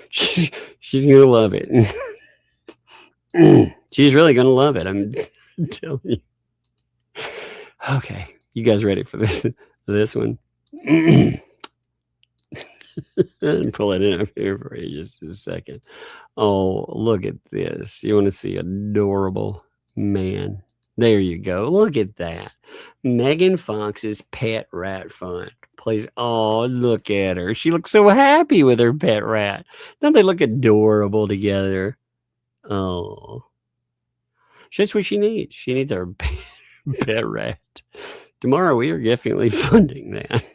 S9: She's going to love it. She's really going to love it. I'm telling you. Okay. You guys ready for this one? And pull it in up here for you just a second. Oh, look at this. You want to see adorable man? There you go. Look at that. Megan Fox's pet rat fund. Please. Oh, look at her. She looks so happy with her pet rat. Don't they look adorable together? Oh. That's what she needs. She needs her pet rat. Tomorrow we are definitely funding that.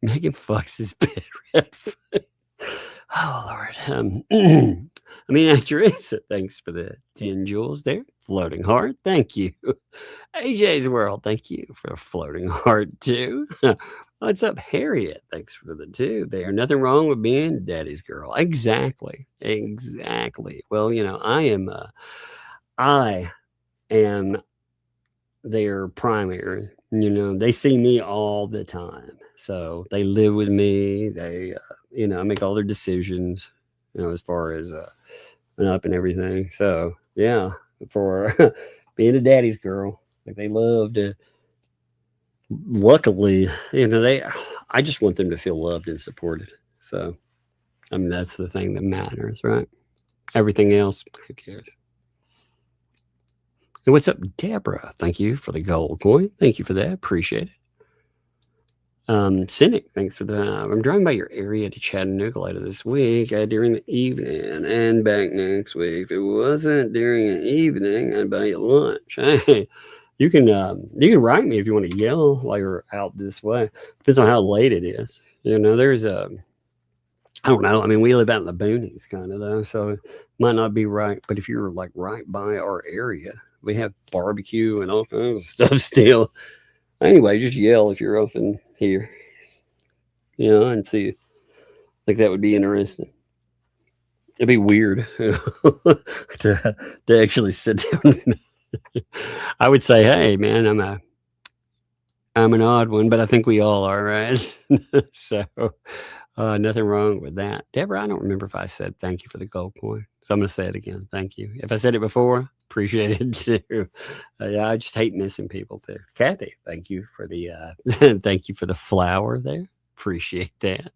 S9: Megan Fox's pet rat fund. Oh, Lord. Teresa, thanks for the 10 jewels there. Floating heart, thank you. AJ's World, thank you for a floating heart, too. What's up, Harriet? Thanks for the 2 there. Nothing wrong with being daddy's girl. Exactly. Well, I am their primary. They see me all the time. So they live with me. They, I make all their decisions, as far as up and everything. So, yeah, for being a daddy's girl, Like they love to. Luckily, I just want them to feel loved and supported. So, I mean, that's the thing that matters, right? Everything else, who cares? And what's up, Deborah? Thank you for the gold coin. Thank you for that. Appreciate it. Cynic, thanks for the. I'm driving by your area to Chattanooga later this week during the evening and back next week. If it wasn't during the evening, I'd buy you lunch. Hey, you can write me if you want to yell while you're out this way. Depends on how late it is. There's a. I don't know. I mean, we live out in the boonies kind of though, so it might not be right. But if you're like right by our area, we have barbecue and all kinds of stuff still. Anyway, just yell if you're open here, and see. I think that would be interesting. It'd be weird to actually sit down. I would say, hey, man, I'm an odd one, but I think we all are, right? So nothing wrong with that. Deborah, I don't remember if I said thank you for the gold coin, so I'm going to say it again. Thank you. If I said it before, appreciate it too. Yeah, I just hate missing people too. Kathy, thank you for the thank you for the flower there. Appreciate that.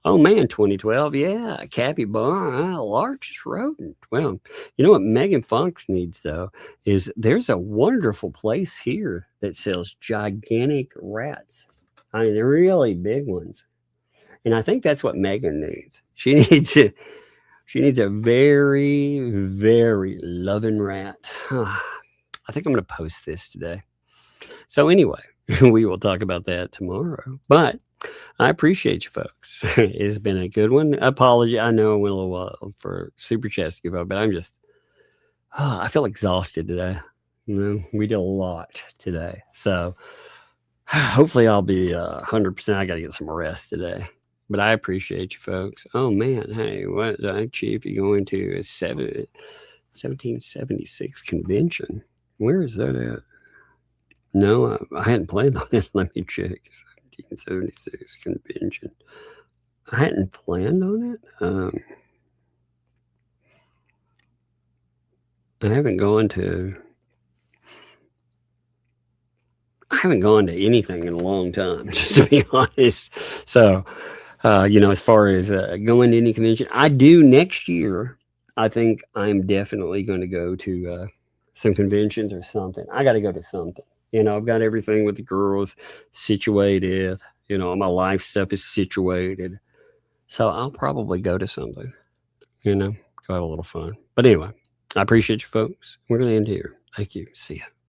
S9: Oh man, 2012, yeah, capybara, largest rodent. Well, you know what Megan Fox needs though is there's a wonderful place here that sells gigantic rats. I mean, they're really big ones, and I think that's what Megan needs. She needs a very, very loving rat. I think I'm going to post this today. So anyway, we will talk about that tomorrow. But I appreciate you folks. It's been a good one. Apology. I know it went a little while for Super Chats to give up, but I feel exhausted today. We did a lot today. So hopefully I'll be 100%. I got to get some rest today. But I appreciate you folks. Oh man, hey, what Chief? You going to a 1776 convention? Where is that at? No, I hadn't planned on it. Let me check. 1776 convention. I hadn't planned on it. I haven't gone to anything in a long time, just to be honest. So, as far as going to any convention, I do next year. I think I'm definitely going to go to some conventions or something. I got to go to something. I've got everything with the girls situated. All my life stuff is situated. So I'll probably go to something, go have a little fun. But anyway, I appreciate you folks. We're going to end here. Thank you. See ya.